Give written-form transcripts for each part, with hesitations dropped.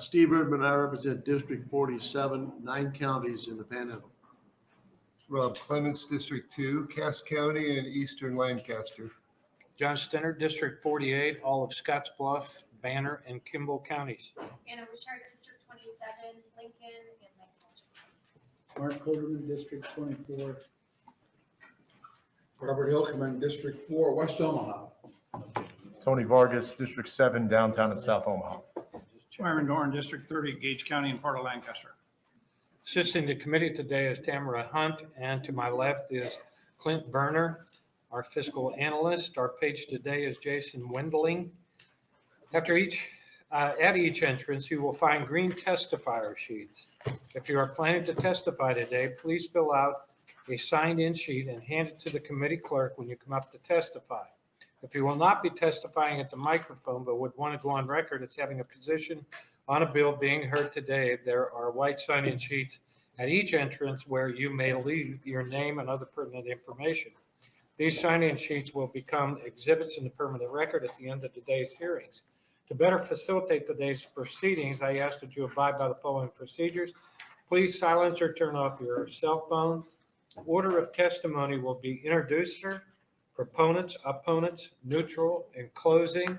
Steve Erdman, I represent District 47, 9 counties in the Panhandle. Rob Clements, District 2, Cass County and Eastern Lancaster. John Stenner, District 48, all of Scotts Bluff, Banner, and Kimball counties. Anna Wishart, District 27, Lincoln, and Lancaster. Mark Coderman, District 24. Robert Hilkeman, District 4, West Omaha. Tony Vargas, District 7, downtown and South Omaha. Myron Dorn, District 30, Gage County and part of Lancaster. Assisting the committee today is Tamara Hunt, and to my left is Clint Berner, our fiscal analyst. Our page today is Jason Wendling. At each entrance, you will find green testifier sheets. If you are planning to testify today, please fill out a signed-in sheet and hand it to the committee clerk when you come up to testify. If you will not be testifying at the microphone but would want to go on record as having a position on a bill being heard today, there are white sign-in sheets at each entrance where you may leave your name and other pertinent information. These sign-in sheets will become exhibits in the permanent record at the end of today's hearings. To better facilitate today's proceedings, I ask that you abide by the following procedures. Please silence or turn off your cell phone. Order of testimony will be introducer, proponents, opponents, neutral, and closing.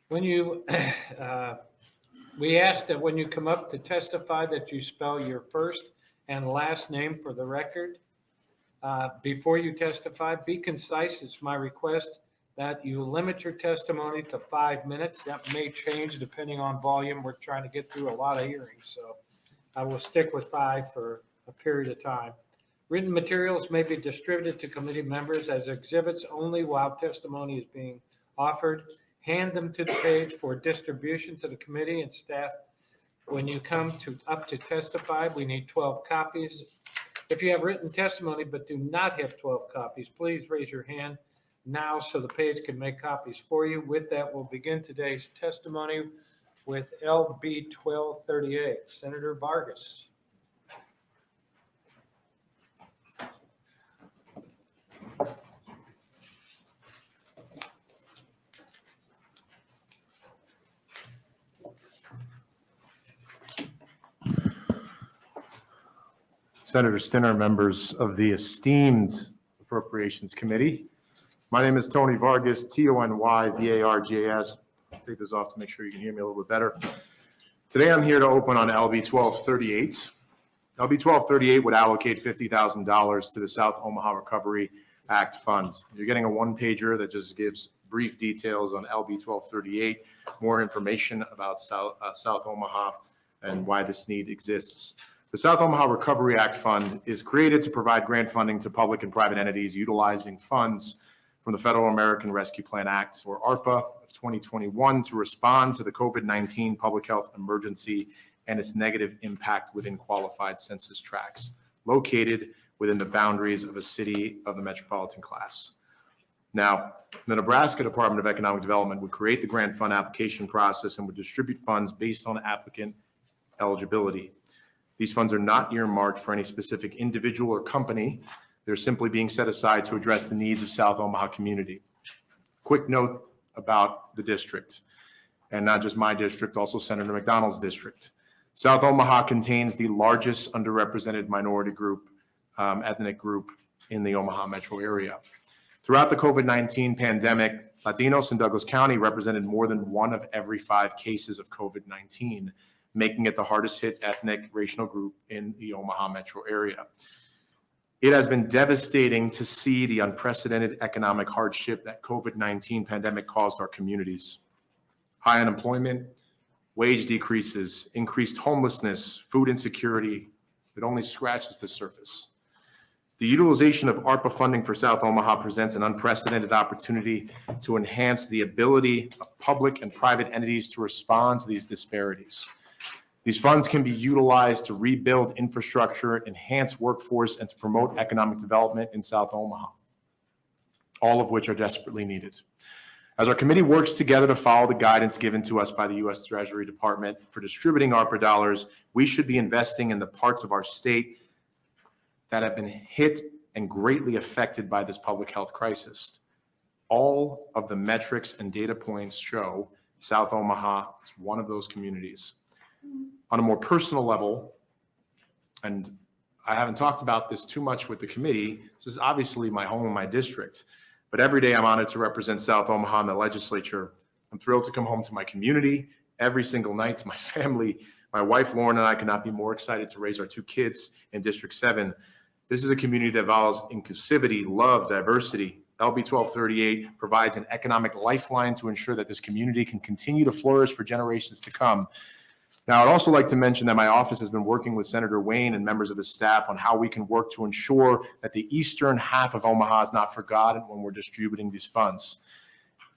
When you, we ask that when you come up to testify that you spell your first and last name for the record. Before you testify, be concise. It's my request that you limit your testimony to 5 minutes. That may change depending on volume. We're trying to get through a lot of hearings, so I will stick with 5 for a period of time. Written materials may be distributed to committee members as exhibits only while testimony is being offered. Hand them to the page for distribution to the committee and staff. When you come up to testify, we need 12 copies. If you have written testimony but do not have 12 copies, please raise your hand now so the page can make copies for you. With that, we'll begin today's testimony with LB 1238. Senator Vargas. Senator Stinner, members of the esteemed Appropriations Committee. My name is Tony Vargas, Tonyvargas. I'll take this off to make sure you can hear me a little bit better. Today I'm here to open on LB 1238. LB 1238 would allocate $50,000 to the South Omaha Recovery Act Fund. You're getting a one-pager that just gives brief details on LB 1238, more information about South Omaha and why this need exists. The South Omaha Recovery Act Fund is created to provide grant funding to public and private entities utilizing funds from the Federal American Rescue Plan Act, or ARPA, of 2021 to respond to the COVID-19 public health emergency and its negative impact within qualified census tracts located within the boundaries of a city of the metropolitan class. Now, the Nebraska Department of Economic Development would create the grant fund application process and would distribute funds based on applicant eligibility. These funds are not earmarked for any specific individual or company. They're simply being set aside to address the needs of South Omaha community. Quick note about the district, and not just my district, also Senator McDonald's district. South Omaha contains the largest underrepresented minority group, ethnic group in the Omaha metro area. Throughout the COVID-19 pandemic, Latinos in Douglas County represented more than 1 of every 5 cases of COVID-19, making it the hardest hit ethnic racial group in the Omaha metro area. It has been devastating to see the unprecedented economic hardship that COVID-19 pandemic caused our communities. High unemployment, wage decreases, increased homelessness, food insecurity, it only scratches the surface. The utilization of ARPA funding for South Omaha presents an unprecedented opportunity to enhance the ability of public and private entities to respond to these disparities. These funds can be utilized to rebuild infrastructure, enhance workforce, and to promote economic development in South Omaha, all of which are desperately needed. As our committee works together to follow the guidance given to us by the U.S. Treasury Department for distributing ARPA dollars, we should be investing in the parts of our state that have been hit and greatly affected by this public health crisis. All of the metrics and data points show South Omaha is one of those communities. On a more personal level, and I haven't talked about this too much with the committee, this is obviously my home and my district, but every day I'm honored to represent South Omaha in the legislature. I'm thrilled to come home to my community every single night, to my family. My wife, Lauren, and I could not be more excited to raise our 2 kids in District 7. This is a community that values inclusivity, love, diversity. LB 1238 provides an economic lifeline to ensure that this community can continue to flourish for generations to come. Now, I'd also like to mention that my office has been working with Senator Wayne and members of his staff on how we can work to ensure that the eastern half of Omaha is not forgotten when we're distributing these funds.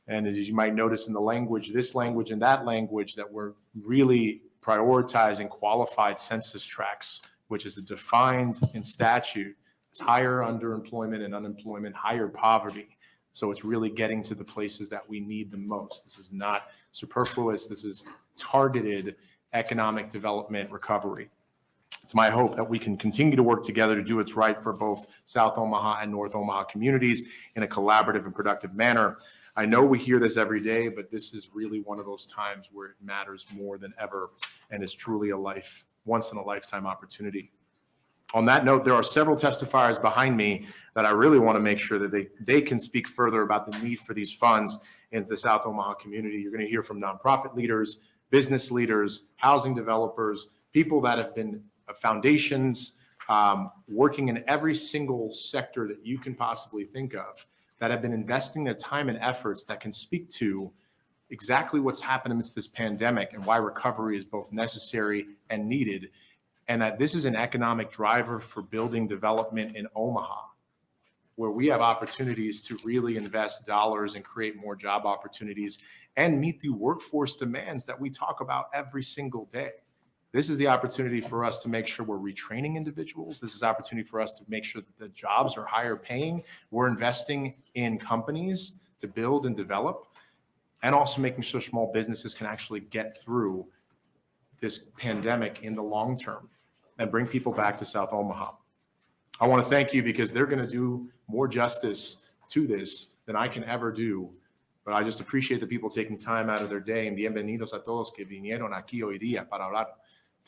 And as you might notice in the language, this language and that language, that we're really prioritizing qualified census tracts, which is defined in statute as higher underemployment and unemployment, higher poverty. So it's really getting to the places that we need the most. This is not superfluous. This is targeted economic development recovery. It's my hope that we can continue to work together to do what's right for both South Omaha and North Omaha communities in a collaborative and productive manner. I know we hear this every day, but this is really one of those times where it matters more than ever and is truly a once in a lifetime opportunity. On that note, there are several testifiers behind me that I really want to make sure that they can speak further about the need for these funds in the South Omaha community. You're going to hear from nonprofit leaders, business leaders, housing developers, people that have been foundations, working in every single sector that you can possibly think of, that have been investing their time and efforts that can speak to exactly what's happened amidst this pandemic and why recovery is both necessary and needed, and that this is an economic driver for building development in Omaha, where we have opportunities to really invest dollars and create more job opportunities and meet the workforce demands that we talk about every single day. This is the opportunity for us to make sure we're retraining individuals. This is opportunity for us to make sure that the jobs are higher paying. We're investing in companies to build and develop, and also making sure small businesses can actually get through this pandemic in the long term and bring people back to South Omaha. I want to thank you because they're going to do more justice to this than I can ever do. But I just appreciate the people taking time out of their day. And bienvenidos a todos que vinieron aquí hoy día para hablar.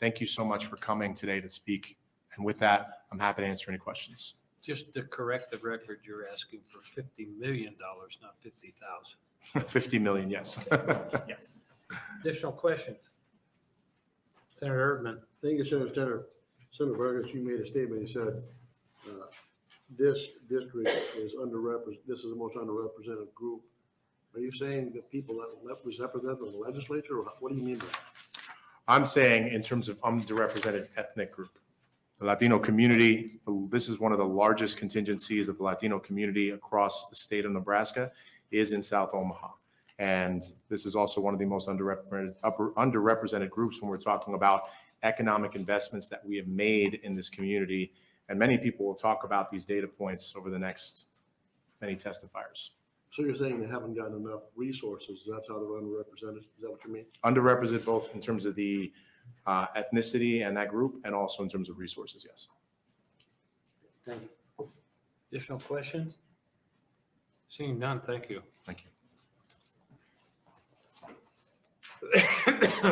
Thank you so much for coming today to speak. And with that, I'm happy to answer any questions. Just to correct the record, you're asking for $50 million, not 50,000. 50 million, yes. Yes. Additional questions? Senator Erdman. Thank you, Senator. Senator Vargas, you made a statement. You said this district is underrepresented. This is the most underrepresented group. Are you saying the people that represent the legislature, or what do you mean by that? I'm saying in terms of underrepresented ethnic group, the Latino community, this is one of the largest contingencies of the Latino community across the state of Nebraska, is in South Omaha. And this is also one of the most underrepresented groups when we're talking about economic investments that we have made in this community. And many people will talk about these data points over the next many testifiers. So you're saying they haven't gotten enough resources. That's how they're underrepresented. Is that what you mean? Underrepresented both in terms of the ethnicity and that group, and also in terms of resources, yes. Thank you. Additional questions? Seeing none, thank you. Thank you.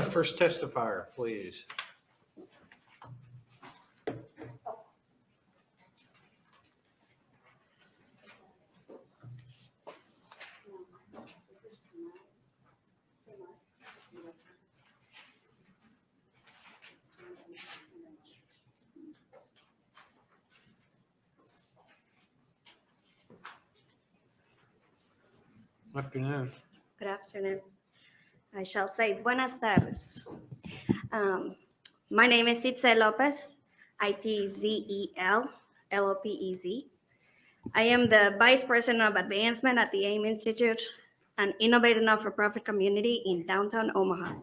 First testifier, please. Afternoon. Good afternoon. I shall say buenas tardes. My name is Itzel Lopez, Itzel, Lopez. I am the Vice President of Advancement at the AIM Institute, an innovative not-for-profit community in downtown Omaha.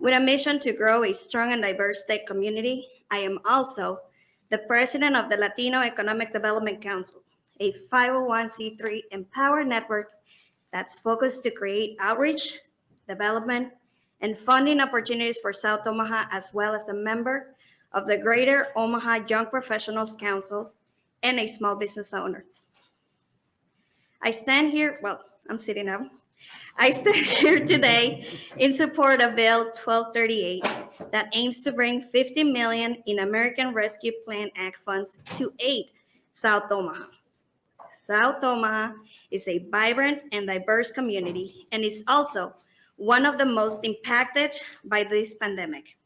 With a mission to grow a strong and diverse state community, I am also the President of the Latino Economic Development Council, a 501c3 empowered network that's focused to create outreach, development, and funding opportunities for South Omaha, as well as a member of the Greater Omaha Young Professionals Council and a small business owner. I stand here, well, I'm sitting now, I stand here today in support of Bill 1238 that aims to bring $50 million in American Rescue Plan Act funds to aid South Omaha. South Omaha is a vibrant and diverse community and is also one of the most impacted by this pandemic.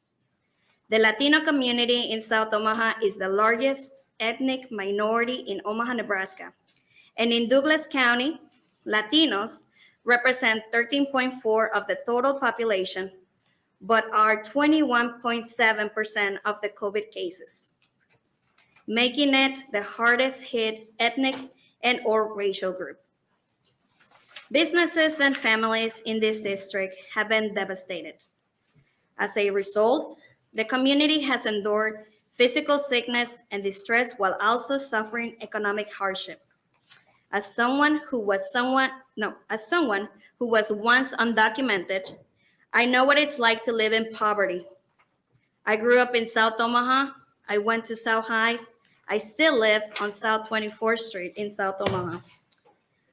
The Latino community in South Omaha is the largest ethnic minority in Omaha, Nebraska. And in Douglas County, Latinos represent 13.4% of the total population, but are 21.7% of the COVID cases, making it the hardest hit ethnic and or racial group. Businesses and families in this district have been devastated. As a result, the community has endured physical sickness and distress while also suffering economic hardship. As someone who was once undocumented, I know what it's like to live in poverty. I grew up in South Omaha. I went to South High. I still live on South 24th Street in South Omaha.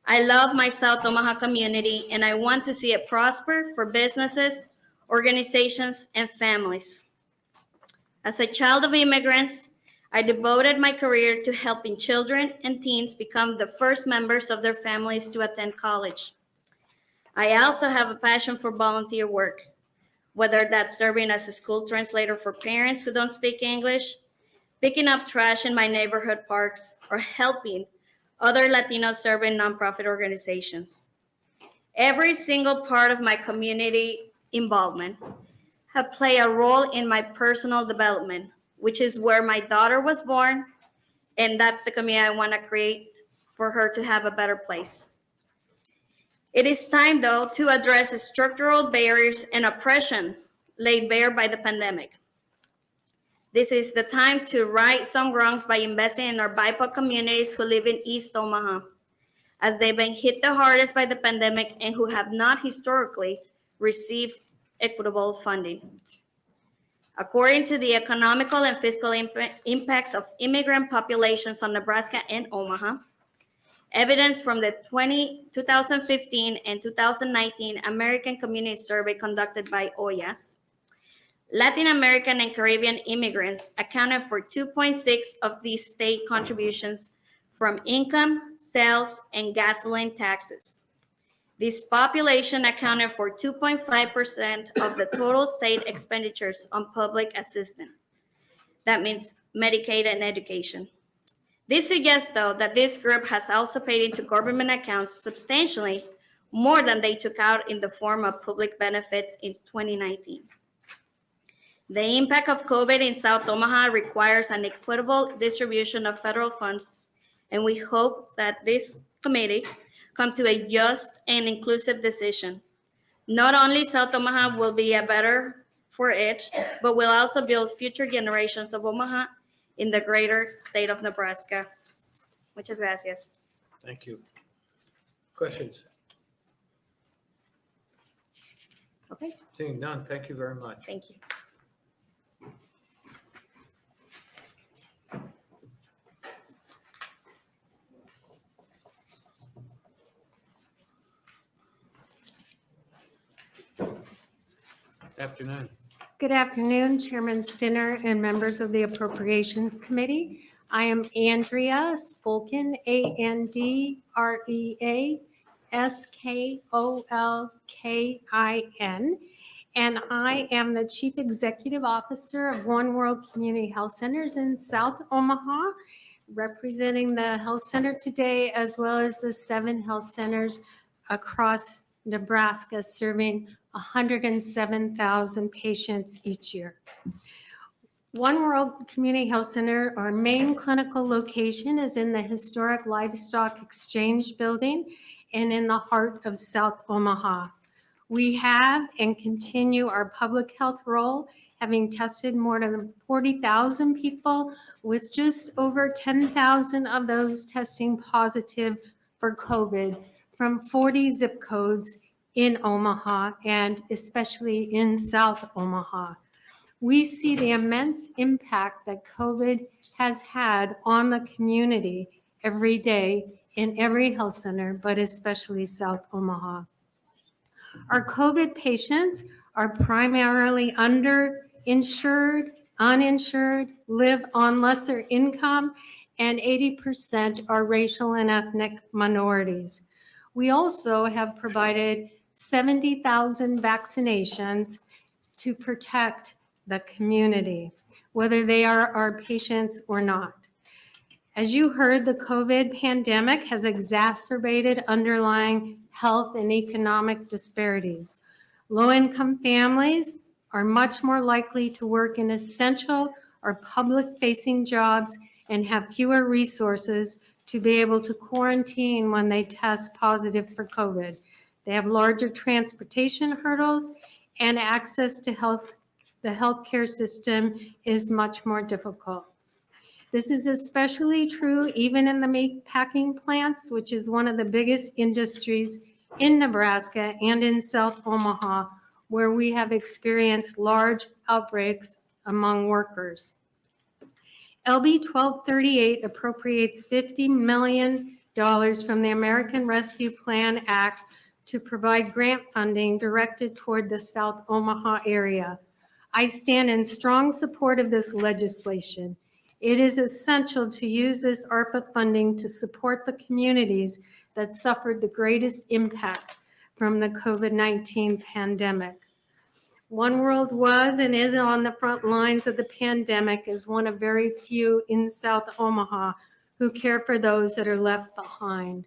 I love my South Omaha community, and I want to see it prosper for businesses, organizations, and families. As a child of immigrants, I devoted my career to helping children and teens become the first members of their families to attend college. I also have a passion for volunteer work, whether that's serving as a school translator for parents who don't speak English, picking up trash in my neighborhood parks, or helping other Latinos serving nonprofit organizations. Every single part of my community involvement have played a role in my personal development, which is where my daughter was born, and that's the community I want to create for her to have a better place. It is time, though, to address the structural barriers and oppression laid bare by the pandemic. This is the time to right some wrongs by investing in our BIPOC communities who live in East Omaha, as they've been hit the hardest by the pandemic and who have not historically received equitable funding. According to the economical and fiscal impacts of immigrant populations on Nebraska and Omaha, evidence from the 2015 and 2019 American Community Survey conducted by OYAS, Latin American and Caribbean immigrants accounted for 2.6% of these state contributions from income, sales, and gasoline taxes. This population accounted for 2.5% of the total state expenditures on public assistance. That means Medicaid and education. This suggests, though, that this group has also paid into government accounts substantially more than they took out in the form of public benefits in 2019. The impact of COVID in South Omaha requires an equitable distribution of federal funds, and we hope that this committee come to a just and inclusive decision. Not only South Omaha will be a better for it, but will also build future generations of Omaha in the greater state of Nebraska. Muchas gracias. Thank you. Questions? Okay, Seeing none, thank you very much. thank you. Afternoon. Good afternoon, Chairman Stinner and members of the Appropriations Committee. I am Andrea Skolkin, Andrea Skolkin, and I am the Chief Executive Officer of One World Community Health Centers in South Omaha, representing the health center today, as well as the 7 health centers across Nebraska, serving 107,000 patients each year. One World Community Health Center, our main clinical location is in the historic Livestock Exchange Building and in the heart of South Omaha. We have and continue our public health role, having tested more than 40,000 people, with just over 10,000 of those testing positive for COVID from 40 zip codes in Omaha and especially in South Omaha. We see the immense impact that COVID has had on the community every day in every health center, but especially South Omaha. Our COVID patients are primarily underinsured, uninsured, live on lesser income, and 80% are racial and ethnic minorities. We also have provided 70,000 vaccinations to protect the community, whether they are our patients or not. As you heard, the COVID pandemic has exacerbated underlying health and economic disparities. Low-income families are much more likely to work in essential or public-facing jobs and have fewer resources to be able to quarantine when they test positive for COVID. They have larger transportation hurdles, and access to the healthcare system is much more difficult. This is especially true even in the meat packing plants, which is one of the biggest industries in Nebraska and in South Omaha, where we have experienced large outbreaks among workers. LB 1238 appropriates $50 million from the American Rescue Plan Act to provide grant funding directed toward the South Omaha area. I stand in strong support of this legislation. It is essential to use this ARPA funding to support the communities that suffered the greatest impact from the COVID-19 pandemic. One World was and is on the front lines of the pandemic as one of very few in South Omaha who care for those that are left behind.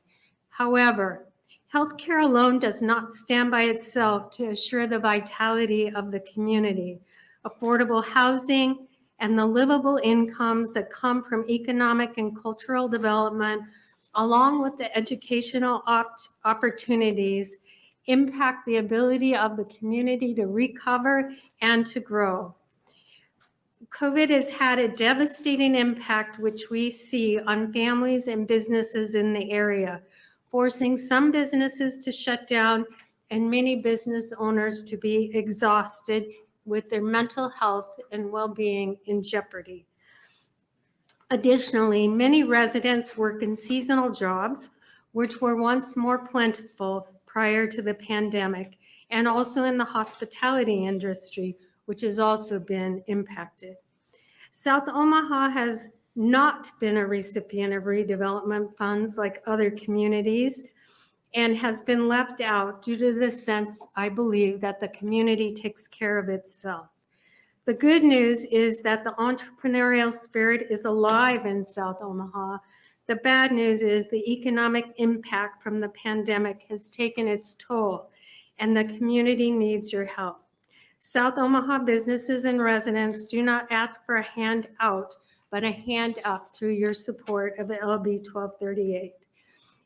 However, healthcare alone does not stand by itself to assure the vitality of the community. Affordable housing and the livable incomes that come from economic and cultural development, along with the educational opportunities, impact the ability of the community to recover and to grow. COVID has had a devastating impact, which we see on families and businesses in the area, forcing some businesses to shut down and many business owners to be exhausted with their mental health and well-being in jeopardy. Additionally, many residents work in seasonal jobs, which were once more plentiful prior to the pandemic, and also in the hospitality industry, which has also been impacted. South Omaha has not been a recipient of redevelopment funds like other communities and has been left out due to the sense, I believe, that the community takes care of itself. The good news is that the entrepreneurial spirit is alive in South Omaha. The bad news is the economic impact from the pandemic has taken its toll, and the community needs your help. South Omaha businesses and residents do not ask for a handout, but a hand up through your support of LB 1238.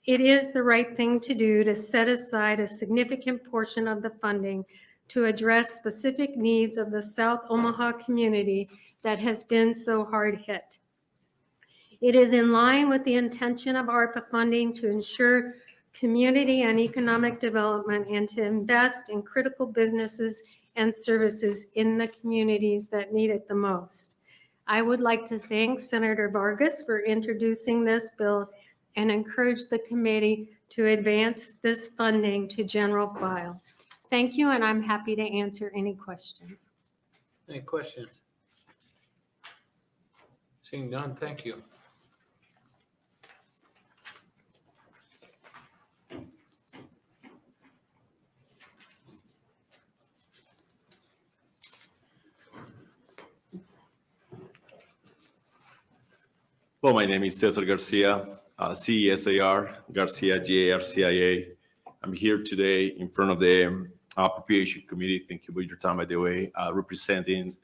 It is the right thing to do to set aside a significant portion of the funding to address specific needs of the South Omaha community that has been so hard hit. It is in line with the intention of ARPA funding to ensure community and economic development and to invest in critical businesses and services in the communities that need it the most. I would like to thank Senator Vargas for introducing this bill and encourage the committee to advance this funding to general file. Thank you, and I'm happy to answer any questions. Any questions? Seeing none, thank you. Hello, my name is Cesar Garcia, CESAR, Garcia, GARCIA. I'm here today in front of the Appropriation Committee. Thank you for your time, by the way, representing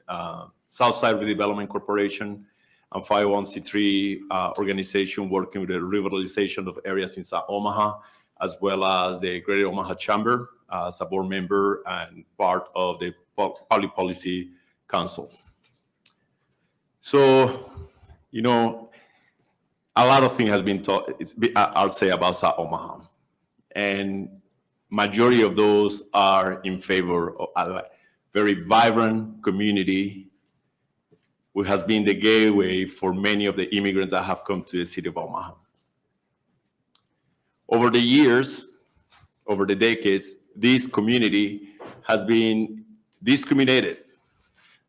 Southside Redevelopment Corporation, a 501c3 organization working with the revitalization of areas in South Omaha, as well as the Greater Omaha Chamber as a board member and part of the Public Policy Council. So, you know, a lot of things has been taught, I'll say, about South Omaha. And majority of those are in favor of a very vibrant community, which has been the gateway for many of the immigrants that have come to the city of Omaha. Over the years, over the decades, this community has been discriminated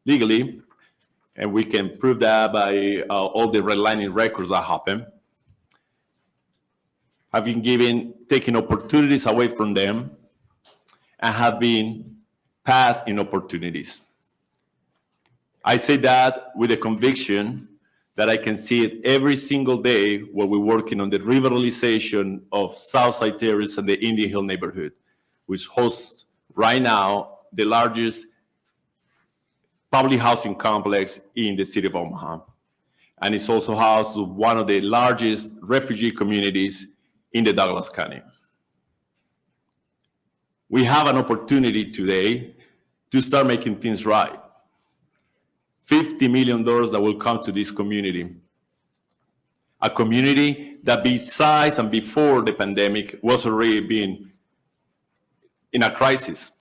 legally, and we can prove that by all the redlining records that happen, have been taking opportunities away from them, and have been passed in opportunities. I say that with a conviction that I can see it every single day when we're working on the revitalization of Southside Terrace and the Indian Hill neighborhood, which hosts right now the largest public housing complex in the city of Omaha. And it's also housed one of the largest refugee communities in the Douglas County. We have an opportunity today to start making things right. $50 million that will come to this community. A community that besides and before the pandemic was already being in a crisis.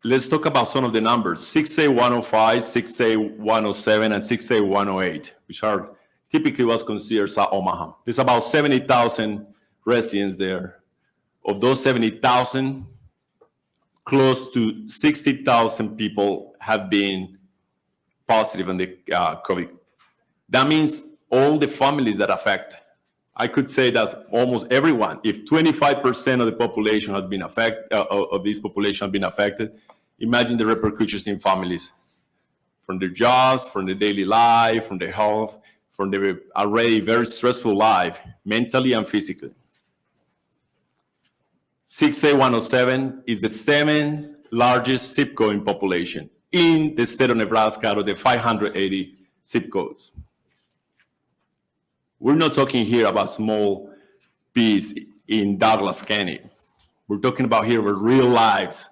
Let's talk about some of the numbers. 6A105, 6A107, and 6A108, which are typically what's considered South Omaha. There's about 70,000 residents there. Of those 70,000, close to 60,000 people have been positive on the COVID. That means all the families that affect. I could say that's almost everyone. If 25% of the population has been affected, of this population have been affected, imagine the repercussions in families, from their jobs, from their daily life, from their health, from their already very stressful life, mentally and physically. 6A107 is the 7th largest zip code in population in the state of Nebraska out of the 580 zip codes. We're not talking here about small piece in Douglas County. We're talking about here with real lives,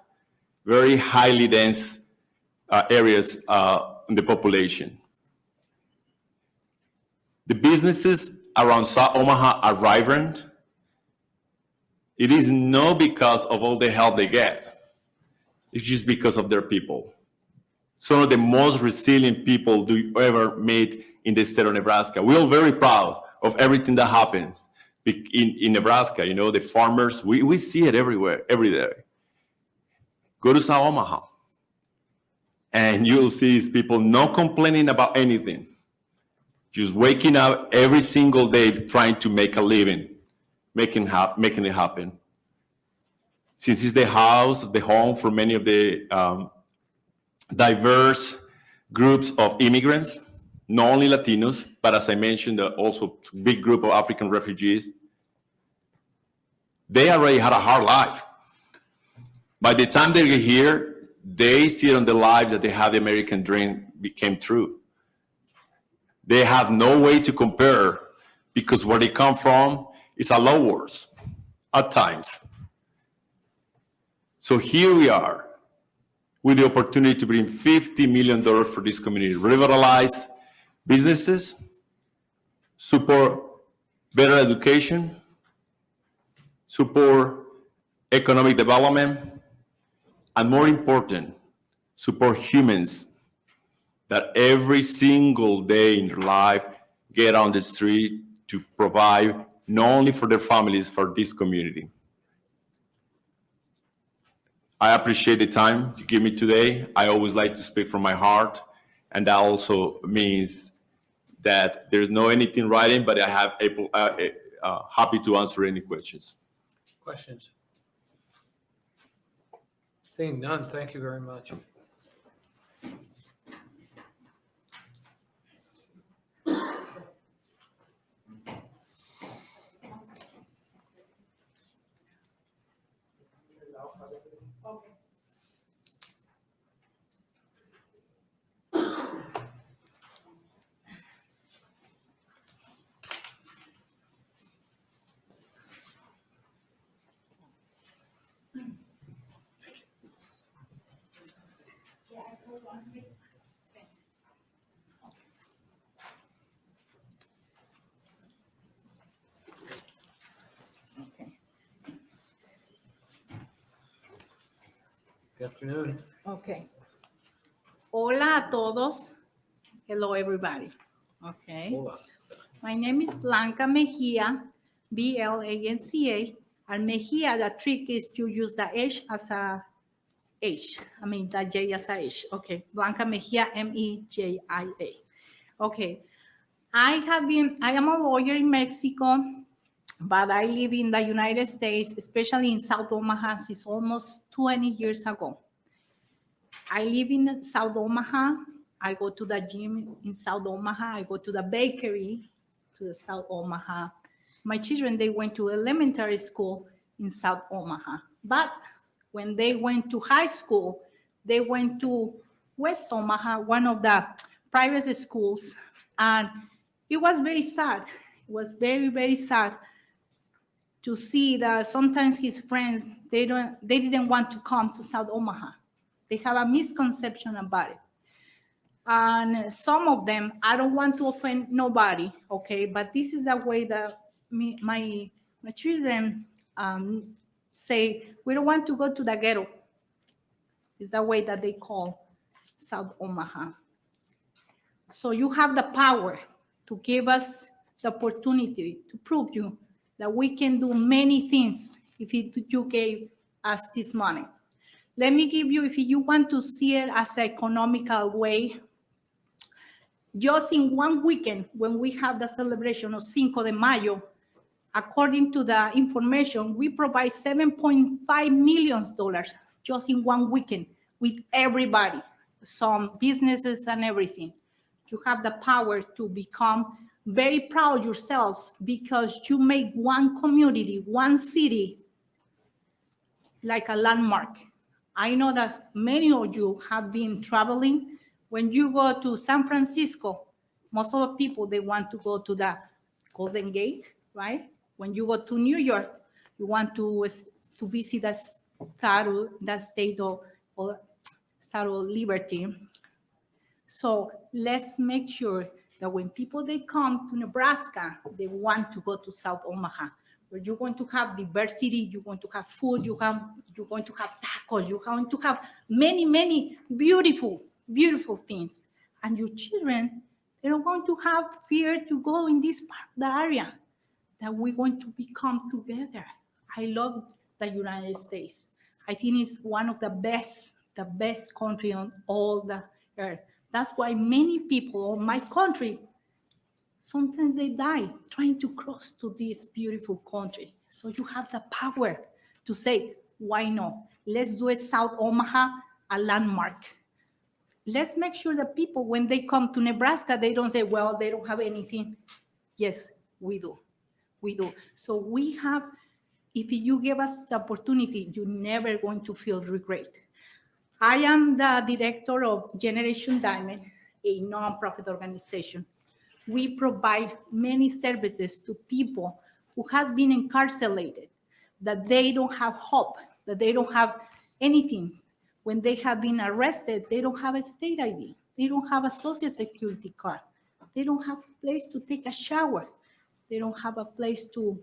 very highly dense areas in the population. The businesses around South Omaha are vibrant. It is not because of all the help they get. It's just because of their people. Some of the most resilient people you ever meet in the state of Nebraska. We're all very proud of everything that happens in Nebraska. You know, the farmers, we see it everywhere, every day. Go to South Omaha, and you'll see these people not complaining about anything, just waking up every single day trying to make a living, making it happen. Since it's the house, the home for many of the diverse groups of immigrants, not only Latinos, but as I mentioned, also a big group of African refugees, they already had a hard life. By the time they get here, they see it on the life that they had the American dream became true. They have no way to compare because where they come from is a lot worse at times. So here we are with the opportunity to bring $50 million for this community, revitalize businesses, support better education, support economic development, and more important, support humans that every single day in their life get on the street to provide not only for their families, for this community. I appreciate the time you give me today. I always like to speak from my heart, and that also means that there's no anything writing, but I have happy to answer any questions. Questions? Seeing none, thank you very much. Good afternoon. Okay. Hola a todos. Hello, everybody. Okay. Hola. My name is Blanca Mejia. Blanca, and Mejia, the trick is to use the H as a H. I mean, the J as a H. Okay, Blanca Mejia, Mejia. Okay, I am a lawyer in Mexico, but I live in the United States, especially in South Omaha, since almost 20 years ago. I live in South Omaha. I go to the gym in South Omaha. I go to the bakery to the South Omaha. My children, they went to elementary school in South Omaha. But when they went to high school, they went to West Omaha, one of the private schools. And it was very sad. It was very, very sad to see that sometimes his friends, they didn't want to come to South Omaha. They have a misconception about it. And some of them, I don't want to offend nobody, okay, but this is the way that my children say, we don't want to go to the ghetto. It's the way that they call South Omaha. So you have the power to give us the opportunity to prove you that we can do many things if you gave us this money. Let me give you, if you want to see it as an economical way, just in one weekend, when we have the celebration of Cinco de Mayo, according to the information, we provide $7.5 million just in one weekend with everybody, some businesses and everything. You have the power to become very proud yourselves because you make one community, one city, like a landmark. I know that many of you have been traveling. When you go to San Francisco, most of the people, they want to go to the Golden Gate, right? When you go to New York, you want to visit the Statue of Liberty. So let's make sure that when people, they come to Nebraska, they want to go to South Omaha, where you're going to have diversity, you're going to have food, you're going to have tacos, you're going to have many, many beautiful, beautiful things. And your children, they're not going to have fear to go in this part of the area, that we're going to become together. I love the United States. I think it's one of the best country on all the earth. That's why many people in my country, sometimes they die trying to cross to this beautiful country. So you have the power to say, why not? Let's do it South Omaha, a landmark. Let's make sure that people, when they come to Nebraska, they don't say, well, they don't have anything. Yes, we do. We do. So we have, if you give us the opportunity, you're never going to feel regret. I am the director of Generation Diamond, a nonprofit organization. We provide many services to people who has been incarcerated, that they don't have hope, that they don't have anything. When they have been arrested, they don't have a state ID. They don't have a social security card. They don't have a place to take a shower. They don't have a place to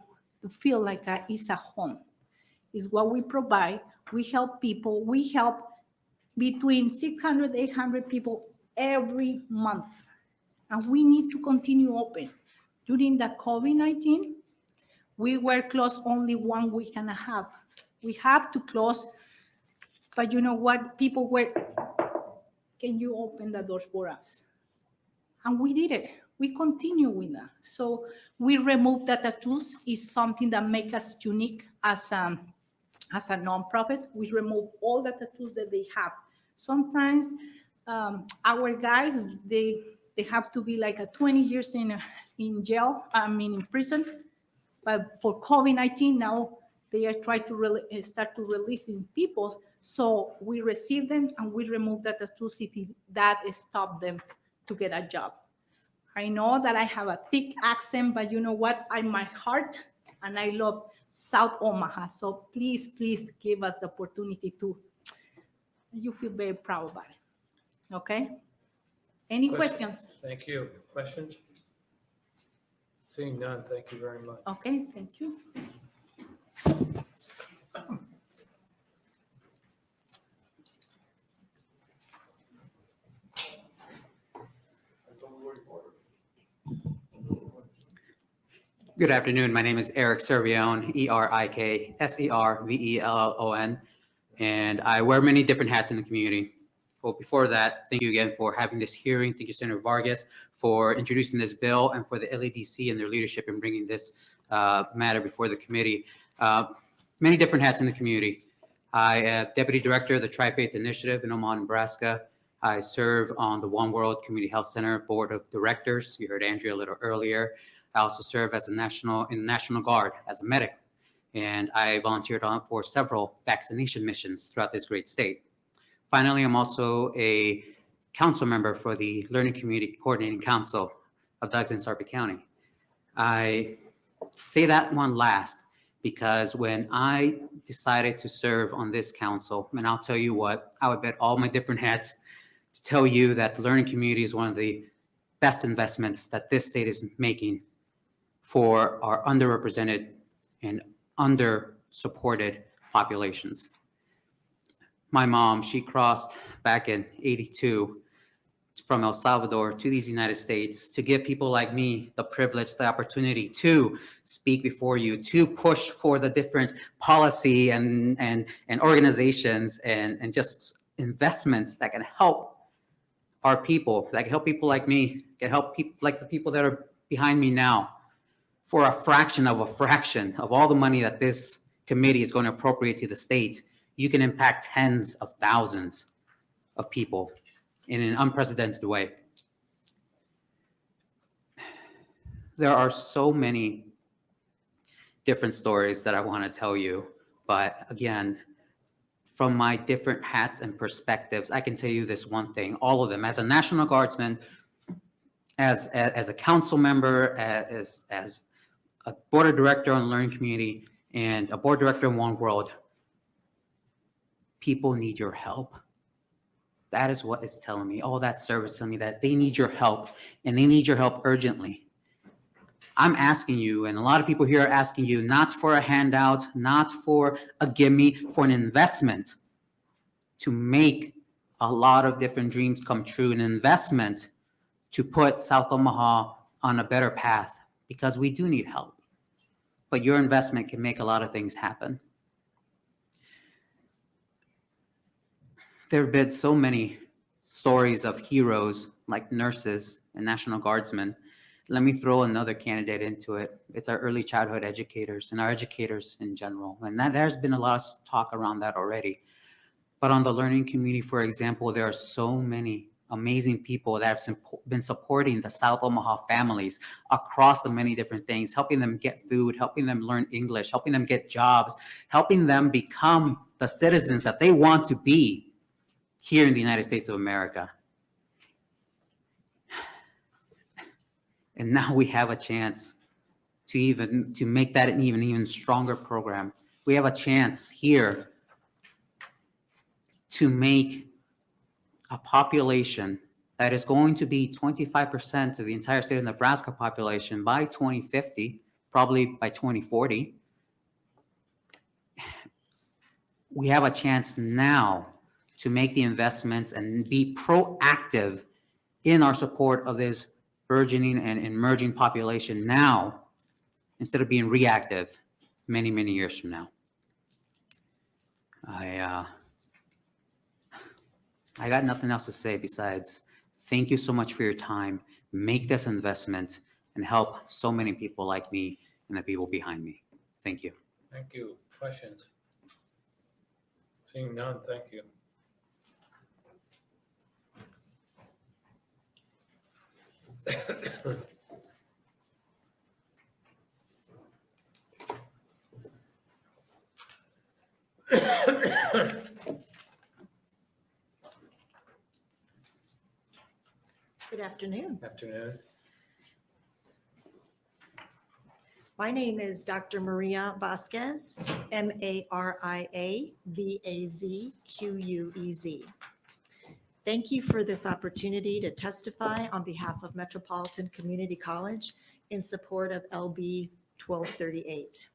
feel like it's a home. It's what we provide. We help people. We help between 600, 800 people every month. And we need to continue open. During the COVID-19, we were closed only 1 week and a half. We have to close, but you know what? People were, can you open the doors for us? And we did it. We continue with that. So we removed the tattoos. Is something that makes us unique as a nonprofit. We remove all the tattoos that they have. Sometimes our guys, they have to be like 20 years in jail, in prison. But for COVID-19, now they are trying to start to releasing people. So we receive them and we remove the tattoos if that stops them to get a job. I know that I have a thick accent, but you know what? I'm my heart and I love South Omaha. So please, please give us the opportunity to, you feel very proud about it. Okay? Any questions? Thank you. Questions? Seeing none, thank you very much. Okay, thank you. Good afternoon. My name is Eric Servillon, ERIK SERVELLON, and I wear many different hats in the community. Well, before that, thank you again for having this hearing. Thank you, Senator Vargas, for introducing this bill and for the LEDC and their leadership in bringing this matter before the committee. Many different hats in the community. I am Deputy Director of the Tri-Faith Initiative in Omaha, Nebraska. I serve on the One World Community Health Center Board of Directors. You heard Andrea a little earlier. I also serve as in the National Guard as a medic, and I volunteered on for several vaccination missions throughout this great state. Finally, I'm also a council member for the Learning Community Coordinating Council of Douglas and Sarpy County. I say that one last because when I decided to serve on this council, and I'll tell you what, I would bet all my different hats to tell you that the learning community is one of the best investments that this state is making for our underrepresented and under-supported populations. My mom, she crossed back in '82 from El Salvador to these United States to give people like me the privilege, the opportunity to speak before you, to push for the different policy and organizations and just investments that can help our people, that can help people like me, can help people like the people that are behind me now. For a fraction of all the money that this committee is going to appropriate to the state, you can impact tens of thousands of people in an unprecedented way. There are so many different stories that I want to tell you, but again, from my different hats and perspectives, I can tell you this one thing, all of them, as a National Guardsman, as a council member, as a board of director on the learning community, and a board director in One World, people need your help. That is what it's telling me. All that service telling me that they need your help, and they need your help urgently. I'm asking you, and a lot of people here are asking you, not for a handout, not for a gimme, for an investment to make a lot of different dreams come true, an investment to put South Omaha on a better path, because we do need help. But your investment can make a lot of things happen. There have been so many stories of heroes like nurses and National Guardsmen. Let me throw another candidate into it. It's our early childhood educators and our educators in general. And there's been a lot of talk around that already. But on the learning community, for example, there are so many amazing people that have been supporting the South Omaha families across the many different things, helping them get food, helping them learn English, helping them get jobs, helping them become the citizens that they want to be here in the United States of America. And now we have a chance to make that an even stronger program. We have a chance here to make a population that is going to be 25% of the entire state of Nebraska population by 2050, probably by 2040. We have a chance now to make the investments and be proactive in our support of this burgeoning and emerging population now, instead of being reactive many, many years from now. I got nothing else to say besides thank you so much for your time. Make this investment and help so many people like me and the people behind me. Thank you. Thank you. Questions? Seeing none, thank you. Good afternoon. Afternoon. My name is Dr. Maria Vasquez, MARIA-VAZQUEZ. Thank you for this opportunity to testify on behalf of Metropolitan Community College in support of LB 1238.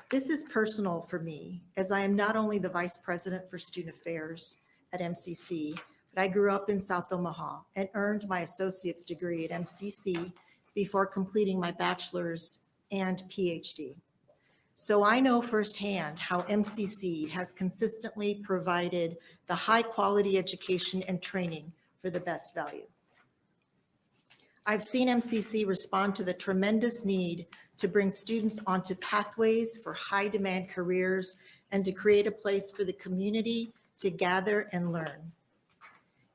This is personal for me, as I am not only the Vice President for Student Affairs at MCC, but I grew up in South Omaha and earned my associate's degree at MCC before completing my bachelor's and PhD. So I know firsthand how MCC has consistently provided the high-quality education and training for the best value. I've seen MCC respond to the tremendous need to bring students onto pathways for high-demand careers and to create a place for the community to gather and learn.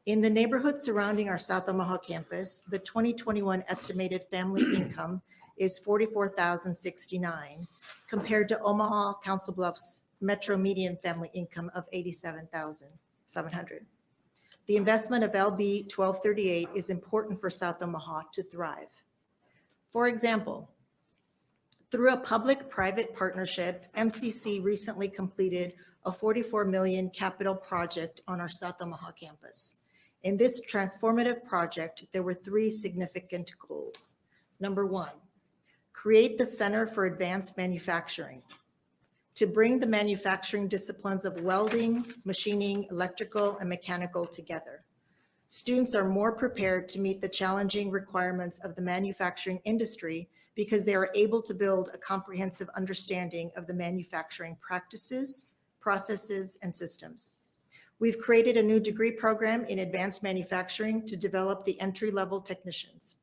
In the neighborhood surrounding our South Omaha campus, the 2021 estimated family income is $44,069 compared to Omaha Council Bluffs metro median family income of $87,700. The investment of LB 1238 is important for South Omaha to thrive. For example, through a public-private partnership, MCC recently completed a $44 million capital project on our South Omaha campus. In this transformative project, there were 3 significant goals. Number 1, create the Center for Advanced Manufacturing to bring the manufacturing disciplines of welding, machining, electrical, and mechanical together. Students are more prepared to meet the challenging requirements of the manufacturing industry because they are able to build a comprehensive understanding of the manufacturing practices, processes, and systems. We've created a new degree program in advanced manufacturing to develop the entry-level technicians.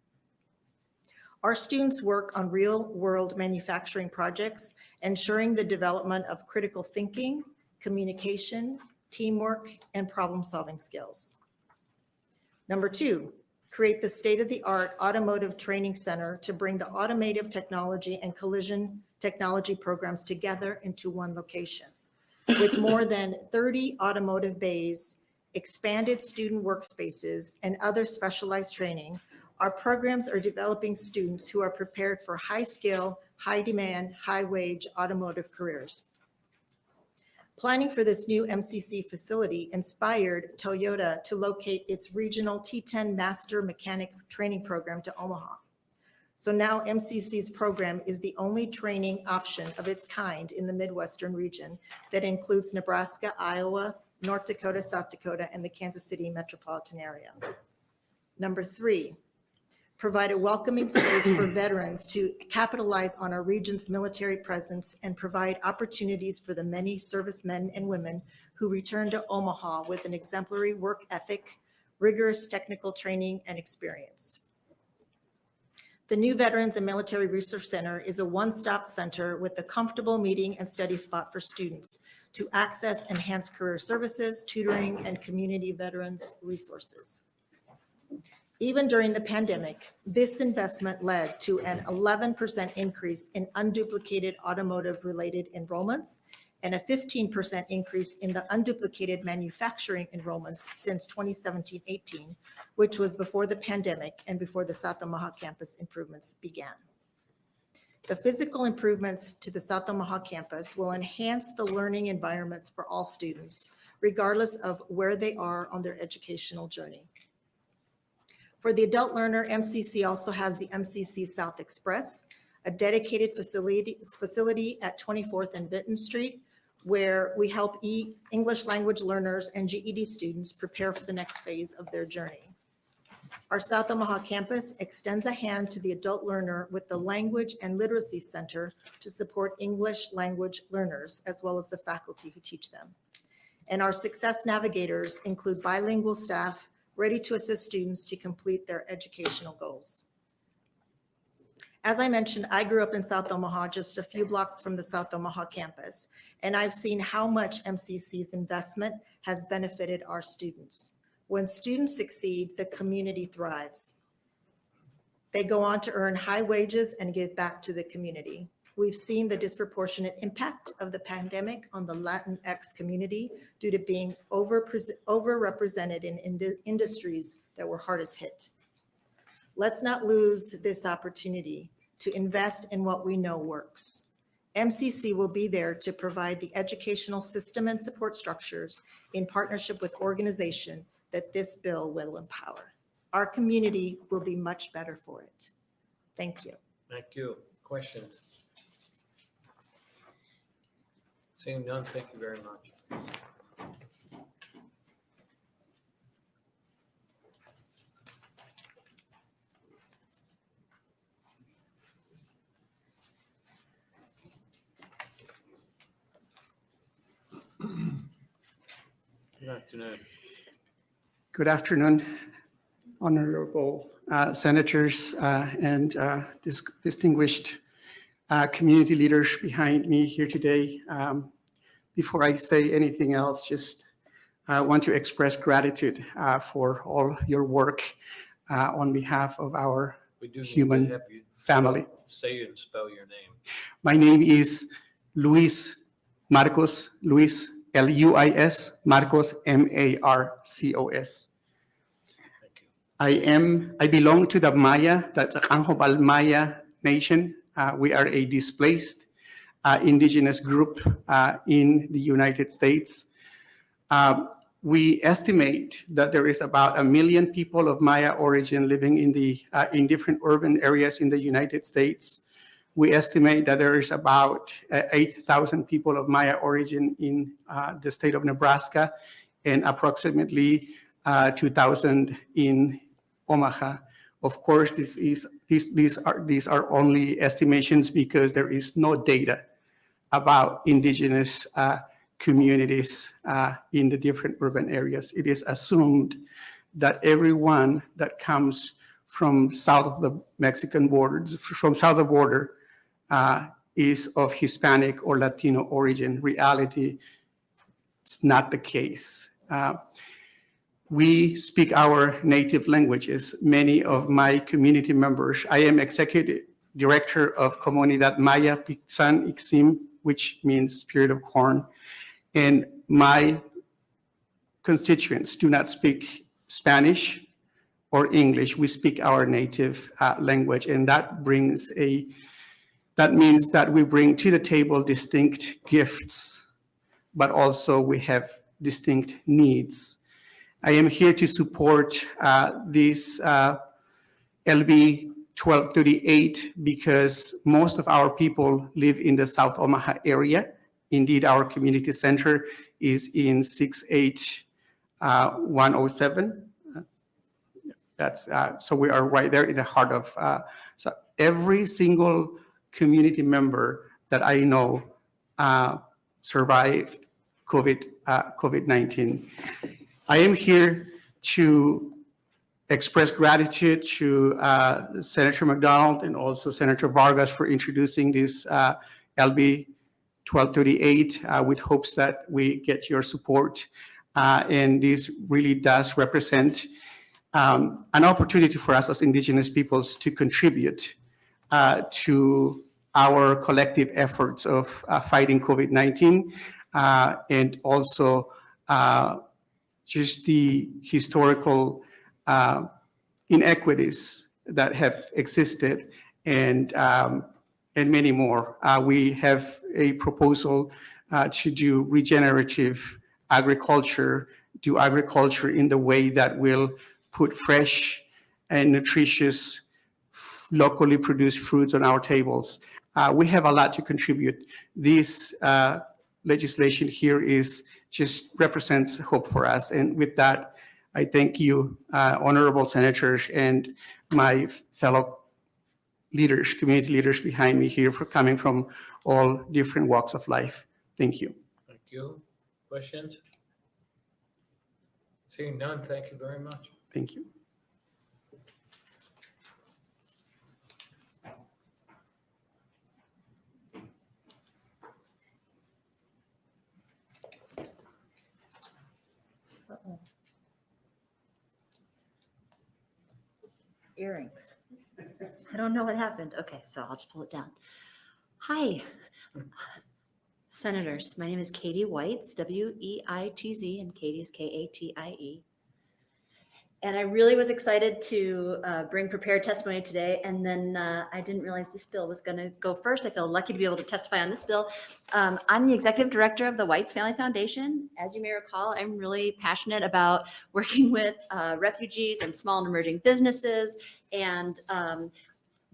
Our students work on real-world manufacturing projects, ensuring the development of critical thinking, communication, teamwork, and problem-solving skills. Number 2, create the state-of-the-art automotive training center to bring the automotive technology and collision technology programs together into one location. With more than 30 automotive bays, expanded student workspaces, and other specialized training, our programs are developing students who are prepared for high-skill, high-demand, high-wage automotive careers. Planning for this new MCC facility inspired Toyota to locate its regional T10 Master Mechanic Training Program to Omaha. So now MCC's program is the only training option of its kind in the Midwestern region that includes Nebraska, Iowa, North Dakota, South Dakota, and the Kansas City metropolitan area. Number 3, provide a welcoming space for veterans to capitalize on our region's military presence and provide opportunities for the many servicemen and women who return to Omaha with an exemplary work ethic, rigorous technical training, and experience. The new Veterans and Military Resource Center is a one-stop center with a comfortable meeting and study spot for students to access enhanced career services, tutoring, and community veterans resources. Even during the pandemic, this investment led to an 11% increase in unduplicated automotive-related enrollments and a 15% increase in the unduplicated manufacturing enrollments since 2017-18, which was before the pandemic and before the South Omaha campus improvements began. The physical improvements to the South Omaha campus will enhance the learning environments for all students, regardless of where they are on their educational journey. For the adult learner, MCC also has the MCC South Express, a dedicated facility at 24th and Vinton Street, where we help English language learners and GED students prepare for the next phase of their journey. Our South Omaha campus extends a hand to the adult learner with the Language and Literacy Center to support English language learners, as well as the faculty who teach them. And our Success Navigators include bilingual staff ready to assist students to complete their educational goals. As I mentioned, I grew up in South Omaha, just a few blocks from the South Omaha campus, and I've seen how much MCC's investment has benefited our students. When students succeed, the community thrives. They go on to earn high wages and give back to the community. We've seen the disproportionate impact of the pandemic on the Latinx community due to being overrepresented in industries that were hardest hit. Let's not lose this opportunity to invest in what we know works. MCC will be there to provide the educational system and support structures in partnership with organizations that this bill will empower. Our community will be much better for it. Thank you. Thank you. Questions? Seeing none, thank you very much. afternoon. Good afternoon, honorable senators and distinguished community leaders behind me here today. Before I say anything else, just want to express gratitude for all your work on behalf of our We do need to human have you family. say and spell your name. My name is Luis Marcos, Luis, Luis, Marcos, Marcos. I belong to the Maya, the Anjobal Maya Nation. We are a displaced indigenous group in the United States. We estimate that there is about 1 million people of Maya origin living in different urban areas in the United States. We estimate that there is about 8,000 people of Maya origin in the state of Nebraska and approximately 2,000 in Omaha. Of course, these are only estimations because there is no data about indigenous communities in the different urban areas. It is assumed that everyone that comes from south of the Mexican border, from south of the border, is of Hispanic or Latino origin. Reality, it's not the case. We speak our native languages. Many of my community members, I am executive director of Comunidad Maya Pixan Ixim, which means spirit of corn. And my constituents do not speak Spanish or English. We speak our native language. And that means that we bring to the table distinct gifts, but also we have distinct needs. I am here to support this LB 1238 because most of our people live in the South Omaha area. Indeed, our community center is in 68107. So we are right there in the heart of, so every single community member that I know survived COVID-19. I am here to express gratitude to Senator McDonald and also Senator Vargas for introducing this LB 1238 with hopes that we get your support. And this really does represent an opportunity for us as Indigenous peoples to contribute to our collective efforts of fighting COVID-19 and also just the historical inequities that have existed and many more. We have a proposal to do regenerative agriculture, do agriculture in the way that will put fresh and nutritious, locally produced fruits on our tables. We have a lot to contribute. This legislation here just represents hope for us. And with that, I thank you, honorable senators and my fellow leaders, community leaders behind me here for coming from all different walks of life. Thank you. Thank you. Questions? Seeing none, thank you very much. Thank you. Earrings. I don't know what happened. Okay, so I'll just pull it down. Hi, Senators. My name is Katie Weitz, W-E-I-T-Z, and Katie's K-A-T-I-E. And I really was excited to bring prepared testimony today, and then I didn't realize this bill was going to go first. I feel lucky to be able to testify on this bill. I'm the executive director of the Weitz Family Foundation. As you may recall, I'm really passionate about working with refugees and small and emerging businesses, and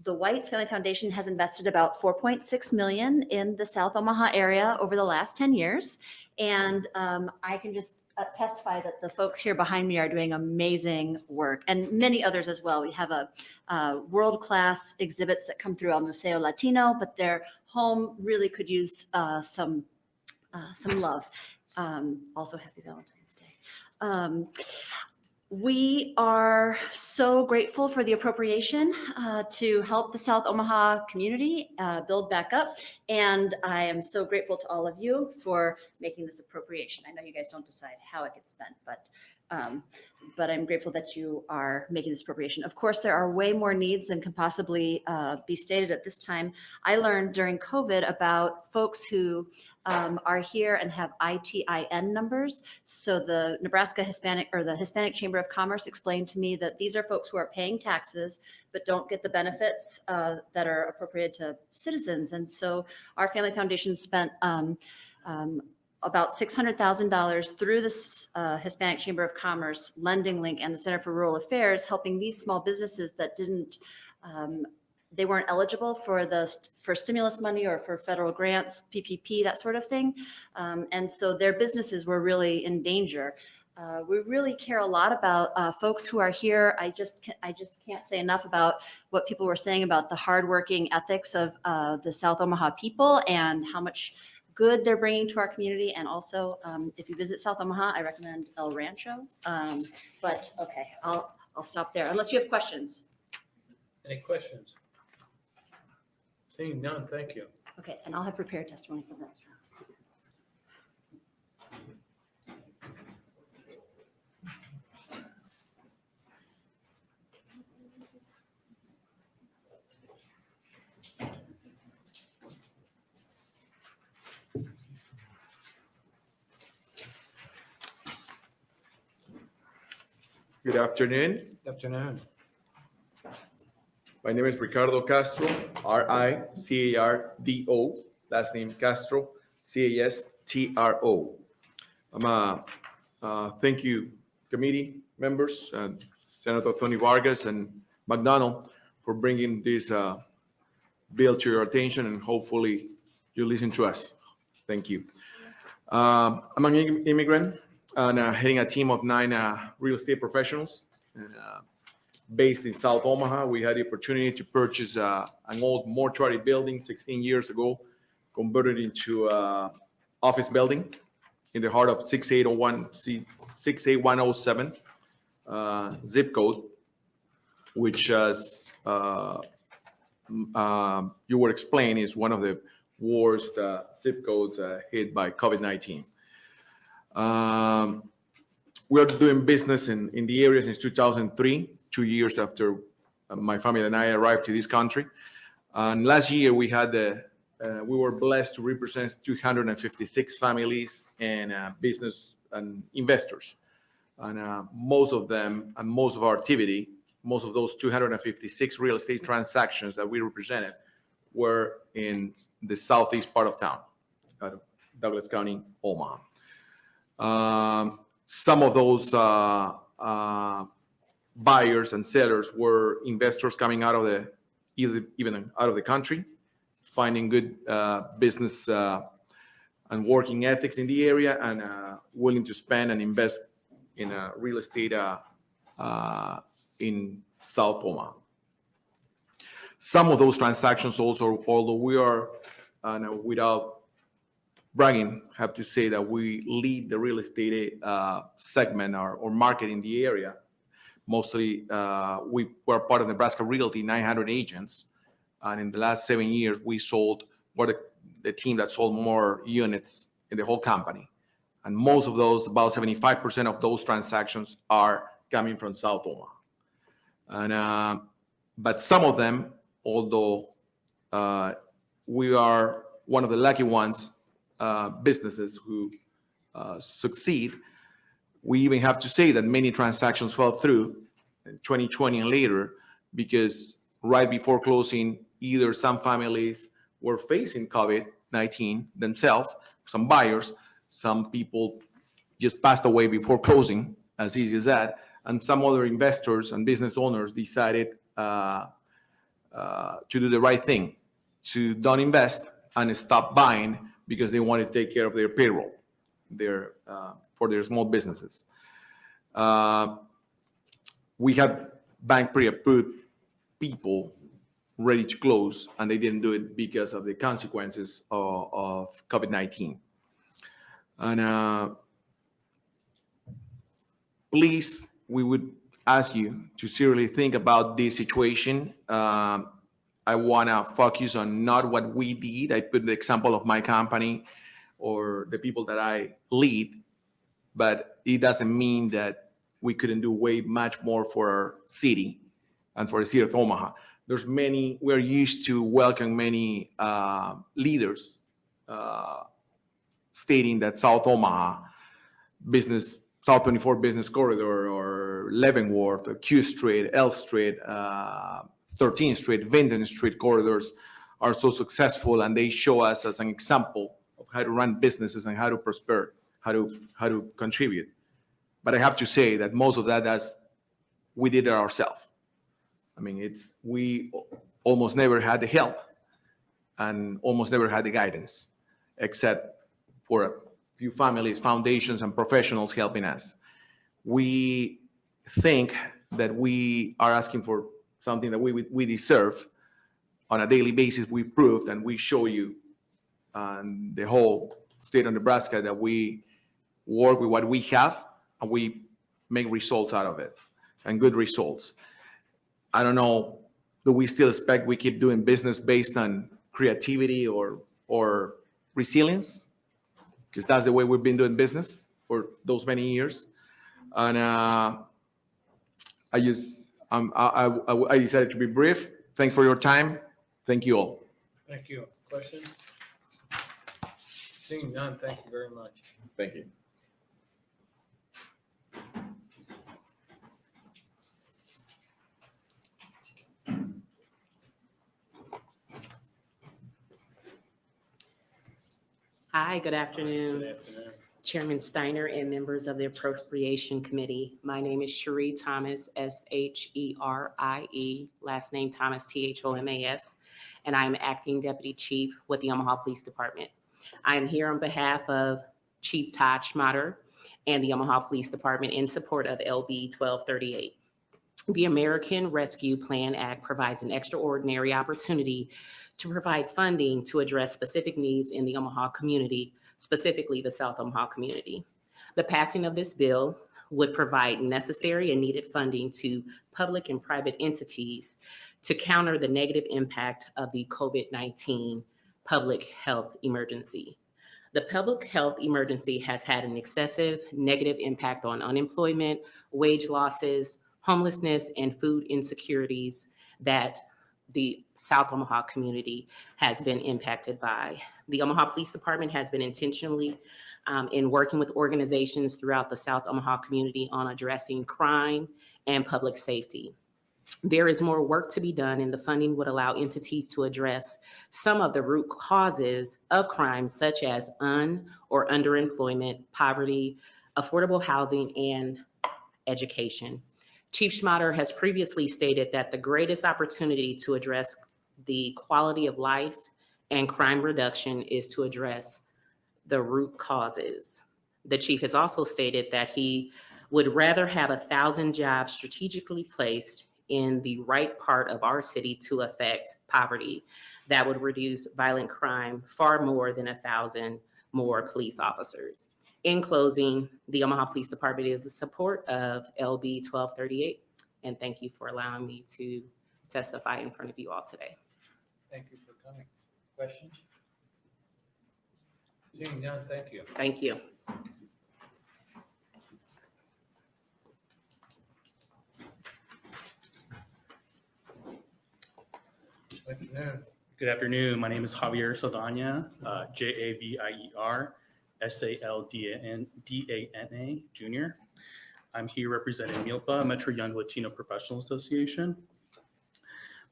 the Weitz Family Foundation has invested about $4.6 million in the South Omaha area over the last 10 years. And I can just testify that the folks here behind me are doing amazing work, and many others as well. We have a world-class exhibits that come through El Museo Latino, but their home really could use some love. Also, happy Valentine's Day. We are so grateful for the appropriation to help the South Omaha community build back up. And I am so grateful to all of you for making this appropriation. I know you guys don't decide how it gets spent, but I'm grateful that you are making this appropriation. Of course, there are way more needs than can possibly be stated at this time. I learned during COVID about folks who are here and have ITIN numbers. So the Nebraska Hispanic or the Hispanic Chamber of Commerce explained to me that these are folks who are paying taxes but don't get the benefits that are appropriated to citizens. And so our family foundation spent about $600,000 through the Hispanic Chamber of Commerce, Lending Link, and the Center for Rural Affairs, helping these small businesses that they weren't eligible for stimulus money or for federal grants, PPP, that sort of thing. And so their businesses were really in danger. We really care a lot about folks who are here. I just can't say enough about what people were saying about the hardworking ethics of the South Omaha people and how much good they're bringing to our community. And also, if you visit South Omaha, I recommend El Rancho. But okay, I'll stop there unless you have questions. Any questions? Seeing none, thank you. Okay, and I'll have prepared testimony for that. Good afternoon. Good afternoon. My name is Ricardo Castro, R-I-C-A-R-D-O, last name Castro, C-A-S-T-R-O. Thank you, committee members, Senator Tony Vargas and McDonald for bringing this bill to your attention, and hopefully you listen to us. Thank you. I'm an immigrant and heading a team of 9 real estate professionals. And, based in South Omaha, we had the opportunity to purchase an old mortuary building 16 years ago, converted into an office building in the heart of 68107 zip code, which, as you were explaining, is one of the worst zip codes hit by COVID-19. We are doing business in the area since 2003, 2 years after my family and I arrived to this country. And last year we had we were blessed to represent 256 families and business and investors. And most of them and most of our activity, most of those 256 real estate transactions that we represented were in the southeast part of town, Douglas County, Omaha. Some of those buyers and sellers were investors coming out of even out of the country, finding good business and working ethics in the area, and willing to spend and invest in real estate in South Omaha. Some of those transactions also, although we are, without bragging, have to say that we lead the real estate segment or market in the area. Mostly, we were part of Nebraska Realty, 900 agents. And in the last 7 years, we're the team that sold more units in the whole company. And most of those, about 75% of those transactions are coming from South Omaha. And, but some of them, although we are one of the lucky ones, businesses who succeed, we even have to say that many transactions fell through in 2020 and later, because right before closing, either some families were facing COVID-19 themselves, some buyers, some people just passed away before closing, as easy as that, and some other investors and business owners decided to do the right thing, to don't invest and stop buying because they wanted to take care of their payroll, for their small businesses. We have bank pre-approved people ready to close, and they didn't do it because of the consequences of COVID-19. And please, we would ask you to seriously think about this situation. I want to focus on not what we did. I put the example of my company or the people that I lead, but it doesn't mean that we couldn't do way much more for our city and for the city of Omaha. We're used to welcome many leaders stating that South Omaha South 24 Business Corridor or Leavenworth or Q Street, L Street, 13th Street, Vinton Street corridors are so successful, and they show us as an example of how to run businesses and how to prosper, how to contribute. But I have to say that most of that we did it ourselves. I mean, we almost never had the help and almost never had the guidance, except for a few families, foundations, and professionals helping us. We think that we are asking for something that we deserve on a daily basis. We proved and we show you and the whole state of Nebraska that we work with what we have and we make results out of it, and good results. I don't know, do we still expect we keep doing business based on creativity or resilience? Because that's the way we've been doing business for those many years. And I decided to be brief. Thanks for your time. Thank you all. Thank you. Questions? Seeing none, thank you very much. Thank you. Hi, good afternoon. Good afternoon. Chairman Steiner and members of the Appropriation Committee. My name is Sheree Thomas, Sherie, last name Thomas, Thomas, and I'm Acting Deputy Chief with the Omaha Police Department. I am here on behalf of Chief Todd Schmatter and the Omaha Police Department in support of LB 1238. The American Rescue Plan Act provides an extraordinary opportunity to provide funding to address specific needs in the Omaha community, specifically the South Omaha community. The passing of this bill would provide necessary and needed funding to public and private entities to counter the negative impact of the COVID-19 public health emergency. The public health emergency has had an excessive negative impact on unemployment, wage losses, homelessness, and food insecurities that the South Omaha community has been impacted by. The Omaha Police Department has been intentionally in working with organizations throughout the South Omaha community on addressing crime and public safety. There is more work to be done, and the funding would allow entities to address some of the root causes of crime, such as or underemployment, poverty, affordable housing, and education. Chief Schmatter has previously stated that the greatest opportunity to address the quality of life and crime reduction is to address the root causes. The chief has also stated that he would rather have 1,000 jobs strategically placed in the right part of our city to affect poverty that would reduce violent crime far more than 1,000 more police officers. In closing, the Omaha Police Department is in support of LB 1238, and thank you for allowing me to testify in front of you all today. Thank you for coming. Questions? Seeing none, thank you. Thank you. Good afternoon. My name is Javier Saldana, Javier Saldana, Jr. I'm here representing MILPA, Metro Young Latino Professional Association.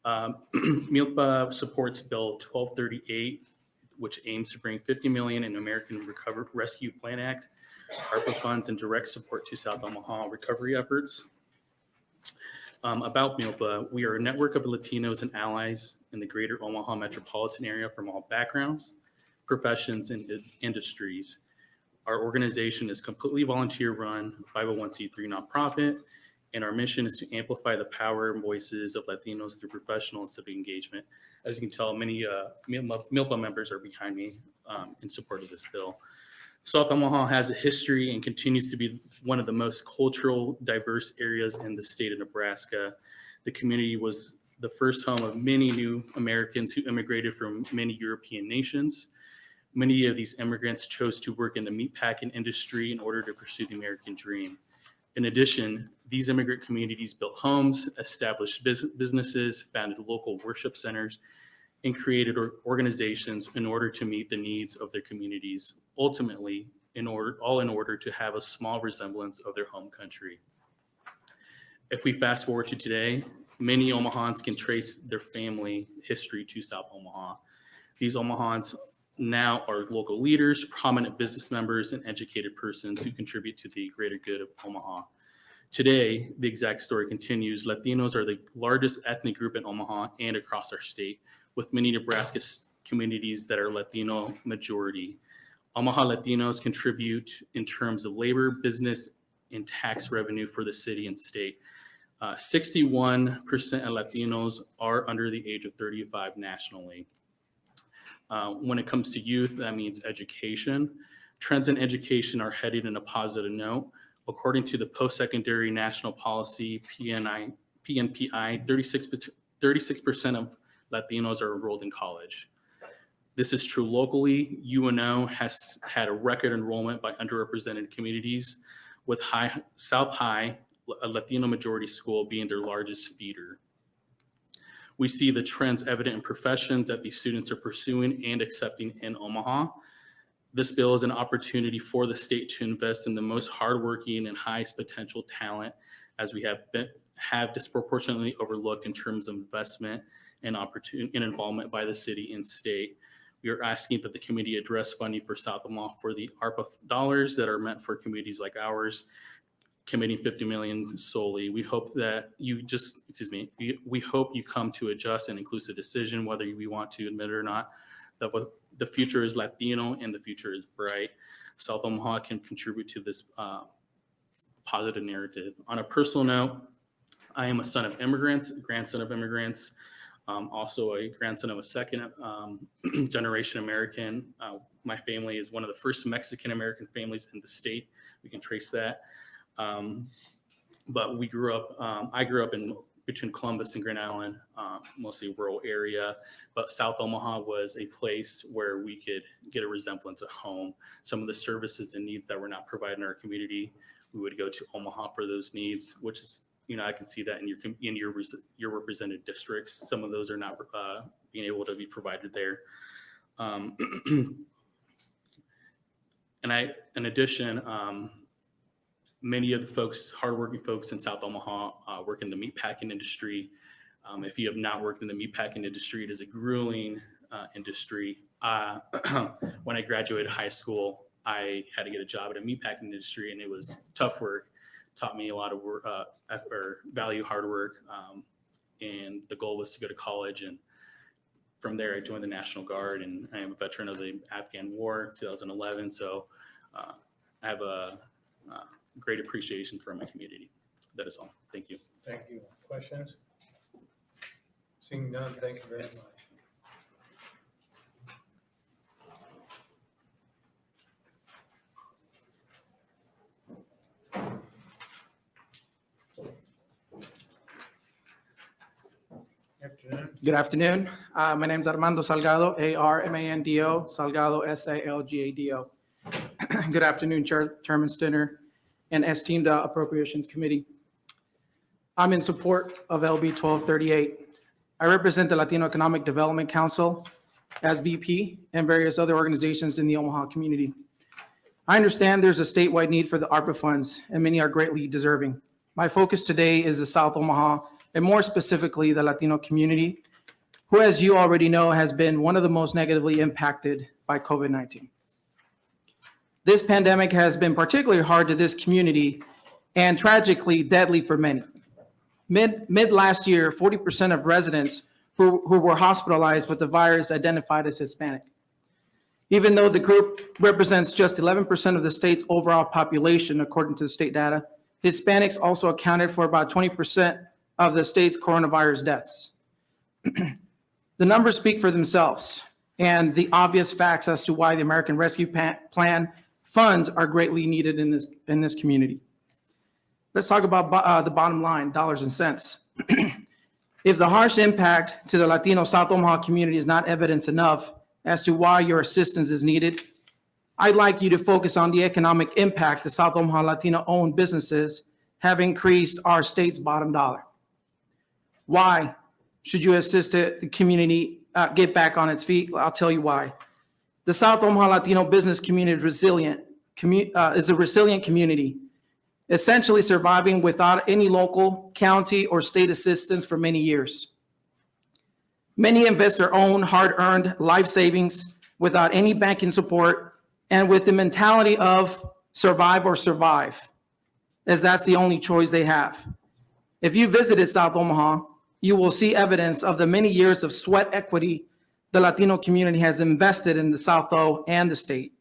MILPA supports Bill 1238, which aims to bring $50 million in American Rescue Plan Act, ARPA funds, and direct support to South Omaha recovery efforts. About MILPA, we are a network of Latinos and allies in the greater Omaha metropolitan area from all backgrounds, professions, and industries. Our organization is completely volunteer-run, 501c3 nonprofit, and our mission is to amplify the power and voices of Latinos through professional and civic engagement. As you can tell, many MILPA members are behind me in support of this bill. South Omaha has a history and continues to be one of the most cultural diverse areas in the state of Nebraska. The community was the first home of many new Americans who immigrated from many European nations. Many of these immigrants chose to work in the meatpacking industry in order to pursue the American dream. In addition, these immigrant communities built homes, established businesses, founded local worship centers, and created organizations in order to meet the needs of their communities, ultimately, all in order to have a small resemblance of their home country. If we fast forward to today, many Omahans can trace their family history to South Omaha. These Omahans now are local leaders, prominent business members, and educated persons who contribute to the greater good of Omaha. Today, the exact story continues. Latinos are the largest ethnic group in Omaha and across our state, with many Nebraska communities that are Latino majority. Omaha Latinos contribute in terms of labor, business, and tax revenue for the city and state. 61% of Latinos are under the age of 35 nationally. When it comes to youth, that means education. Trends in education are headed in a positive note. According to the Post-Secondary National Policy, PNPI, 36% of Latinos are enrolled in college. This is true locally. UNO has had a record enrollment by underrepresented communities, with South High, a Latino majority school, being their largest feeder. We see the trends evident in professions that these students are pursuing and accepting in Omaha. This bill is an opportunity for the state to invest in the most hardworking and highest potential talent, as we have disproportionately overlooked in terms of investment and opportunity and involvement by the city and state. We are asking that the committee address funding for South Omaha for the ARPA dollars that are meant for communities like ours, committing $50 million solely. We hope that we hope you come to a just and inclusive decision, whether we want to admit it or not, that the future is Latino and the future is bright. South Omaha can contribute to this positive narrative. On a personal note, I am a son of immigrants, grandson of immigrants, also a grandson of a second generation American. My family is one of the first Mexican-American families in the state. We can trace that. But I grew up between Columbus and Grand Island, mostly a rural area, but South Omaha was a place where we could get a resemblance of home. Some of the services and needs that were not provided in our community, we would go to Omaha for those needs, which is, I can see that in your represented districts. Some of those are not being able to be provided there. In addition, many of the folks, hardworking folks in South Omaha, work in the meatpacking industry. If you have not worked in the meatpacking industry, it is a grueling industry. When I graduated high school, I had to get a job at a meatpacking industry, and it was tough work. Taught me a lot of work, value hard work, and the goal was to go to college. And from there, I joined the National Guard, and I am a veteran of the Afghan War, 2011. So I have a great appreciation for my community. That is all. Thank you. Thank you. Questions? Seeing none, thank you very much. Good afternoon. My name is Armando Salgado, A-R-M-A-N-D-O, Salgado, S-A-L-G-A-D-O. Good afternoon, Chairman Stinner and esteemed Appropriations Committee. I'm in support of LB 1238. I represent the Latino Economic Development Council as VP and various other organizations in the Omaha community. I understand there's a statewide need for the ARPA funds, and many are greatly deserving. My focus today is the South Omaha, and more specifically, the Latino community, who, as you already know, has been one of the most negatively impacted by COVID-19. This pandemic has been particularly hard to this community and tragically deadly for many. Mid last year, 40% of residents who were hospitalized with the virus identified as Hispanic. Even though the group represents just 11% of the state's overall population, according to the state data, Hispanics also accounted for about 20% of the state's coronavirus deaths. The numbers speak for themselves, and the obvious facts as to why the American Rescue Plan funds are greatly needed in this community. Let's talk about the bottom line, dollars and cents. If the harsh impact to the Latino South Omaha community is not evidence enough as to why your assistance is needed, I'd like you to focus on the economic impact the South Omaha Latino-owned businesses have increased our state's bottom dollar. Why should you assist the community get back on its feet? I'll tell you why. The South Omaha Latino business community is a resilient community, essentially surviving without any local, county, or state assistance for many years. Many invest their own hard-earned life savings without any banking support and with the mentality of survive or survive, as that's the only choice they have. If you visited South Omaha, you will see evidence of the many years of sweat equity the Latino community has invested in the South O and the state.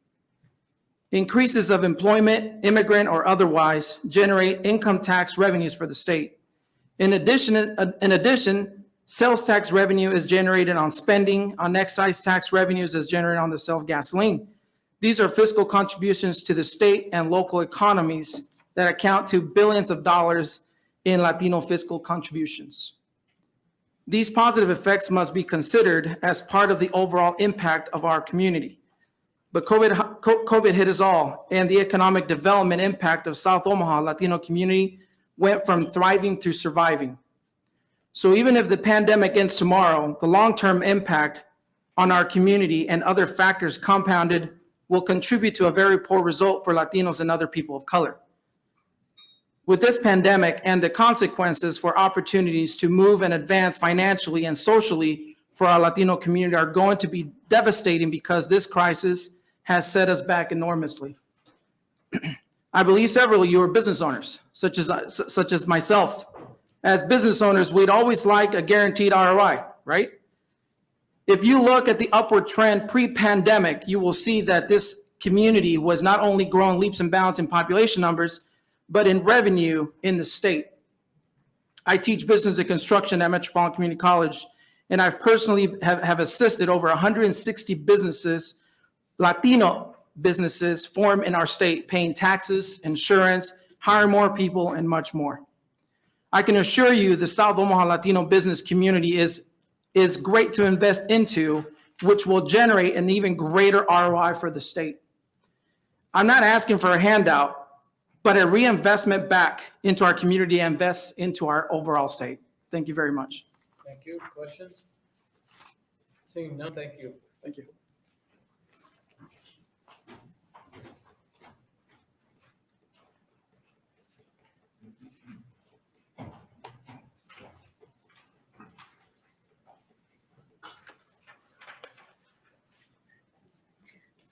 Increases of employment, immigrant or otherwise, generate income tax revenues for the state. In addition, sales tax revenue is generated on spending, on excise tax revenues is generated on the sale of gasoline. These are fiscal contributions to the state and local economies that account to billions of dollars in Latino fiscal contributions. These positive effects must be considered as part of the overall impact of our community. But COVID hit us all, and the economic development impact of South Omaha Latino community went from thriving to surviving. So even if the pandemic ends tomorrow, the long-term impact on our community and other factors compounded will contribute to a very poor result for Latinos and other people of color. With this pandemic and the consequences for opportunities to move and advance financially and socially for our Latino community are going to be devastating because this crisis has set us back enormously. I believe several of you are business owners, such as myself. As business owners, we'd always like a guaranteed ROI, right? If you look at the upward trend pre-pandemic, you will see that this community was not only growing leaps and bounds in population numbers, but in revenue in the state. I teach business and construction at Metropolitan Community College, and I've personally have assisted over 160 businesses, Latino businesses, form in our state, paying taxes, insurance, hire more people, and much more. I can assure you the South Omaha Latino business community is great to invest into, which will generate an even greater ROI for the state. I'm not asking for a handout, but a reinvestment back into our community and invest into our overall state. Thank you very much. Thank you. Questions? Seeing none, thank you. Thank you.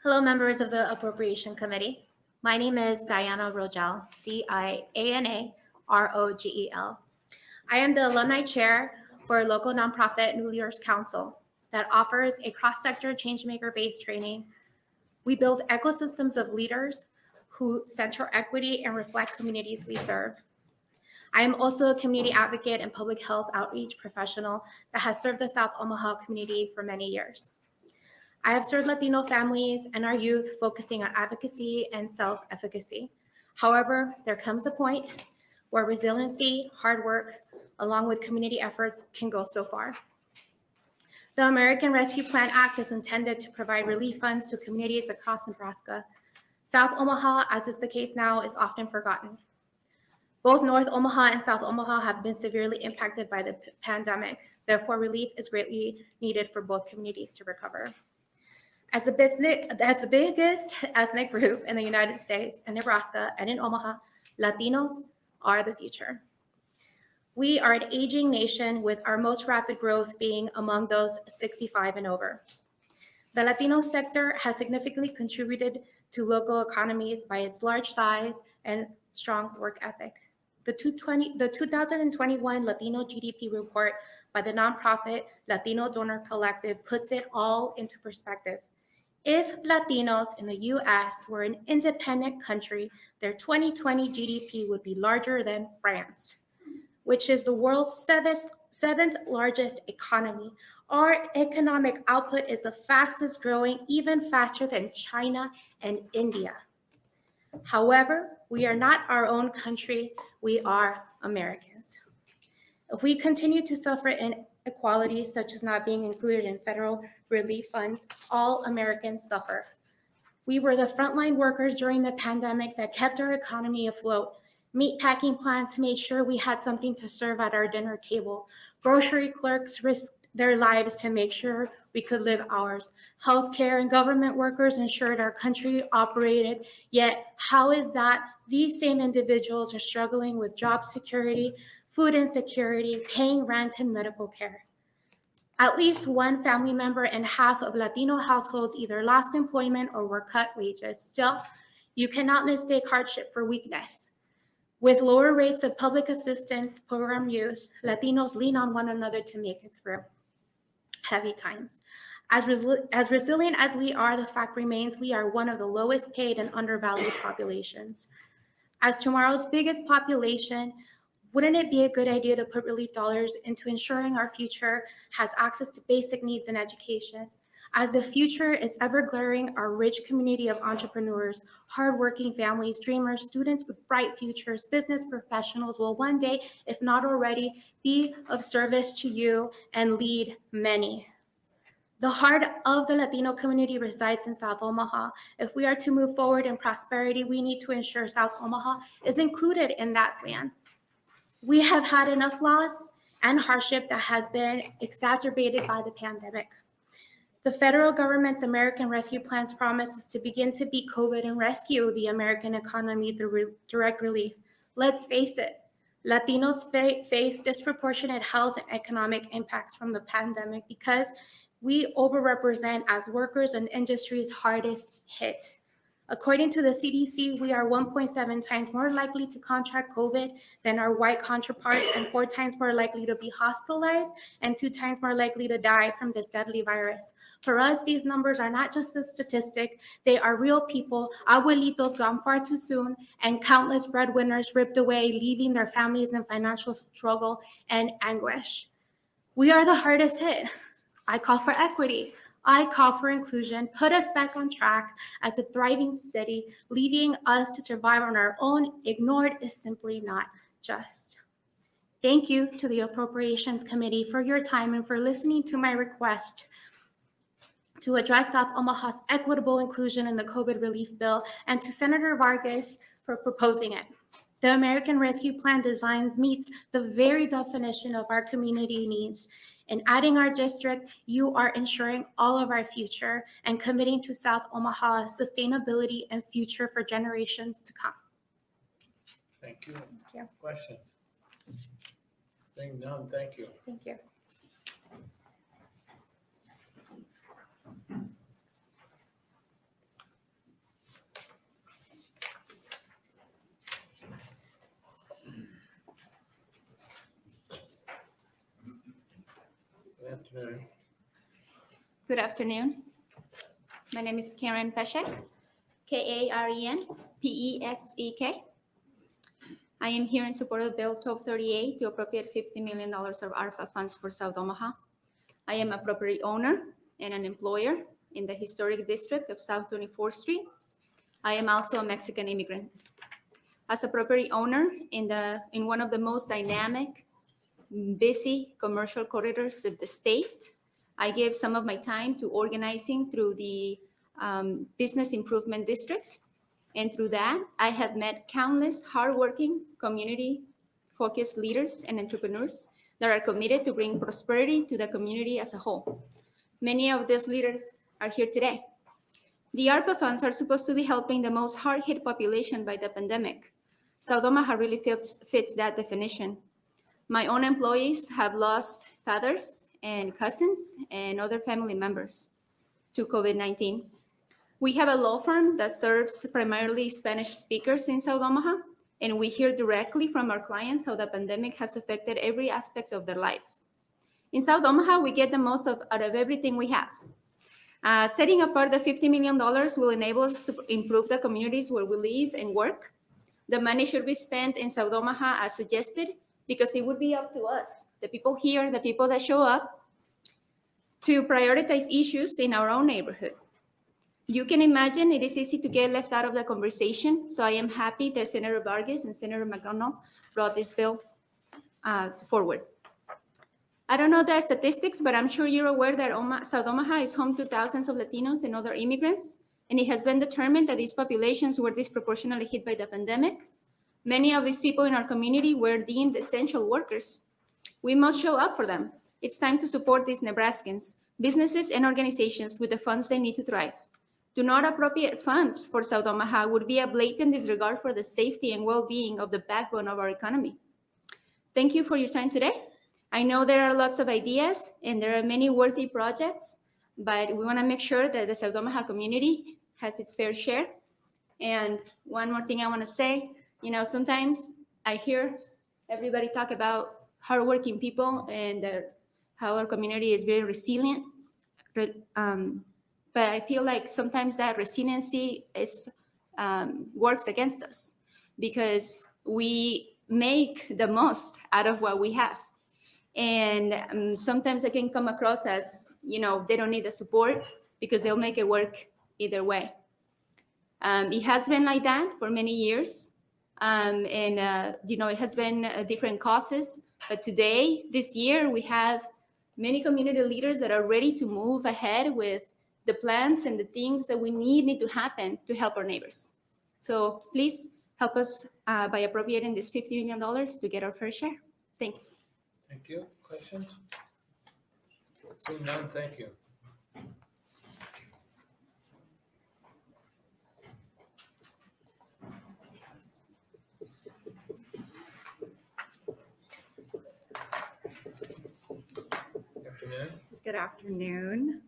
Hello, members of the Appropriation Committee. My name is Diana Rogel, Diana Rogel. I am the Alumni Chair for a local nonprofit New Leaders Council that offers a cross-sector changemaker-based training. We build ecosystems of leaders who center equity and reflect communities we serve. I am also a community advocate and public health outreach professional that has served the South Omaha community for many years. I have served Latino families and our youth focusing on advocacy and self-efficacy. However, there comes a point where resiliency, hard work, along with community efforts can go so far. The American Rescue Plan Act is intended to provide relief funds to communities across Nebraska. South Omaha, as is the case now, is often forgotten. Both North Omaha and South Omaha have been severely impacted by the pandemic. Therefore, relief is greatly needed for both communities to recover. As the biggest ethnic group in the United States and Nebraska and in Omaha, Latinos are the future. We are an aging nation with our most rapid growth being among those 65 and over. The Latino sector has significantly contributed to local economies by its large size and strong work ethic. The 2021 Latino GDP report by the nonprofit Latino Donor Collective puts it all into perspective. If Latinos in the US were an independent country, their 2020 GDP would be larger than France, which is the world's seventh largest economy. Our economic output is the fastest growing, even faster than China and India. However, we are not our own country, we are Americans. If we continue to suffer inequalities such as not being included in federal relief funds, all Americans suffer. We were the frontline workers during the pandemic that kept our economy afloat. Meat packing plants made sure we had something to serve at our dinner table. Grocery clerks risked their lives to make sure we could live ours. Healthcare and government workers ensured our country operated. Yet, how is that these same individuals are struggling with job security, food insecurity, paying rent, and medical care? At least one family member in half of Latino households either lost employment or were cut wages. Still, you cannot mistake hardship for weakness. With lower rates of public assistance program use, Latinos lean on one another to make it through heavy times. As resilient as we are, the fact remains we are one of the lowest paid and undervalued populations. As tomorrow's biggest population, wouldn't it be a good idea to put relief dollars into ensuring our future has access to basic needs and education? As the future is ever glaring, our rich community of entrepreneurs, hardworking families, dreamers, students with bright futures, business professionals will one day, if not already, be of service to you and lead many. The heart of the Latino community resides in South Omaha. If we are to move forward in prosperity, we need to ensure South Omaha is included in that plan. We have had enough loss and hardship that has been exacerbated by the pandemic. The federal government's American Rescue Plan's promise is to begin to beat COVID and rescue the American economy through direct relief. Let's face it, Latinos face disproportionate health and economic impacts from the pandemic because we overrepresent as workers and industries hardest hit. According to the CDC, we are 1.7 times more likely to contract COVID than our white counterparts and 4 times more likely to be hospitalized and 2 times more likely to die from this deadly virus. For us, these numbers are not just a statistic, they are real people, abuelitos gone far too soon, and countless breadwinners ripped away, leaving their families in financial struggle and anguish. We are the hardest hit. I call for equity. I call for inclusion, put us back on track as a thriving city. Leaving us to survive on our own, ignored, is simply not just. Thank you to the Appropriations Committee for your time and for listening to my request to address South Omaha's equitable inclusion in the COVID relief bill, and to Senator Vargas for proposing it. The American Rescue Plan designs meets the very definition of our community needs. In adding our district, you are ensuring all of our future and committing to South Omaha's sustainability and future for generations to come. Thank you. Thank you. Questions? Seeing none, thank you. Thank you. Good afternoon. Good afternoon. My name is Karen Peshek, Karen Peshek. I am here in support of Bill 1238 to appropriate $50 million of ARPA funds for South Omaha. I am a property owner and an employer in the historic district of South 24th Street. I am also a Mexican immigrant. As a property owner in one of the most dynamic, busy commercial corridors of the state, I give some of my time to organizing through the Business Improvement District. And through that, I have met countless hardworking, community-focused leaders and entrepreneurs that are committed to bring prosperity to the community as a whole. Many of these leaders are here today. The ARPA funds are supposed to be helping the most hard-hit population by the pandemic. South Omaha really fits that definition. My own employees have lost fathers and cousins and other family members to COVID-19. We have a law firm that serves primarily Spanish speakers in South Omaha, and we hear directly from our clients how the pandemic has affected every aspect of their life. In South Omaha, we get the most out of everything we have. Setting apart the $50 million will enable us to improve the communities where we live and work. The money should be spent in South Omaha as suggested, because it would be up to us, the people here, the people that show up, to prioritize issues in our own neighborhood. You can imagine it is easy to get left out of the conversation, so I am happy that Senator Vargas and Senator McDonald brought this bill forward. I don't know the statistics, but I'm sure you're aware that South Omaha is home to thousands of Latinos and other immigrants, and it has been determined that these populations were disproportionately hit by the pandemic. Many of these people in our community were deemed essential workers. We must show up for them. It's time to support these Nebraskans, businesses and organizations with the funds they need to thrive. Do not appropriate funds for South Omaha would be a blatant disregard for the safety and well-being of the backbone of our economy. Thank you for your time today. I know there are lots of ideas and there are many worthy projects, but we want to make sure that the South Omaha community has its fair share. And one more thing I want to say, sometimes I hear everybody talk about hardworking people and how our community is very resilient. But I feel like sometimes that resiliency works against us because we make the most out of what we have. And sometimes it can come across as, they don't need the support because they'll make it work either way. It has been like that for many years. It has been different causes. But today, this year, we have many community leaders that are ready to move ahead with the plans and the things that we need to happen to help our neighbors. So please help us by appropriating this $50 million to get our fair share. Thanks. Thank you. Questions? Seeing none, thank you. Afternoon. Good afternoon.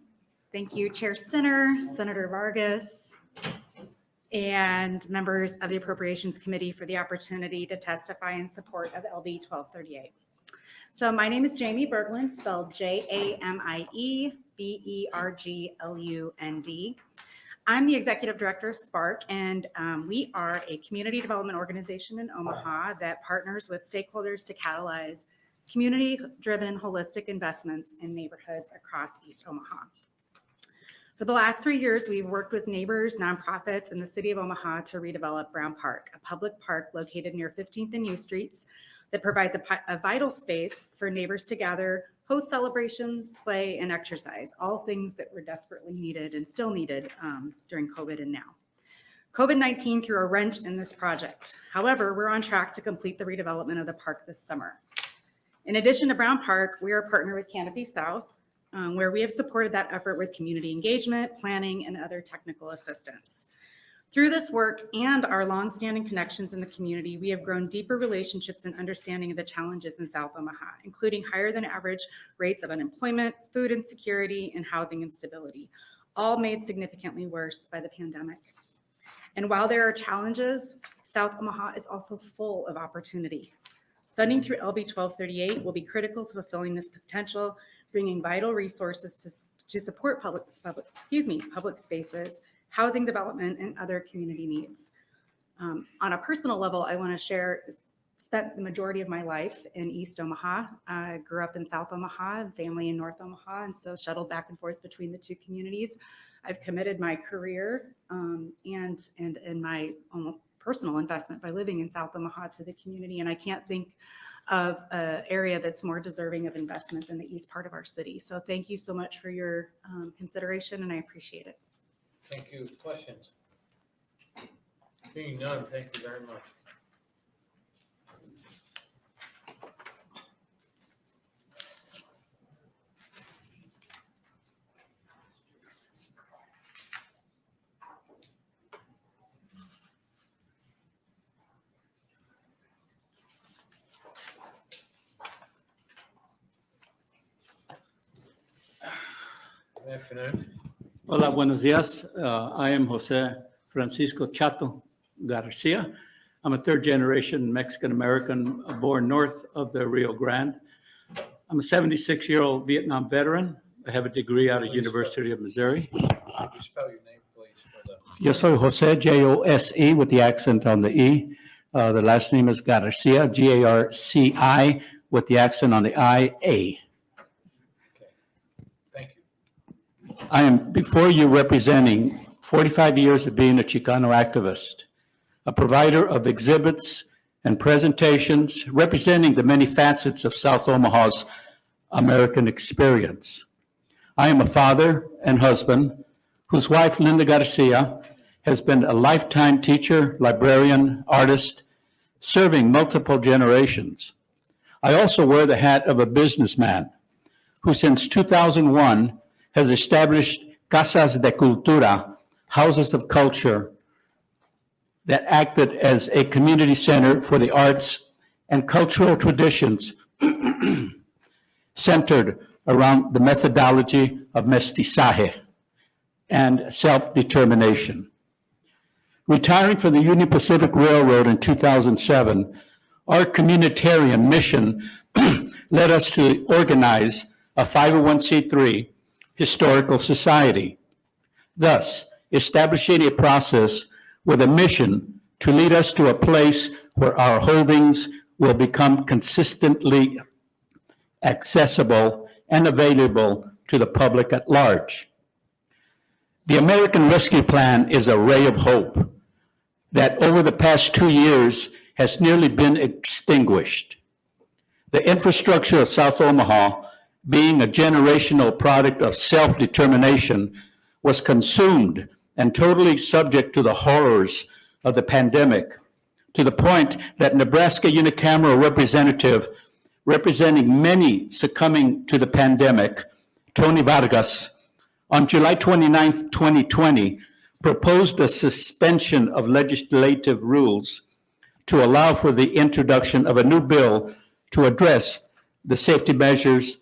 Thank you, Chair Stinner, Senator Vargas, and members of the Appropriations Committee for the opportunity to testify in support of LB 1238. So my name is Jamie Berglund, spelled Jamie Berglund. I'm the Executive Director of SPARK, and we are a community development organization in Omaha that partners with stakeholders to catalyze community-driven holistic investments in neighborhoods across East Omaha. For the last 3 years, we've worked with neighbors, nonprofits, and the city of Omaha to redevelop Brown Park, a public park located near 15th and U Streets that provides a vital space for neighbors to gather, host celebrations, play, and exercise, all things that were desperately needed and still needed during COVID and now. COVID-19 threw a wrench in this project. However, we're on track to complete the redevelopment of the park this summer. In addition to Brown Park, we are a partner with Canopy South, where we have supported that effort with community engagement, planning, and other technical assistance. Through this work and our longstanding connections in the community, we have grown deeper relationships and understanding of the challenges in South Omaha, including higher than average rates of unemployment, food insecurity, and housing instability, all made significantly worse by the pandemic. And while there are challenges, South Omaha is also full of opportunity. Funding through LB 1238 will be critical to fulfilling this potential, bringing vital resources to support public spaces, housing development, and other community needs. On a personal level, I want to share, spent the majority of my life in East Omaha. I grew up in South Omaha, family in North Omaha, and so shuttled back and forth between the two communities. I've committed my career and my own personal investment by living in South Omaha to the community, and I can't think of an area that's more deserving of investment than the east part of our city. So thank you so much for your consideration, and I appreciate it. Thank you. Questions? Seeing none, thank you very much. Good afternoon. Hola, buenos días. I am Jose Francisco Chato Garcia. I'm a third generation Mexican-American born north of the Rio Grande. I'm a 76-year-old Vietnam veteran. I have a degree out of University of Missouri. Could you spell your name, please? For the... Yo soy Jose, Jose, with the accent on the E. The last name is Garcia, Garci, with the accent on the I-A. Thank you. I am before you representing 45 years of being a Chicano activist, a provider of exhibits and presentations representing the many facets of South Omaha's American experience. I am a father and husband whose wife, Linda Garcia, has been a lifetime teacher, librarian, artist, serving multiple generations. I also wear the hat of a businessman who since 2001 has established Casas de Cultura, houses of culture, that acted as a community center for the arts and cultural traditions centered around the methodology of mestizaje and self-determination. Retiring from the Union Pacific Railroad in 2007, our communitarian mission led us to organize a 501c3 historical society, thus establishing a process with a mission to lead us to a place where our holdings will become consistently accessible and available to the public at large. The American Rescue Plan is a ray of hope that over the past 2 years has nearly been extinguished. The infrastructure of South Omaha, being a generational product of self-determination, was consumed and totally subject to the horrors of the pandemic, to the point that Nebraska unicameral representative representing many succumbing to the pandemic, Tony Vargas, on July 29, 2020, proposed a suspension of legislative rules to allow for the introduction of a new bill to address the safety measures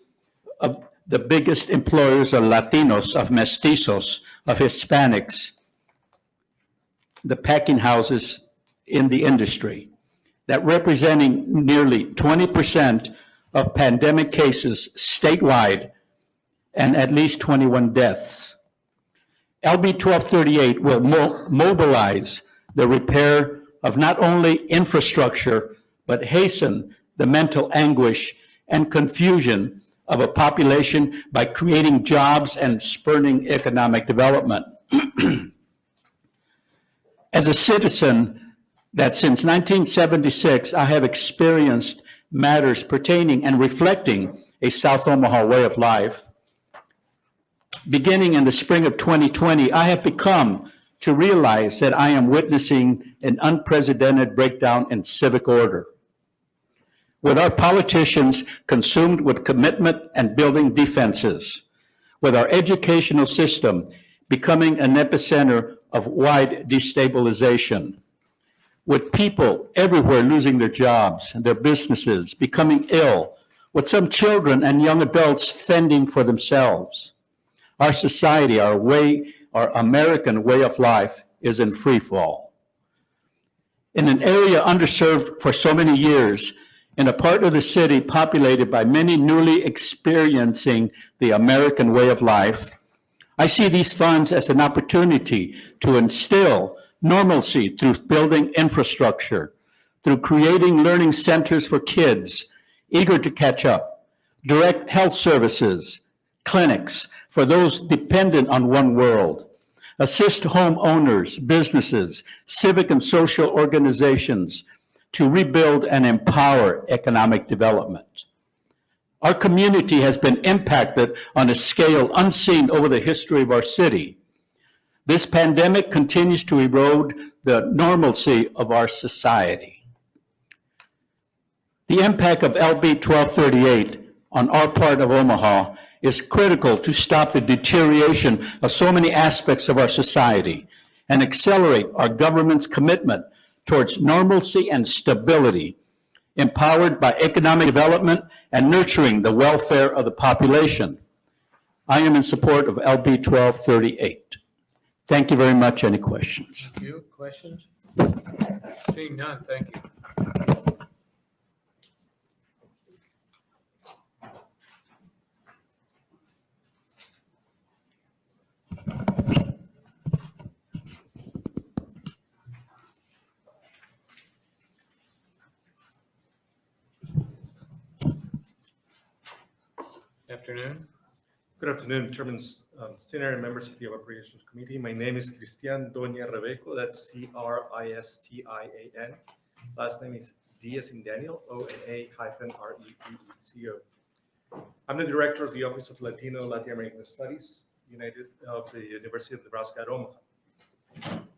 of the biggest employers of Latinos, of mestizos, of Hispanics, the packing houses in the industry, that representing nearly 20% of pandemic cases statewide and at least 21 deaths. LB 1238 will mobilize the repair of not only infrastructure, but hasten the mental anguish and confusion of a population by creating jobs and spurring economic development. As a citizen that since 1976, I have experienced matters pertaining and reflecting a South Omaha way of life, beginning in the spring of 2020, I have become to realize that I am witnessing an unprecedented breakdown in civic order. With our politicians consumed with commitment and building defenses, with our educational system becoming an epicenter of wide destabilization, with people everywhere losing their jobs and their businesses, becoming ill, with some children and young adults fending for themselves. Our society, our American way of life is in free fall. In an area underserved for so many years, in a part of the city populated by many newly experiencing the American way of life, I see these funds as an opportunity to instill normalcy through building infrastructure, through creating learning centers for kids eager to catch up, direct health services, clinics for those dependent on One World, assist homeowners, businesses, civic and social organizations to rebuild and empower economic development. Our community has been impacted on a scale unseen over the history of our city. This pandemic continues to erode the normalcy of our society. The impact of LB 1238 on our part of Omaha is critical to stop the deterioration of so many aspects of our society and accelerate our government's commitment towards normalcy and stability, empowered by economic development and nurturing the welfare of the population. I am in support of LB 1238. Thank you very much. Any questions? Thank you. Questions? Seeing none, thank you. Afternoon. Good afternoon, Chairman Stinner and members of the Appropriations Committee. My name is Cristian Doña Rebeco, that's Cristian. Last name is Diaz in Daniel, ONA-REECO. I'm the director of the Office of Latino Latin American Studies, United of the University of Nebraska at Omaha.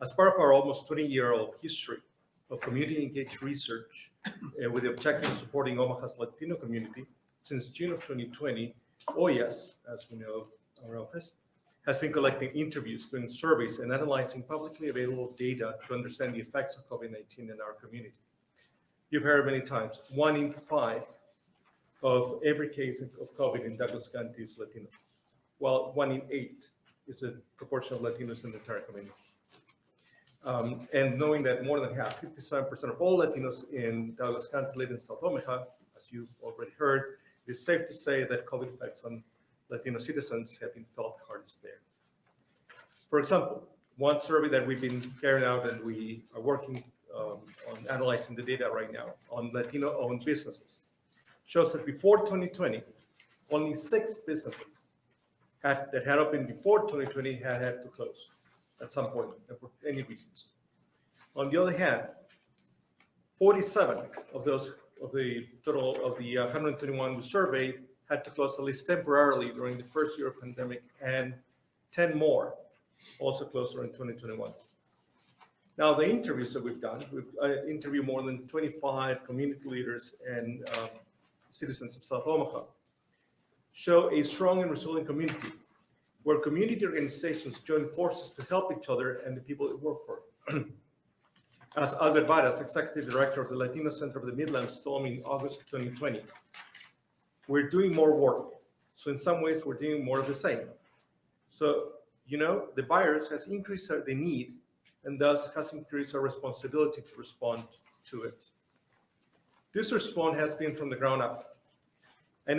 As part of our almost 20-year-old history of community engaged research with the objective of supporting Omaha's Latino community, since June of 2020, OYAS, as we know our office, has been collecting interviews, doing surveys, and analyzing publicly available data to understand the effects of COVID-19 in our community. You've heard many times, 1 in 5 of every case of COVID in Douglas County is Latino, while 1 in 8 is a proportion of Latinos in the entire community. And knowing that more than half, 57% of all Latinos in Douglas County live in South Omaha, as you've already heard, it's safe to say that COVID effects on Latino citizens have been felt hardest there. For example, one survey that we've been carrying out and we are working on analyzing the data right now on Latino-owned businesses shows that before 2020, only 6 businesses that had opened before 2020 had to close at some point for any reasons. On the other hand, 47 of those of the total of the 121 we surveyed had to close at least temporarily during the first year of pandemic, and 10 more also closed during 2021. Now, the interviews that we've done, we've interviewed more than 25 community leaders and citizens of South Omaha, show a strong and resilient community where community organizations join forces to help each other and the people that work for it. As Albert Varas, Executive Director of the Latino Center of the Midlands, told me in August of 2020, we're doing more work. So in some ways, we're doing more of the same. So, you know, the virus has increased the need and thus has increased our responsibility to respond to it. This response has been from the ground up. And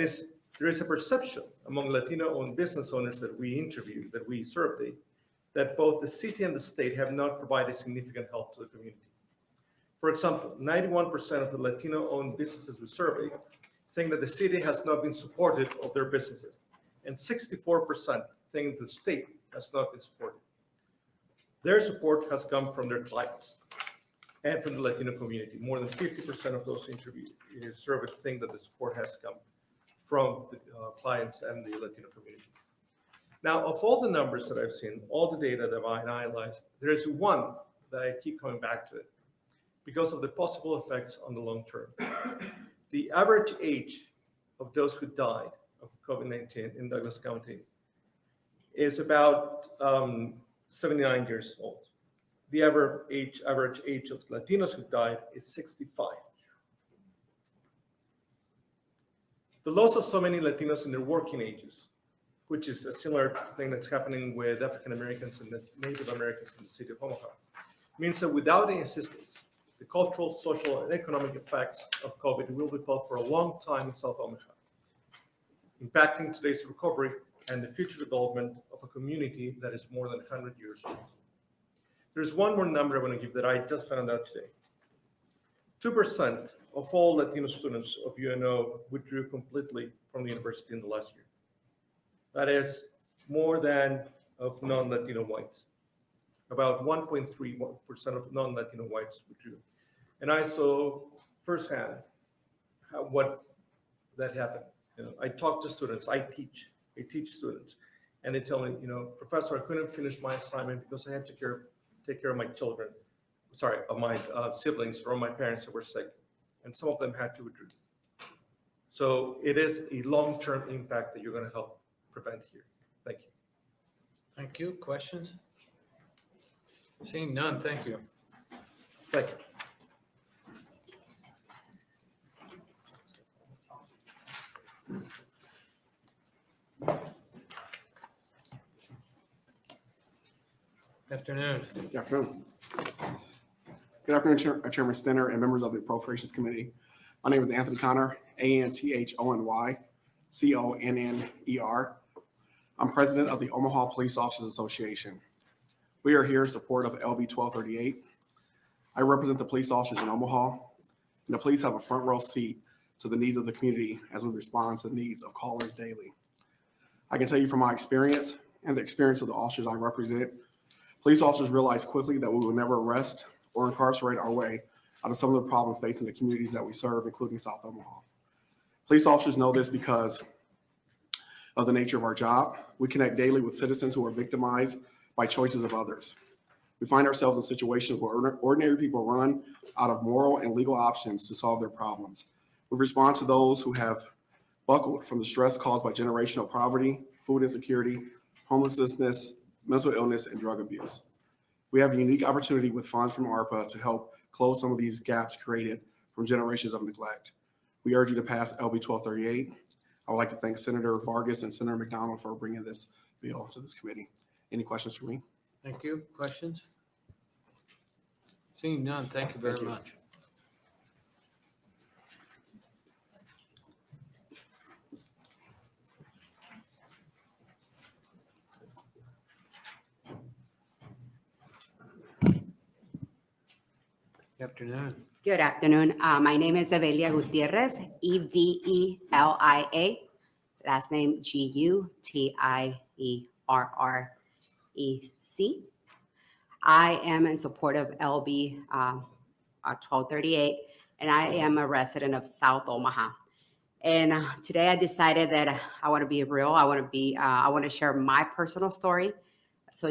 there is a perception among Latino-owned business owners that we interviewed, that we surveyed, that both the city and the state have not provided significant help to the community. For example, 91% of the Latino-owned businesses we surveyed think that the city has not been supportive of their businesses, and 64% think the state has not been supportive. Their support has come from their clients and from the Latino community. More than 50% of those interviewed surveyed think that the support has come from the clients and the Latino community. Now, of all the numbers that I've seen, all the data that I analyzed, there is one that I keep coming back to it because of the possible effects on the long term. The average age of those who died of COVID-19 in Douglas County is about 79 years old. The average age of Latinos who died is 65. The loss of so many Latinos in their working ages, which is a similar thing that's happening with African Americans and Native Americans in the city of Omaha, means that without any assistance, the cultural, social, and economic effects of COVID will be felt for a long time in South Omaha, impacting today's recovery and the future development of a community that is more than 100 years old. There's one more number I want to give that I just found out today. 2% of all Latino students of UNO withdrew completely from the university in the last year. That is more than of non-Latino whites. About 1.3% of non-Latino whites withdrew. And I saw firsthand what that happened. You know, I talk to students, I teach students, and they tell me, you know, Professor, I couldn't finish my assignment because I have to take care of my children, of my siblings or my parents that were sick. And some of them had to withdraw. So it is a long-term impact that you're going to help prevent here. Thank you. Thank you. Questions? Seeing none, thank you. Thank you. Afternoon. Good afternoon. Good afternoon, Chairman Stinner and members of the Appropriations Committee. My name is Anthony Conner, ANTHONY, CONNER. I'm president of the Omaha Police Officers Association. We are here in support of LB 1238. I represent the police officers in Omaha, and the police have a front row seat to the needs of the community as we respond to the needs of callers daily. I can tell you from my experience and the experience of the officers I represent, police officers realize quickly that we will never arrest or incarcerate our way out of some of the problems facing the communities that we serve, including South Omaha. Police officers know this because of the nature of our job. We connect daily with citizens who are victimized by choices of others. We find ourselves in situations where ordinary people run out of moral and legal options to solve their problems. We respond to those who have buckled from the stress caused by generational poverty, food insecurity, homelessness, mental illness, and drug abuse. We have a unique opportunity with funds from ARPA to help close some of these gaps created from generations of neglect. We urge you to pass LB 1238. I would like to thank Senator Vargas and Senator McDonald for bringing this bill to this committee. Any questions for me? Thank you. Questions? Seeing none, thank you very much. Good afternoon. Good afternoon. My name is Evelia Gutierrez, Evelia. Last name Gutierrez. I am in support of LB 1238, and I am a resident of South Omaha. And today I decided that I want to be real. I want to share my personal story, so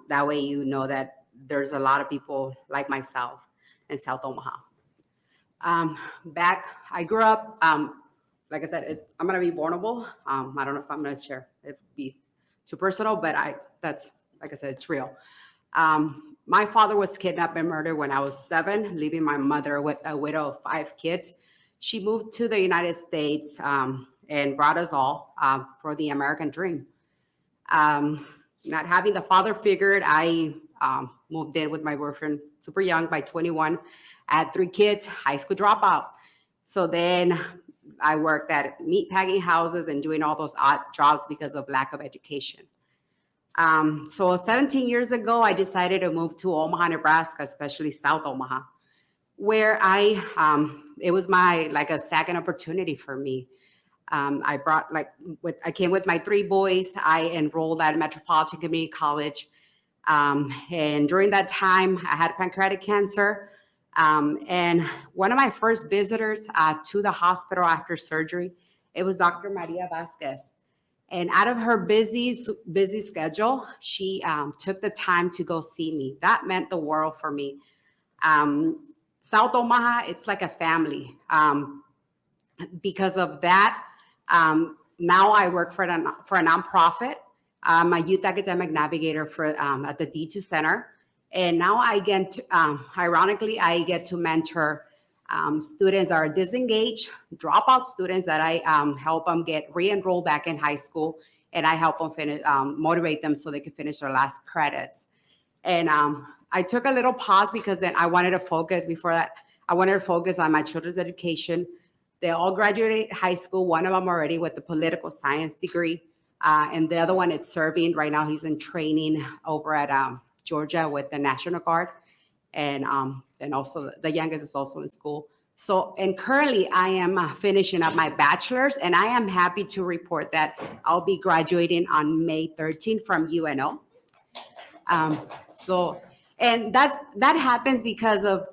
that way you know that there's a lot of people like myself in South Omaha. I grew up, like I said, I'm going to be vulnerable. I don't know if I'm going to share, it'd be too personal, but that's, like I said, it's real. My father was kidnapped and murdered when I was 7, leaving my mother with a widow of 5 kids. She moved to the United States and brought us all for the American dream. Not having the father figured, I moved in with my boyfriend super young, by 21. I had 3 kids, high school dropout. So then I worked at meat packing houses and doing all those odd jobs because of lack of education. So 17 years ago, I decided to move to Omaha, Nebraska, especially South Omaha, where it was like a second opportunity for me. I came with my 3 boys. I enrolled at Metropolitan Community College. And during that time, I had pancreatic cancer. And one of my first visitors to the hospital after surgery, it was Dr. Maria Vasquez. And out of her busy schedule, she took the time to go see me. That meant the world for me. South Omaha, it's like a family. Because of that, now I work for a nonprofit. I'm a youth academic navigator at the D2 Center. And now ironically, I get to mentor students that are disengaged, dropout students that I help them get re-enrolled back in high school. And I help them motivate them so they can finish their last credits. And I took a little pause because then I wanted to focus on my children's education. They all graduated high school, one of them already with a political science degree. And the other one is serving. Right now he's in training over at Georgia with the National Guard. And also the youngest is also in school. And currently I am finishing up my bachelor's, and I am happy to report that I'll be graduating on May 13th from UNO. And that happens because of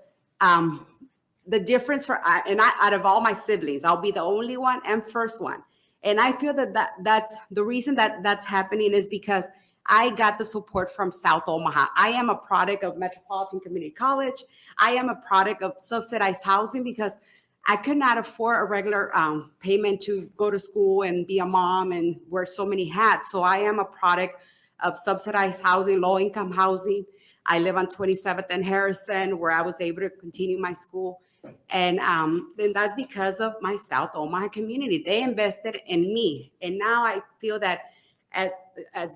the difference out of all my siblings, I'll be the only one and first one. And I feel that's the reason that's happening is because I got the support from South Omaha. I am a product of Metropolitan Community College. I am a product of subsidized housing because I could not afford a regular payment to go to school and be a mom and wear so many hats. So I am a product of subsidized housing, low-income housing. I live on 27th and Harrison, where I was able to continue my school. And that's because of my South Omaha community. They invested in me. And now I feel that as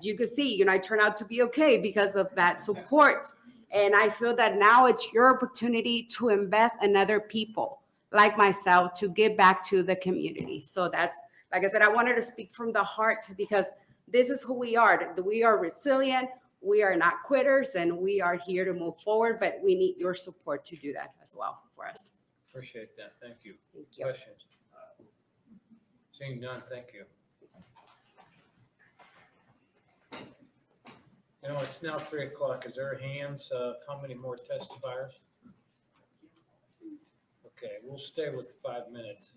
you can see, I turned out to be okay because of that support. And I feel that now it's your opportunity to invest in other people like myself to give back to the community. So that's, like I said, I wanted to speak from the heart because this is who we are. We are resilient. We are not quitters, and we are here to move forward, but we need your support to do that as well for us. Appreciate that. Thank you. Thank you. Questions? Seeing none, thank you. You know, it's now 3 o'clock. Is there hands? How many more testifiers? Okay, we'll stay with 5 minutes.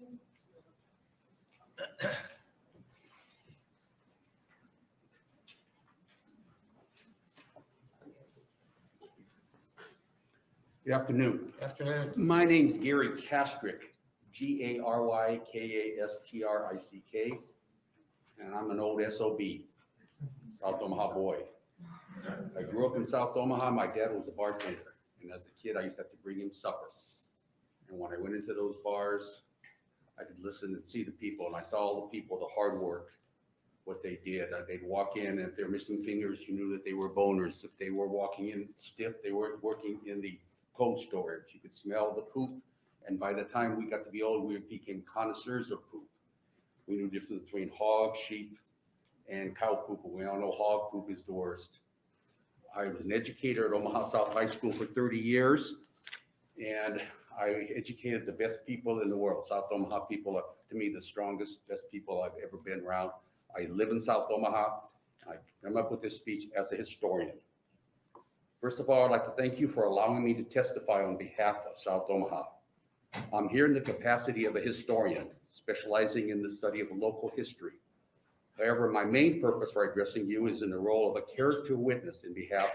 Good afternoon. Afternoon. My name's Gary Kastrick, Garykastrick, and I'm an old SOB, South Omaha boy. I grew up in South Omaha. My dad was a bartender, and as a kid, I used to have to bring him supper. And when I went into those bars, I could listen and see the people, and I saw all the people, the hard work, what they did. They'd walk in, and if they're missing fingers, you knew that they were boners. If they were walking in stiff, they were working in the cold storage. You could smell the poop, and by the time we got to be old, we became connoisseurs of poop. We knew the difference between hog, sheep, and cow poop. We all know hog poop is the worst. I was an educator at Omaha South High School for 30 years, and I educated the best people in the world. South Omaha people are, to me, the strongest, best people I've ever been around. I live in South Omaha. I come up with this speech as a historian. First of all, I'd like to thank you for allowing me to testify on behalf of South Omaha. I'm here in the capacity of a historian, specializing in the study of local history. However, my main purpose for addressing you is in the role of a character witness in behalf,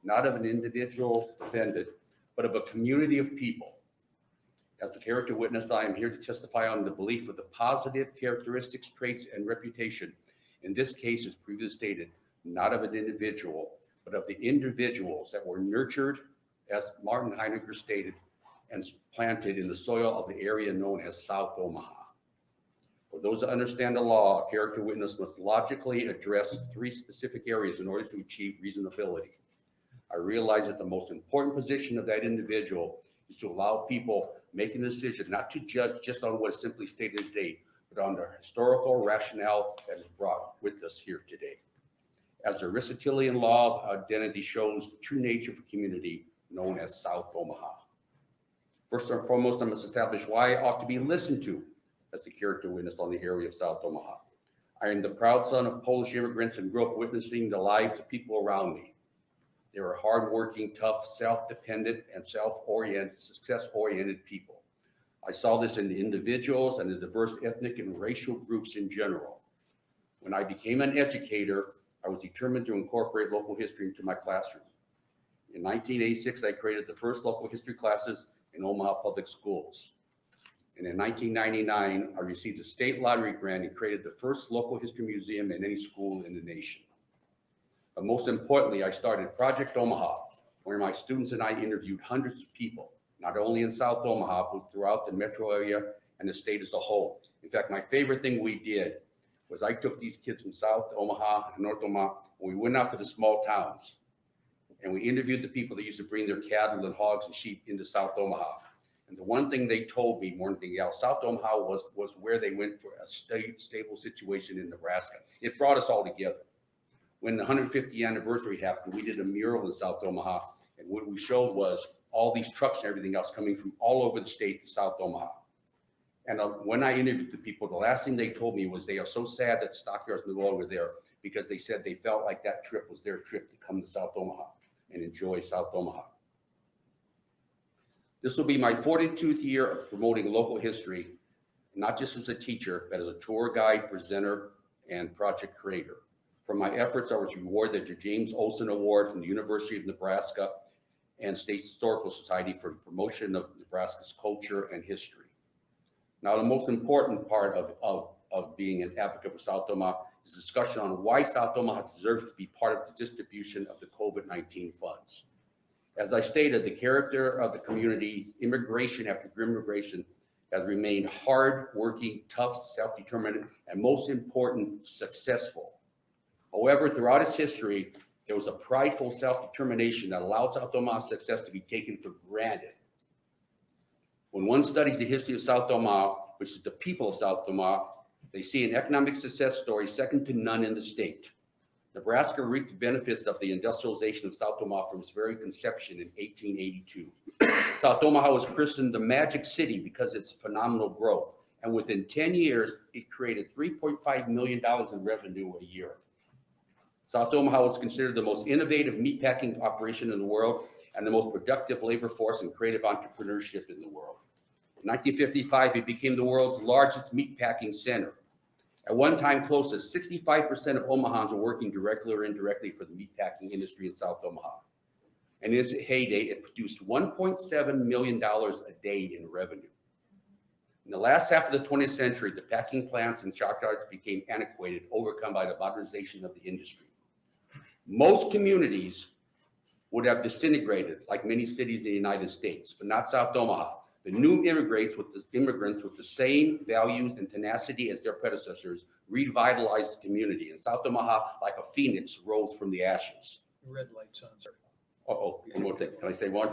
not of an individual defendant, but of a community of people. As a character witness, I am here to testify on the belief of the positive characteristics, traits, and reputation, in this case, as previously stated, not of an individual, but of the individuals that were nurtured, as Martin Heidegger stated, and planted in the soil of the area known as South Omaha. For those that understand the law, a character witness must logically address 3 specific areas in order to achieve reasonability. I realize that the most important position of that individual is to allow people making a decision not to judge just on what is simply stated today, but on the historical rationale that is brought with us here today. As the Aristotelian law of identity shows the true nature of a community known as South Omaha. First and foremost, I must establish why I ought to be listened to as a character witness on the area of South Omaha. I am the proud son of Polish immigrants and grew up witnessing the lives of people around me. They were hardworking, tough, self-dependent, and self-oriented, success-oriented people. I saw this in the individuals and the diverse ethnic and racial groups in general. When I became an educator, I was determined to incorporate local history into my classroom. In 1986, I created the first local history classes in Omaha Public Schools. And in 1999, I received a state lottery grant and created the first local history museum in any school in the nation. But most importantly, I started Project Omaha, where my students and I interviewed hundreds of people, not only in South Omaha, but throughout the metro area and the state as a whole. In fact, my favorite thing we did was I took these kids from South Omaha and North Omaha, and we went out to the small towns, and we interviewed the people that used to bring their cattle and hogs and sheep into South Omaha. And the one thing they told me more than anything else, South Omaha was where they went for a stable situation in Nebraska. It brought us all together. When the 150th anniversary happened, we did a mural in South Omaha, and what we showed was all these trucks and everything else coming from all over the state to South Omaha. And when I interviewed the people, the last thing they told me was they are so sad that stockyards no longer there, because they said they felt like that trip was their trip to come to South Omaha and enjoy South Omaha. This will be my 42th year of promoting local history, not just as a teacher, but as a tour guide, presenter, and project creator. For my efforts, I was rewarded the James Olson Award from the University of Nebraska and State Historical Society for the promotion of Nebraska's culture and history. Now, the most important part of being an advocate for South Omaha is discussion on why South Omaha deserves to be part of the distribution of the COVID-19 funds. As I stated, the character of the community, immigration after immigration, has remained hard-working, tough, self-determined, and most important, successful. However, throughout its history, there was a prideful self-determination that allowed South Omaha's success to be taken for granted. When one studies the history of South Omaha, which is the people of South Omaha, they see an economic success story second to none in the state. Nebraska reaped the benefits of the industrialization of South Omaha from its very conception in 1882. South Omaha was christened the Magic City because of its phenomenal growth. And within 10 years, it created $3.5 million in revenue a year. South Omaha was considered the most innovative meatpacking operation in the world and the most productive labor force and creative entrepreneurship in the world. In 1955, it became the world's largest meatpacking center. At one time, close to 65% of Omahans were working directly or indirectly for the meatpacking industry in South Omaha. And in its heyday, it produced $1.7 million a day in revenue. In the last half of the 20th century, the packing plants and shockyards became antiquated, overcome by the modernization of the industry. Most communities would have disintegrated like many cities in the United States, but not South Omaha. The new immigrants with the same values and tenacity as their predecessors revitalized the community. And South Omaha, like a phoenix, rose from the ashes. Red light's on, sir. Oh, one more thing. Can I say one?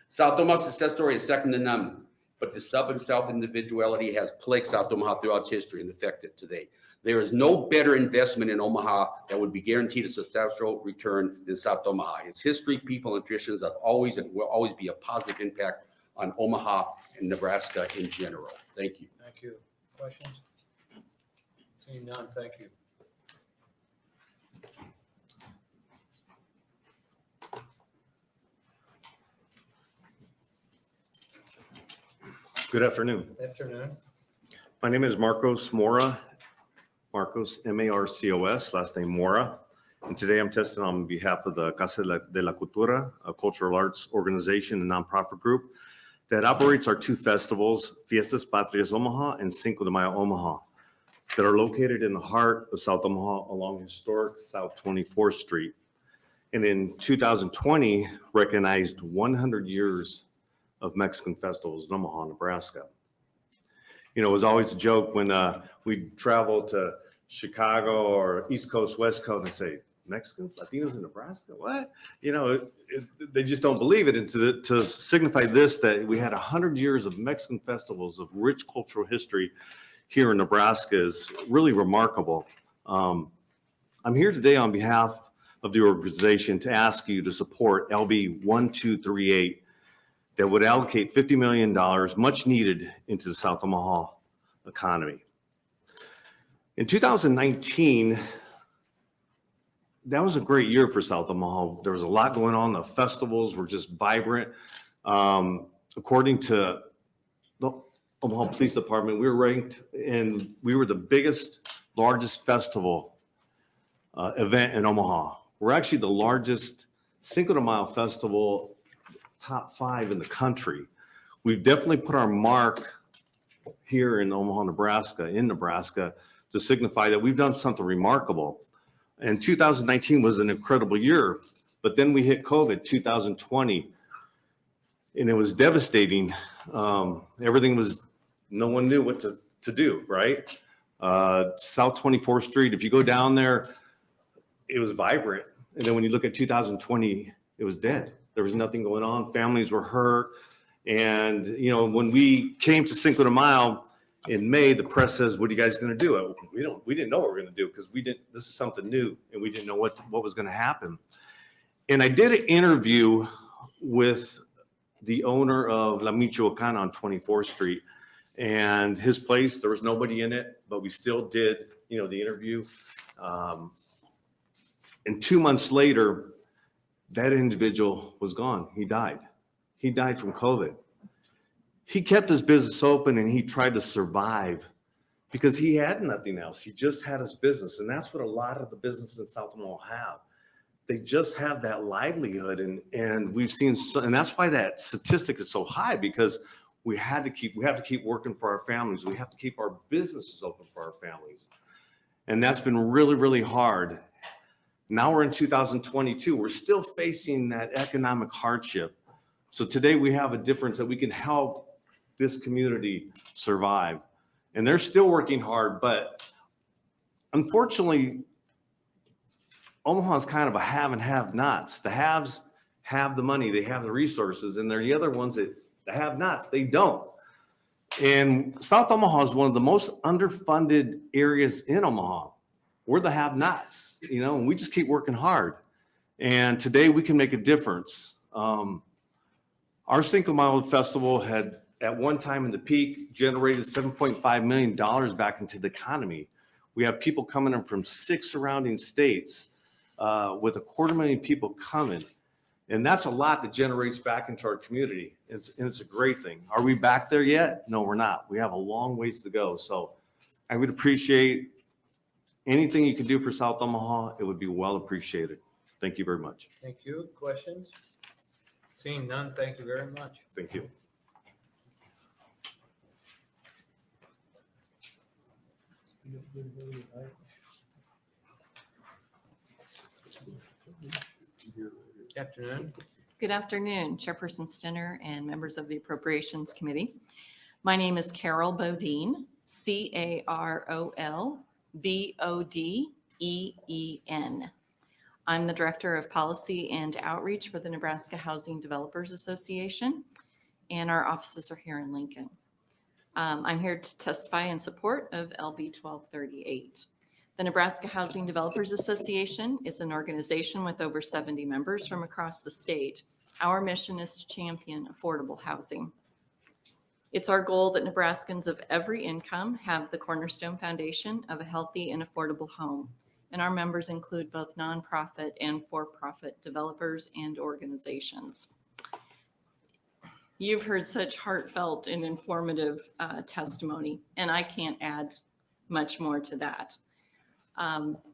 South Omaha's success story is second to none, but the sub and self-individuality has plagued South Omaha throughout its history and affected it today. There is no better investment in Omaha that would be guaranteed a substantial return than South Omaha. Its history, people, and traditions have always and will always be a positive impact on Omaha and Nebraska in general. Thank you. Thank you. Questions? Seeing none, thank you. Good afternoon. Afternoon. My name is Marcos Mora. Marcos, M-A-R-C-O-S, last name Mora. And today I'm testifying on behalf of the Casa de la Cultura, a cultural arts organization and nonprofit group that operates our two festivals, Fiestas Patrias Omaha and Cinco de Mayo Omaha, that are located in the heart of South Omaha along historic South 24th Street. And in 2020, recognized 100 years of Mexican festivals in Omaha, Nebraska. You know, it was always a joke when we'd travel to Chicago or East Coast, West Coast, and say, Mexicans, Latinos in Nebraska, what? You know, they just don't believe it. And to signify this, that we had 100 years of Mexican festivals of rich cultural history here in Nebraska is really remarkable. I'm here today on behalf of the organization to ask you to support LB 1238 that would allocate $50 million, much needed, into the South Omaha economy. In 2019, that was a great year for South Omaha. There was a lot going on. The festivals were just vibrant. According to the Omaha Police Department, we were ranked, and we were the biggest, largest festival event in Omaha. We're actually the largest Cinco de Mayo festival, top 5 in the country. We've definitely put our mark here in Omaha, Nebraska, to signify that we've done something remarkable. And 2019 was an incredible year, but then we hit COVID 2020, and it was devastating. Everything was, no one knew what to do, right? South 24th Street, if you go down there, it was vibrant. And then when you look at 2020, it was dead. There was nothing going on. Families were hurt. And, you know, when we came to Cinco de Mayo in May, the press says, what are you guys going to do? We didn't know what we were going to do because this is something new and we didn't know what was going to happen. And I did an interview with the owner of La Michoacana on 24th Street, and his place, there was nobody in it, but we still did, you know, the interview. And 2 months later, that individual was gone. He died. He died from COVID. He kept his business open and he tried to survive because he had nothing else. He just had his business. And that's what a lot of the businesses in South Omaha have. They just have that livelihood. And we've seen, and that's why that statistic is so high, because we have to keep working for our families. We have to keep our businesses open for our families. And that's been really, really hard. Now we're in 2022. We're still facing that economic hardship. So today we have a difference that we can help this community survive. And they're still working hard, but unfortunately, Omaha is kind of a have and have nots. The haves have the money, they have the resources, and they're the other ones that the have nots, they don't. And South Omaha is one of the most underfunded areas in Omaha. We're the have nots, you know, and we just keep working hard. And today we can make a difference. Our Cinco de Mayo Festival had, at one time in the peak, generated $7.5 million back into the economy. We have people coming in from 6 surrounding states with 250,000 people coming. And that's a lot that generates back into our community. It's a great thing. Are we back there yet? No, we're not. We have a long ways to go. So I would appreciate anything you can do for South Omaha. It would be well appreciated. Thank you very much. Thank you. Questions? Seeing none, thank you very much. Thank you. Afternoon. Good afternoon, Chairperson Stinner and members of the Appropriations Committee. My name is Carol Bodine, CarolBodeen. I'm the Director of Policy and Outreach for the Nebraska Housing Developers Association, and our offices are here in Lincoln. I'm here to testify in support of LB 1238. The Nebraska Housing Developers Association is an organization with over 70 members from across the state. Our mission is to champion affordable housing. It's our goal that Nebraskans of every income have the cornerstone foundation of a healthy and affordable home. And our members include both nonprofit and for-profit developers and organizations. You've heard such heartfelt and informative testimony, and I can't add much more to that.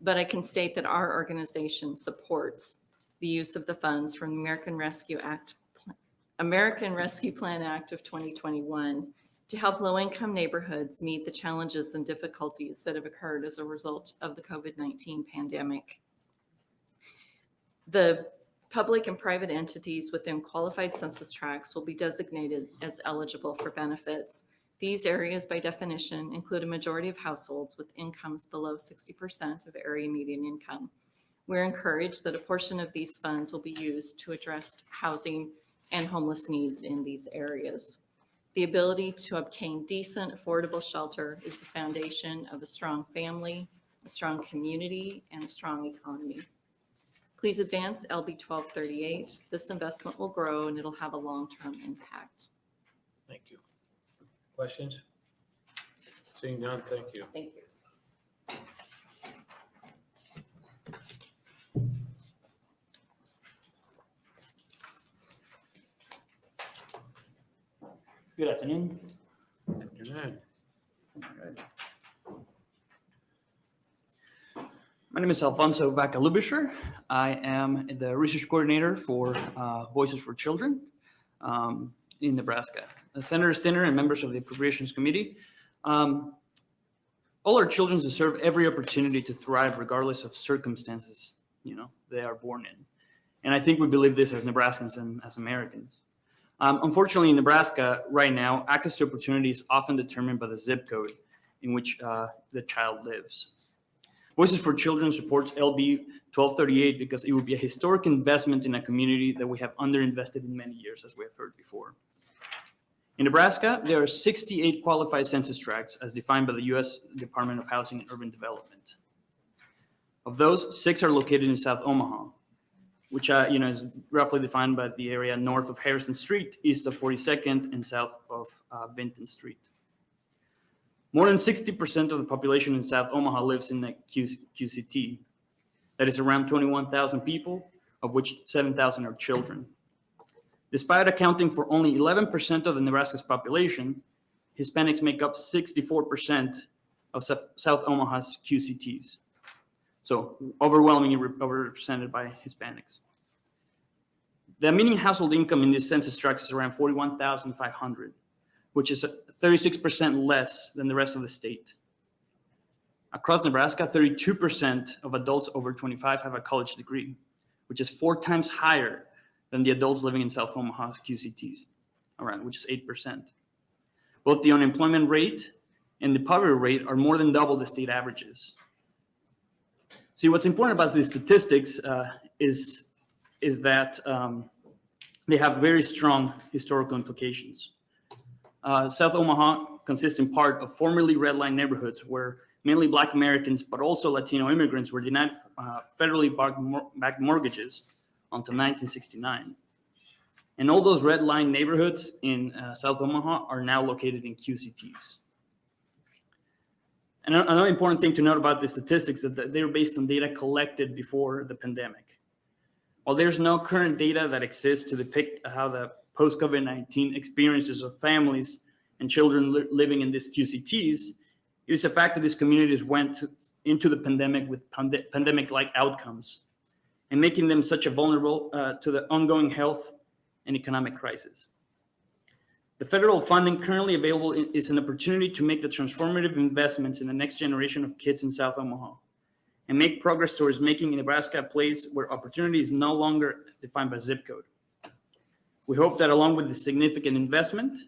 But I can state that our organization supports the use of the funds from the American Rescue Plan Act of 2021 to help low-income neighborhoods meet the challenges and difficulties that have occurred as a result of the COVID-19 pandemic. The public and private entities within qualified census tracts will be designated as eligible for benefits. These areas, by definition, include a majority of households with incomes below 60% of area median income. We're encouraged that a portion of these funds will be used to address housing and homeless needs in these areas. The ability to obtain decent, affordable shelter is the foundation of a strong family, a strong community, and a strong economy. Please advance LB 1238. This investment will grow and it'll have a long-term impact. Thank you. Questions? Seeing none, thank you. Thank you. Good afternoon. Afternoon. My name is Alfonso Vaca-Lubisher. I am the research coordinator for Voices for Children in Nebraska. Senator Stinner and members of the Appropriations Committee, all our children deserve every opportunity to thrive regardless of circumstances, they are born in. And I think we believe this as Nebraskans and as Americans. Unfortunately, in Nebraska right now, access to opportunity is often determined by the zip code in which the child lives. Voices for Children supports LB 1238 because it would be a historic investment in a community that we have underinvested in many years, as we have heard before. In Nebraska, there are 68 qualified census tracts as defined by the U.S. Department of Housing and Urban Development. Of those, 6 are located in South Omaha, which is roughly defined by the area north of Harrison Street, east of 42nd, and south of Vinton Street. More than 60% of the population in South Omaha lives in the QCT. That is around 21,000 people, of which 7,000 are children. Despite accounting for only 11% of the Nebraska's population, Hispanics make up 64% of South Omaha's QCTs. So overwhelmingly represented by Hispanics. The median household income in this census tract is around $41,500, which is 36% less than the rest of the state. Across Nebraska, 32% of adults over 25 have a college degree, which is 4 times higher than the adults living in South Omaha's QCTs, which is 8%. Both the unemployment rate and the poverty rate are more than double the state averages. See, what's important about these statistics is that they have very strong historical implications. South Omaha consists in part of formerly red line neighborhoods where mainly Black Americans, but also Latino immigrants were denied federally backed mortgages until 1969. And all those red line neighborhoods in South Omaha are now located in QCTs. And another important thing to note about the statistics is that they're based on data collected before the pandemic. While there's no current data that exists to depict how the post-COVID-19 experiences of families and children living in these QCTs, it is a fact that these communities went into the pandemic with pandemic-like outcomes and making them such a vulnerable to the ongoing health and economic crisis. The federal funding currently available is an opportunity to make the transformative investments in the next generation of kids in South Omaha and make progress towards making Nebraska a place where opportunity is no longer defined by zip code. We hope that along with the significant investment,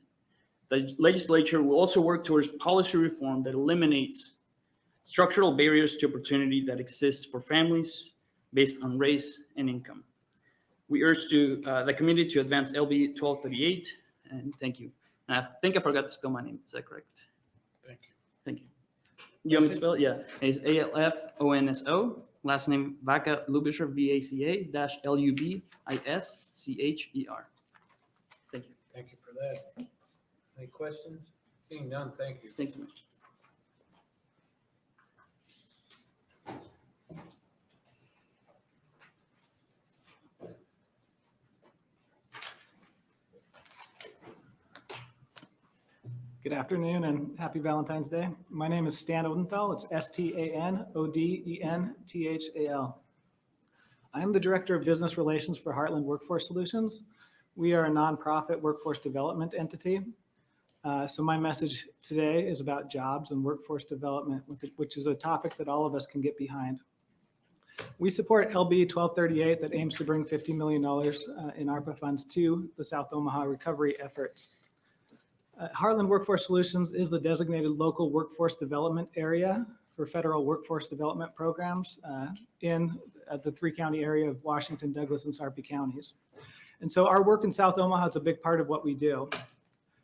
the legislature will also work towards policy reform that eliminates structural barriers to opportunity that exist for families based on race and income. We urge the committee to advance LB 1238, and thank you. And I think I forgot to spell my name. Is that correct? Thank you. Thank you. You want me to spell it? Yeah. It's ALFONSO. Last name Vaca Lubischer, VACA -LUBISCHER. Thank you. Thank you for that. Any questions? Seeing none, thank you. Thanks so much. Good afternoon and happy Valentine's Day. My name is Stan Odenthal. It's STANODENTHAL. I am the Director of Business Relations for Heartland Workforce Solutions. We are a nonprofit workforce development entity. So my message today is about jobs and workforce development, which is a topic that all of us can get behind. We support LB 1238 that aims to bring $50 million in ARPA funds to the South Omaha recovery efforts. Heartland Workforce Solutions is the designated local workforce development area for federal workforce development programs in the three-county area of Washington, Douglas, and Sarpy counties. And so our work in South Omaha is a big part of what we do.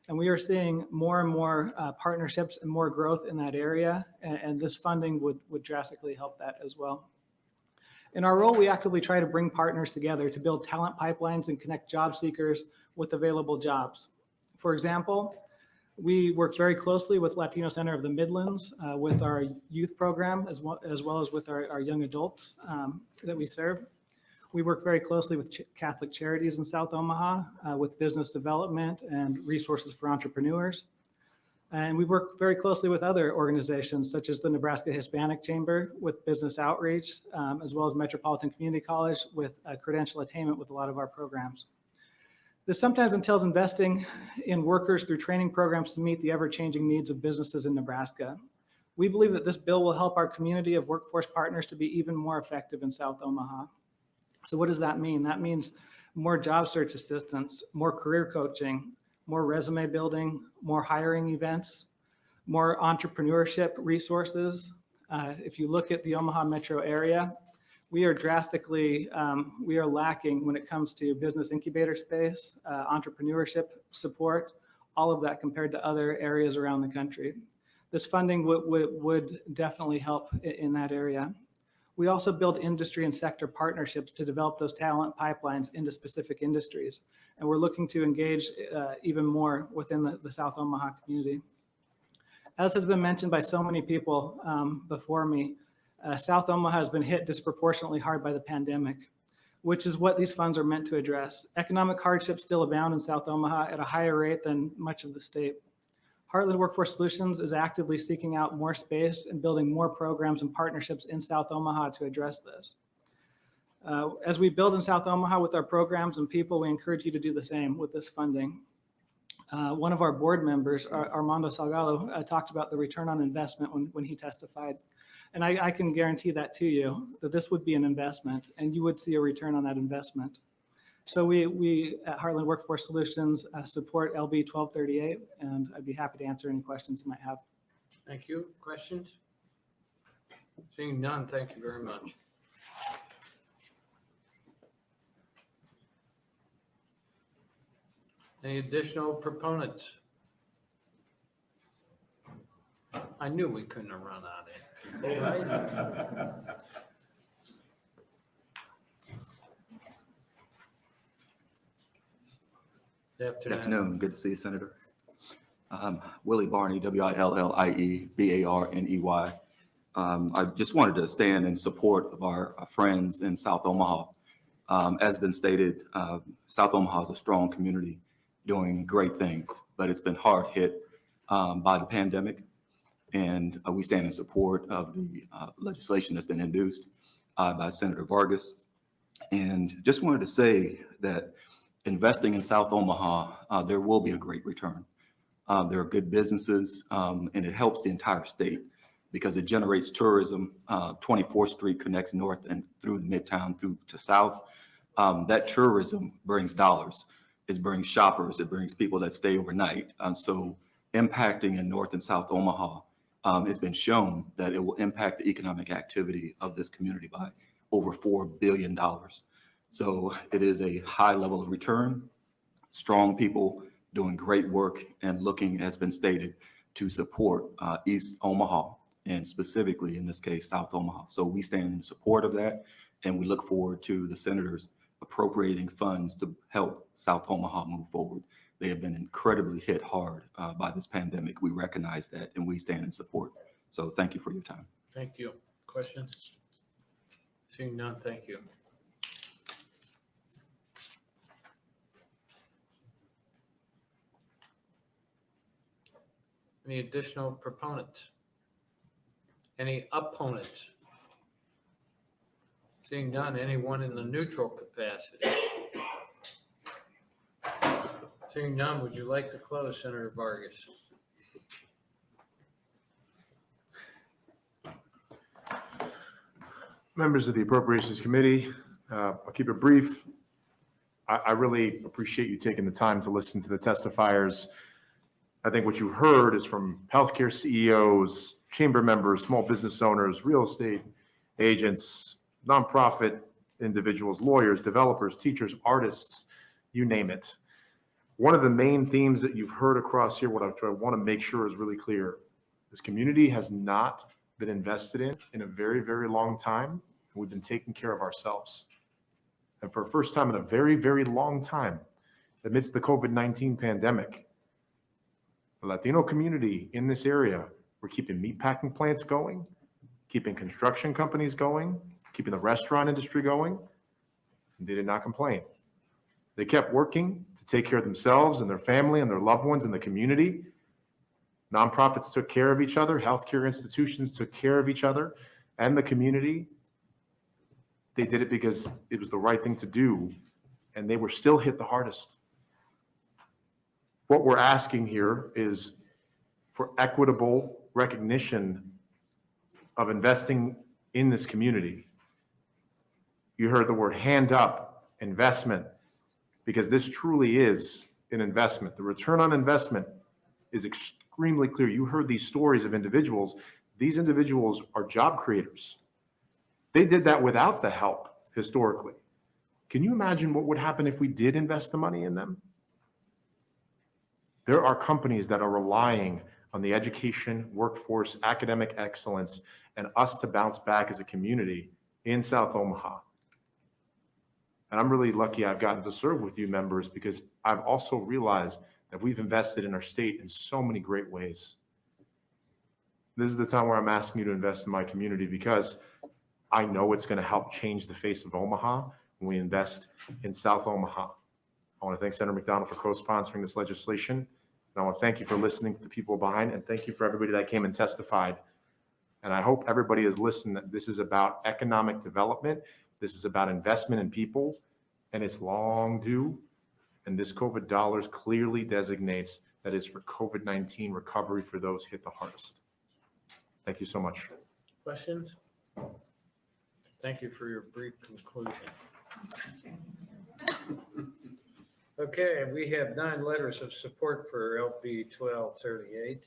And we are seeing more and more partnerships and more growth in that area, and this funding would drastically help that as well. In our role, we actively try to bring partners together to build talent pipelines and connect job seekers with available jobs. For example, we work very closely with Latino Center of the Midlands with our youth program as well as with our young adults that we serve. We work very closely with Catholic Charities in South Omaha with business development and resources for entrepreneurs. And we work very closely with other organizations such as the Nebraska Hispanic Chamber with business outreach, as well as Metropolitan Community College with credential attainment with a lot of our programs. This sometimes entails investing in workers through training programs to meet the ever-changing needs of businesses in Nebraska. We believe that this bill will help our community of workforce partners to be even more effective in South Omaha. So what does that mean? That means more job search assistance, more career coaching, more resume building, more hiring events, more entrepreneurship resources. If you look at the Omaha metro area, we are lacking when it comes to business incubator space, entrepreneurship support, all of that compared to other areas around the country. This funding would definitely help in that area. We also build industry and sector partnerships to develop those talent pipelines into specific industries. And we're looking to engage even more within the South Omaha community. As has been mentioned by so many people before me, South Omaha has been hit disproportionately hard by the pandemic, which is what these funds are meant to address. Economic hardships still abound in South Omaha at a higher rate than much of the state. Heartland Workforce Solutions is actively seeking out more space and building more programs and partnerships in South Omaha to address this. As we build in South Omaha with our programs and people, we encourage you to do the same with this funding. One of our board members, Armando Salgado, talked about the return on investment when he testified. And I can guarantee that to you, that this would be an investment and you would see a return on that investment. So we at Heartland Workforce Solutions support LB 1238, and I'd be happy to answer any questions you might have. Thank you. Questions? Seeing none, thank you very much. Any additional proponents? I knew we couldn't have run out of it. Right? Good afternoon. Good to see you, Senator. Willie Barney, WILLIEBARNEY. I just wanted to stand in support of our friends in South Omaha. As been stated, South Omaha is a strong community doing great things, but it's been hard hit by the pandemic. And we stand in support of the legislation that's been introduced by Senator Vargas. And just wanted to say that investing in South Omaha, there will be a great return. There are good businesses, and it helps the entire state because it generates tourism. 24th Street connects north and through Midtown through to south. That tourism brings dollars. It brings shoppers. It brings people that stay overnight. So impacting in North and South Omaha, it's been shown that it will impact the economic activity of this community by over $4 billion. So it is a high level of return, strong people doing great work and looking, as been stated, to support East Omaha and specifically in this case, South Omaha. So we stand in support of that, and we look forward to the senators appropriating funds to help South Omaha move forward. They have been incredibly hit hard by this pandemic. We recognize that, and we stand in support. So thank you for your time. Thank you. Questions? Seeing none, thank you. Any additional proponents? Any opponents? Seeing none, anyone in the neutral capacity? Seeing none, would you like to close, Senator Vargas? Members of the Appropriations Committee, I'll keep it brief. I really appreciate you taking the time to listen to the testifiers. I think what you heard is from healthcare CEOs, chamber members, small business owners, real estate agents, nonprofit individuals, lawyers, developers, teachers, artists, you name it. One of the main themes that you've heard across here, what I want to make sure is really clear, this community has not been invested in a very, very long time, and we've been taking care of ourselves. And for the first time in a very, very long time, amidst the COVID-19 pandemic, the Latino community in this area, we're keeping meatpacking plants going, keeping construction companies going, keeping the restaurant industry going, and they did not complain. They kept working to take care of themselves and their family and their loved ones in the community. Nonprofits took care of each other. Healthcare institutions took care of each other and the community. They did it because it was the right thing to do, and they were still hit the hardest. What we're asking here is for equitable recognition of investing in this community. You heard the word hand up, investment, because this truly is an investment. The return on investment is extremely clear. You heard these stories of individuals. These individuals are job creators. They did that without the help historically. Can you imagine what would happen if we did invest the money in them? There are companies that are relying on the education, workforce, academic excellence, and us to bounce back as a community in South Omaha. And I'm really lucky I've gotten to serve with you members because I've also realized that we've invested in our state in so many great ways. This is the time where I'm asking you to invest in my community because I know it's going to help change the face of Omaha when we invest in South Omaha. I want to thank Senator McDonald for co-sponsoring this legislation. And I want to thank you for listening to the people behind, and thank you for everybody that came and testified. And I hope everybody has listened that this is about economic development. This is about investment in people, and it's long due. And this COVID dollars clearly designates that is for COVID-19 recovery for those hit the hardest. Thank you so much. Questions? Thank you for your brief conclusion. Okay, we have 9 letters of support for LB 1238.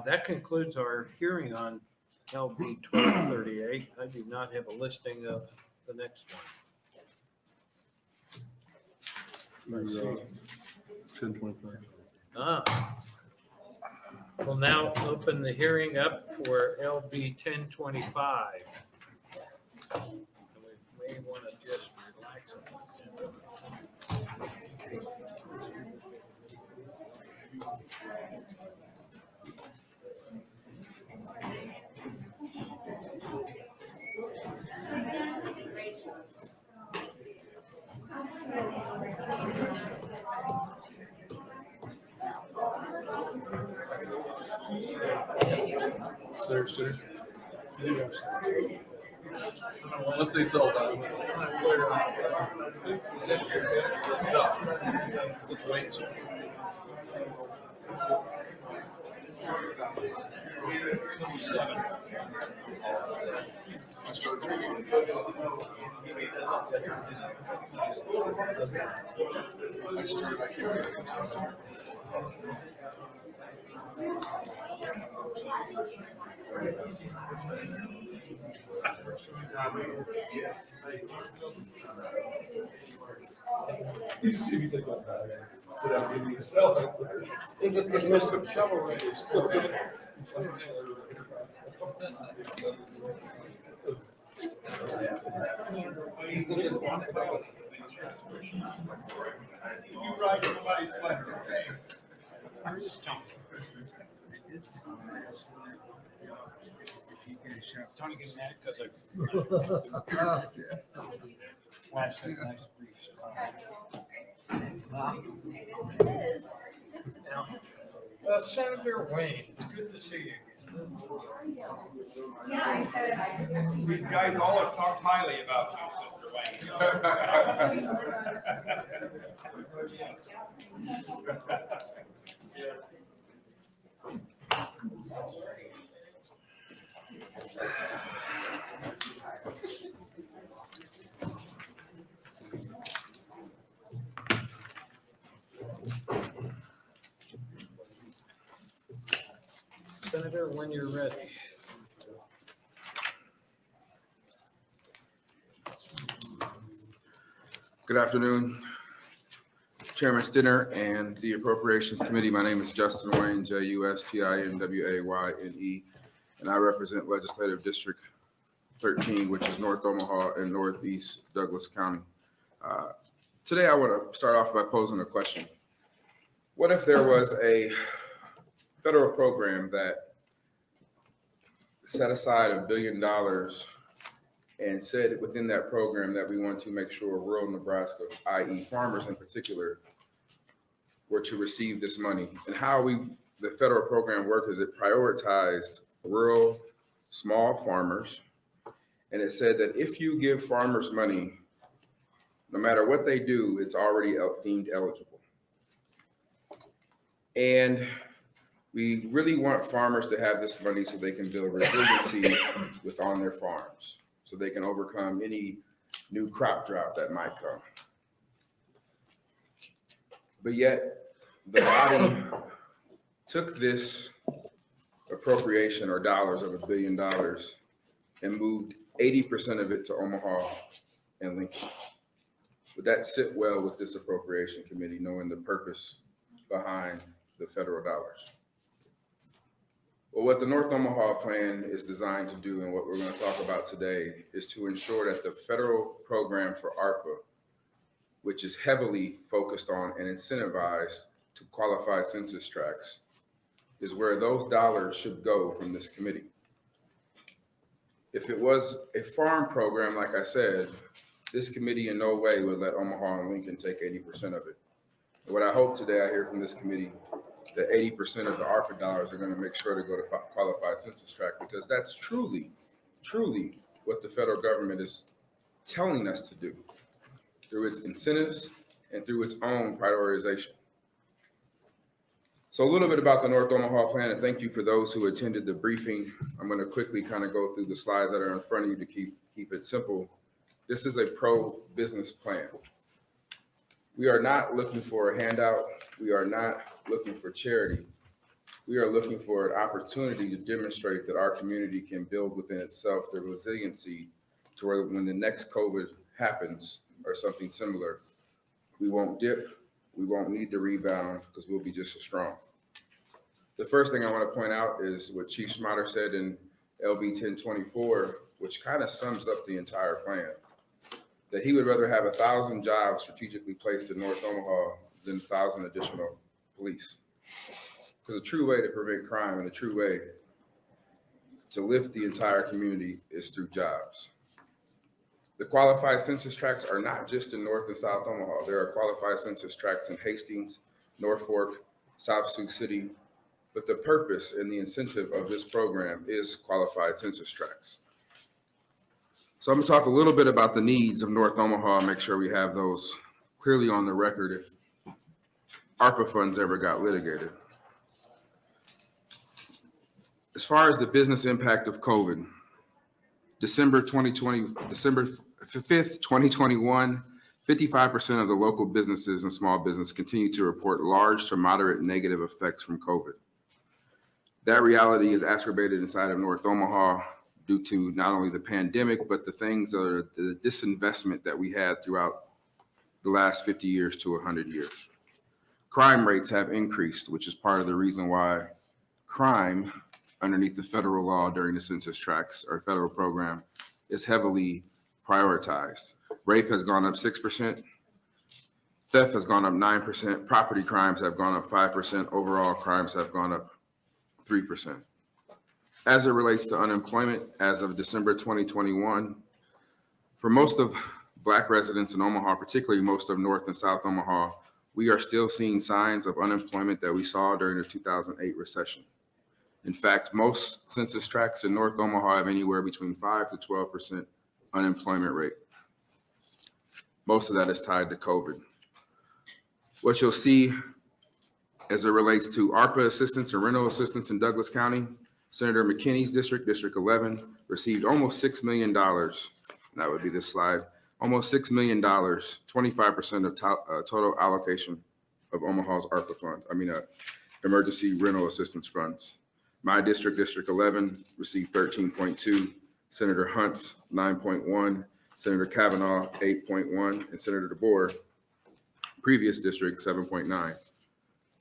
That concludes our hearing on LB 1238. I do not have a listing of the next one. Let's see. 1025. We'll now open the hearing up for LB 1025. We may want to just relax a little bit. Sir. Let's say Saldana. No, let's wait. You see me think about that. Sit down and give me a spell. There's some shovel ready. You ride everybody's flag. We're just talking. Tony gets mad because I flash that nice brief. Senator Wayne, it's good to see you. These guys all have talked highly about you, Senator Senator, when you're ready. Good afternoon, Chairman Stinner and the Appropriations Committee. My name is Justin Wayne, Justinwayne, and I represent Legislative District 13, which is North Omaha and Northeast Douglas County. Today, I want to start off by posing a question. What if there was a federal program that set aside $1 billion and said within that program that we want to make sure rural Nebraska, i.e. farmers in particular, were to receive this money? And how the federal program worked is it prioritized rural small farmers. And it said that if you give farmers money, no matter what they do, it's already deemed eligible. And we really want farmers to have this money so they can build resiliency on their farms, so they can overcome any new crop drought that might come. But yet, the body took this appropriation or dollars of $1 billion and moved 80% of it to Omaha and Lincoln. Would that sit well with this appropriation committee, knowing the purpose behind the federal dollars? Well, what the North Omaha plan is designed to do, and what we're going to talk about today, is to ensure that the federal program for ARPA, which is heavily focused on and incentivized to qualified census tracts, is where those dollars should go from this committee. If it was a farm program, like I said, this committee in no way would let Omaha and Lincoln take 80% of it. And what I hope today I hear from this committee, that 80% of the ARPA dollars are going to make sure to go to qualified census tract, because that's truly what the federal government is telling us to do through its incentives and through its own prioritization. So a little bit about the North Omaha plan, and thank you for those who attended the briefing. I'm going to quickly kind of go through the slides that are in front of you to keep it simple. This is a pro-business plan. We are not looking for a handout. We are not looking for charity. We are looking for an opportunity to demonstrate that our community can build within itself the resiliency to where when the next COVID happens or something similar, we won't dip, we won't need to rebound, because we'll be just as strong. The first thing I want to point out is what Chief Schmatter said in LB 1024, which kind of sums up the entire plan, that he would rather have 1,000 jobs strategically placed in North Omaha than 1,000 additional police. Because a true way to prevent crime and a true way to lift the entire community is through jobs. The qualified census tracts are not just in North and South Omaha. There are qualified census tracts in Hastings, Norfolk, South Sioux City, but the purpose and the incentive of this program is qualified census tracts. So I'm gonna talk a little bit about the needs of North Omaha and make sure we have those clearly on the record if ARPA funds ever got litigated. As far as the business impact of COVID, December 5th, 2021, 55% of the local businesses and small business continue to report large to moderate negative effects from COVID. That reality is exacerbated inside of North Omaha due to not only the pandemic, but the disinvestment that we had throughout the last 50 years to 100 years. Crime rates have increased, which is part of the reason why crime underneath the federal law during the census tracts or federal program is heavily prioritized. Rape has gone up 6%, theft has gone up 9%, property crimes have gone up 5%, overall crimes have gone up 3%. As it relates to unemployment, as of December 2021, for most of Black residents in Omaha, particularly most of North and South Omaha, we are still seeing signs of unemployment that we saw during the 2008 recession. In fact, most census tracts in North Omaha have anywhere between 5 to 12% unemployment rate. Most of that is tied to COVID. What you'll see as it relates to ARPA assistance and rental assistance in Douglas County, Senator McKinney's district, District 11, received almost $6 million. That would be this slide. Almost $6 million, 25% of total allocation of Omaha's ARPA fund, emergency rental assistance funds. My district, District 11, received 13.2, Senator Hunt's 9.1, Senator Kavanaugh 8.1, and Senator DeBoer, previous district, 7.9.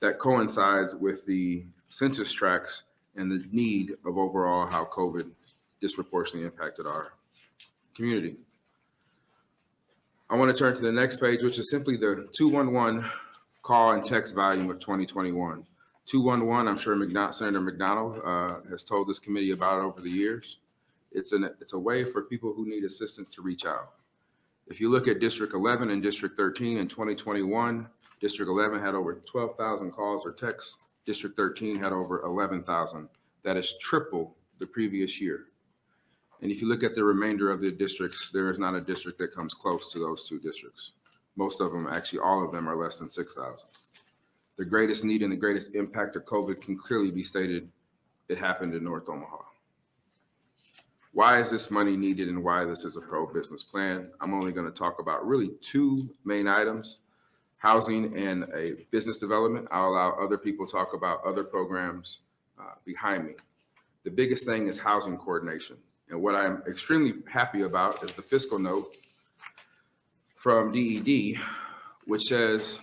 That coincides with the census tracts and the need of overall how COVID disproportionately impacted our community. I want to turn to the next page, which is simply the 211 call and text volume of 2021. 211, I'm sure Senator McDonald has told this committee about over the years. It's a way for people who need assistance to reach out. If you look at District 11 and District 13 in 2021, District 11 had over 12,000 calls or texts. District 13 had over 11,000. That is triple the previous year. And if you look at the remainder of the districts, there is not a district that comes close to those two districts. Most of them, actually all of them, are less than 6,000. The greatest need and the greatest impact of COVID can clearly be stated. It happened in North Omaha. Why is this money needed and why this is a pro-business plan? I'm only going to talk about really two main items, housing and a business development. I'll allow other people to talk about other programs behind me. The biggest thing is housing coordination. And what I'm extremely happy about is the fiscal note from DED, which says,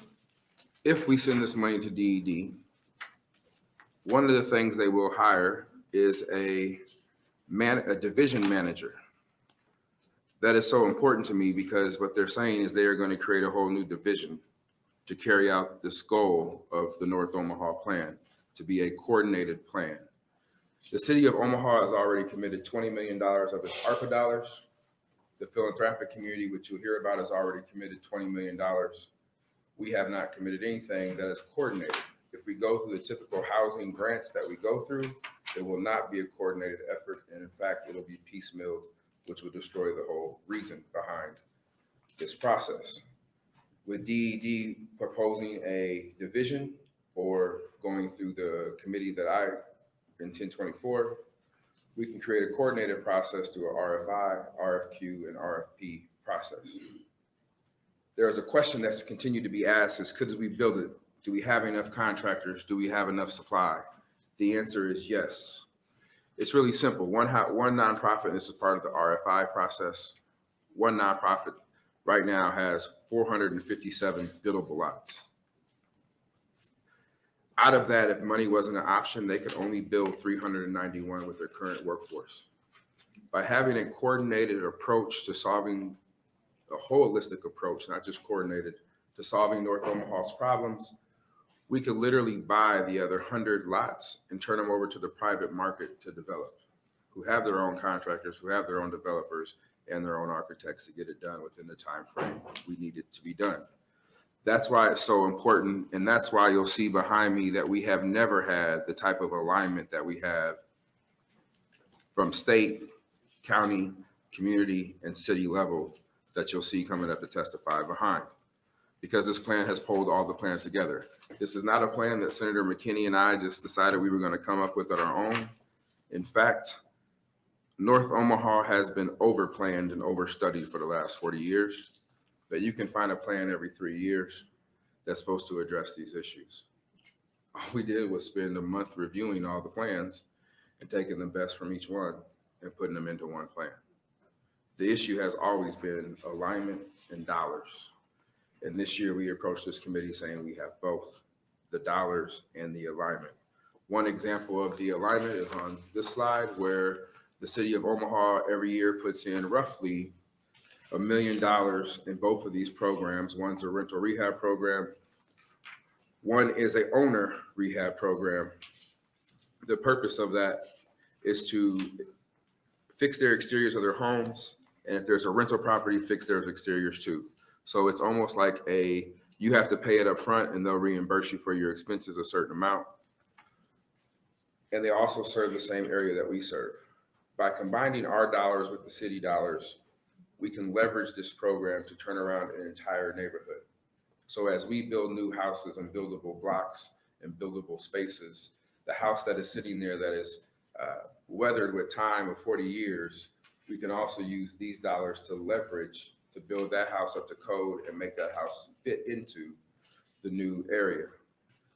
if we send this money to DED, one of the things they will hire is a division manager. That is so important to me because what they're saying is they are going to create a whole new division to carry out this goal of the North Omaha plan, to be a coordinated plan. The city of Omaha has already committed $20 million of its ARPA dollars. The philanthropic community, which you'll hear about, has already committed $20 million. We have not committed anything that is coordinated. If we go through the typical housing grants that we go through, it will not be a coordinated effort. And in fact, it'll be piecemealed, which will destroy the whole reason behind this process. With DED proposing a division or going through the committee that I in 1024, we can create a coordinated process through a RFI, RFQ, and RFP process. There is a question that's continued to be asked is, could we build it? Do we have enough contractors? Do we have enough supply? The answer is yes. It's really simple. One nonprofit, this is part of the RFI process, one nonprofit right now has 457 buildable lots. Out of that, if money wasn't an option, they could only build 391 with their current workforce. By having a coordinated approach to solving, a holistic approach, not just coordinated, to solving North Omaha's problems, we could literally buy the other 100 lots and turn them over to the private market to develop, who have their own contractors, who have their own developers and their own architects to get it done within the time frame we need it to be done. That's why it's so important. And that's why you'll see behind me that we have never had the type of alignment that we have from state, county, community, and city level that you'll see coming up to testify behind. Because this plan has pulled all the plans together. This is not a plan that Senator McKinney and I just decided we were going to come up with on our own. In fact, North Omaha has been overplanned and overstudied for the last 40 years. But you can find a plan every 3 years that's supposed to address these issues. All we did was spend a month reviewing all the plans and taking the best from each one and putting them into one plan. The issue has always been alignment and dollars. And this year we approached this committee saying we have both the dollars and the alignment. One example of the alignment is on this slide where the city of Omaha every year puts in roughly $1 million in both of these programs. One's a rental rehab program. One is a owner rehab program. The purpose of that is to fix their exteriors of their homes. And if there's a rental property, fix their exteriors too. So it's almost like you have to pay it up front and they'll reimburse you for your expenses a certain amount. And they also serve the same area that we serve. By combining our dollars with the city dollars, we can leverage this program to turn around an entire neighborhood. So as we build new houses and buildable blocks and buildable spaces, the house that is sitting there that is weathered with time of 40 years, we can also use these dollars to leverage to build that house up to code and make that house fit into the new area.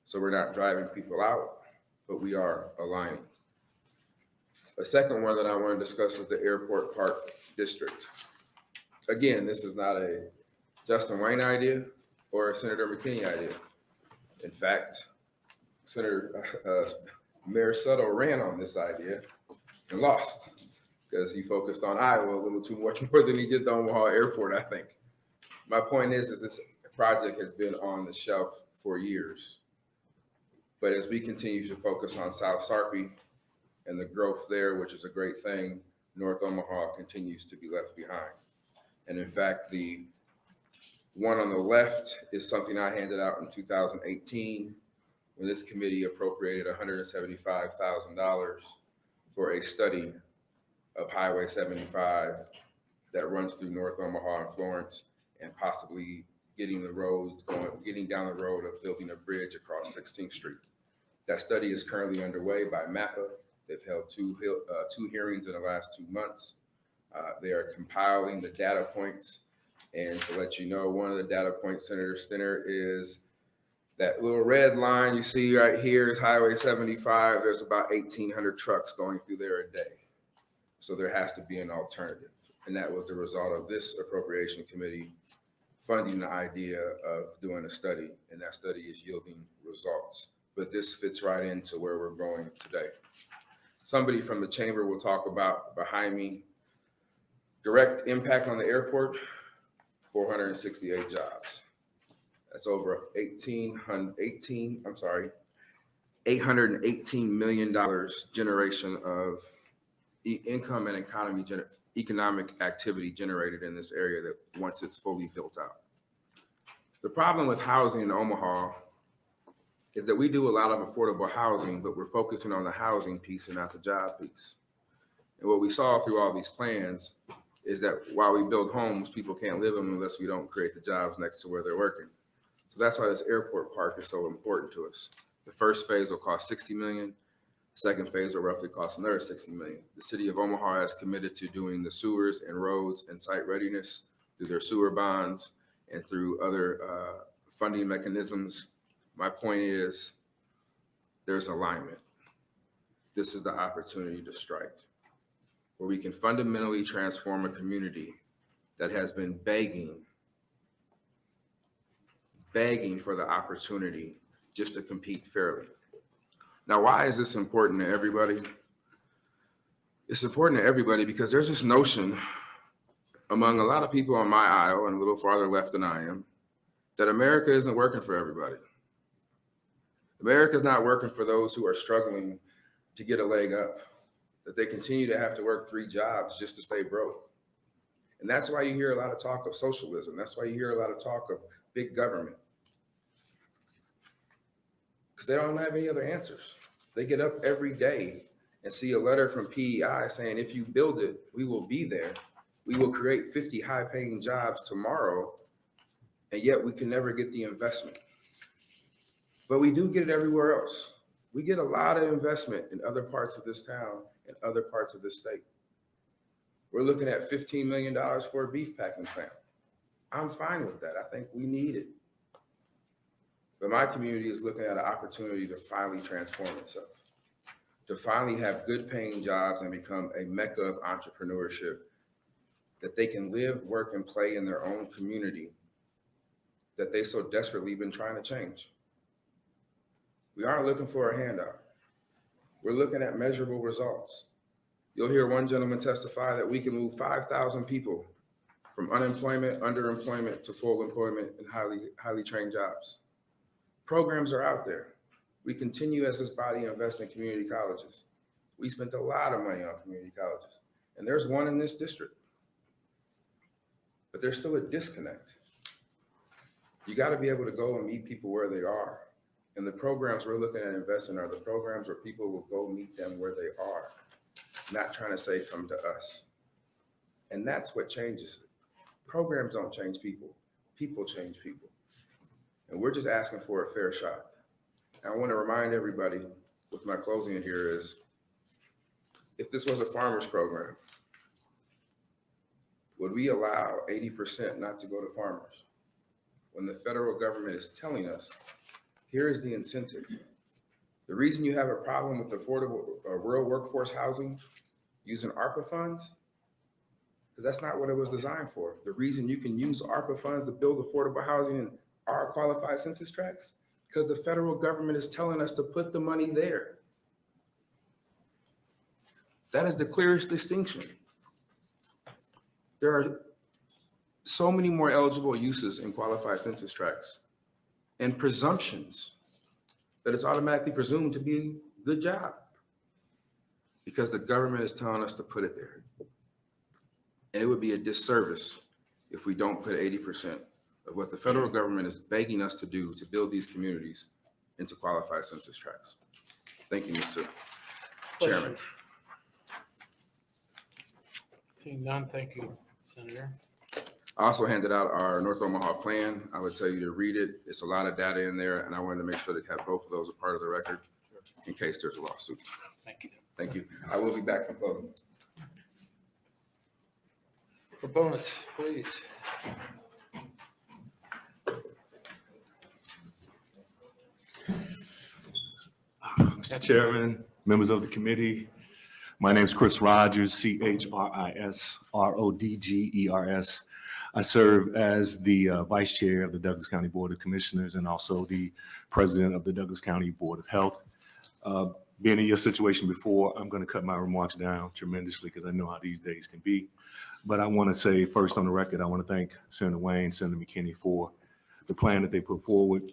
So we're not driving people out, but we are aligning. A second one that I want to discuss is the Airport Park District. Again, this is not a Justin Wayne idea or a Senator McKinney idea. In fact, Mayor Suttle ran on this idea and lost because he focused on Iowa a little too much more than he did the Omaha Airport, I think. My point is this project has been on the shelf for years. But as we continue to focus on South Sarpy and the growth there, which is a great thing, North Omaha continues to be left behind. And in fact, the one on the left is something I handed out in 2018 when this committee appropriated $175,000 for a study of Highway 75 that runs through North Omaha and Florence and possibly getting down the road of building a bridge across 16th Street. That study is currently underway by MAPPA. They've held two hearings in the last 2 months. They are compiling the data points. And to let you know, one of the data points, Senator Stinner, is that little red line you see right here is Highway 75. There's about 1,800 trucks going through there a day. So there has to be an alternative. And that was the result of this appropriation committee funding the idea of doing a study. And that study is yielding results. But this fits right into where we're going today. Somebody from the chamber will talk about behind me, direct impact on the airport, 468 jobs. That's over $818 million generation of income and economic activity generated in this area that once it's fully built out. The problem with housing in Omaha is that we do a lot of affordable housing, but we're focusing on the housing piece and not the job piece. And what we saw through all these plans is that while we build homes, people can't live in them unless we don't create the jobs next to where they're working. So that's why this airport park is so important to us. The first phase will cost $60 million. The second phase will roughly cost another $60 million. The city of Omaha has committed to doing the sewers and roads and site readiness through their sewer bonds and through other funding mechanisms. My point is there's alignment. This is the opportunity to strike, where we can fundamentally transform a community that has been begging for the opportunity just to compete fairly. Now, why is this important to everybody? It's important to everybody because there's this notion among a lot of people on my aisle and a little farther left than I am that America isn't working for everybody. America's not working for those who are struggling to get a leg up, that they continue to have to work 3 jobs just to stay broke. And that's why you hear a lot of talk of socialism. That's why you hear a lot of talk of big government. because they don't have any other answers. They get up every day and see a letter from PEI saying, if you build it, we will be there. We will create 50 high-paying jobs tomorrow, and yet we can never get the investment. But we do get it everywhere else. We get a lot of investment in other parts of this town and other parts of this state. We're looking at $15 million for a beef packing plant. I'm fine with that. I think we need it. But my community is looking at an opportunity to finally transform itself, to finally have good paying jobs and become a mecca of entrepreneurship, that they can live, work, and play in their own community that they so desperately been trying to change. We aren't looking for a handout. We're looking at measurable results. You'll hear one gentleman testify that we can move 5,000 people from unemployment, underemployment to full employment in highly trained jobs. Programs are out there. We continue as this body to invest in community colleges. We spent a lot of money on community colleges, and there's one in this district. But there's still a disconnect. You got to be able to go and meet people where they are. And the programs we're looking at investing are the programs where people will go meet them where they are, not trying to say, come to us. And that's what changes it. Programs don't change people. People change people. And we're just asking for a fair shot. And I want to remind everybody with my closing here is, if this was a farmer's program, would we allow 80% not to go to farmers when the federal government is telling us, here is the incentive. The reason you have a problem with affordable rural workforce housing using ARPA funds, because that's not what it was designed for. The reason you can use ARPA funds to build affordable housing in our qualified census tracts, because the federal government is telling us to put the money there. That is the clearest distinction. There are so many more eligible uses in qualified census tracts and presumptions that it's automatically presumed to be a good job because the government is telling us to put it there. And it would be a disservice if we don't put 80% of what the federal government is begging us to do to build these communities into qualified census tracts. Thank you, Mr. Chairman. Seeing none, thank you, Senator. I also handed out our North Omaha plan. I would tell you to read it. It's a lot of data in there, and I wanted to make sure to have both of those a part of the record in case there's a lawsuit. Thank you. Thank you. I will be back for closing. Proponents, please. Mr. Chairman, members of the committee, my name is Chris Rogers, CHRISRODGERS. I serve as the Vice Chair of the Douglas County Board of Commissioners and also the President of the Douglas County Board of Health. Being in your situation before, I'm going to cut my remarks down tremendously because I know how these days can be. But I want to say first on the record, I want to thank Senator Wayne, Senator McKinney for the plan that they put forward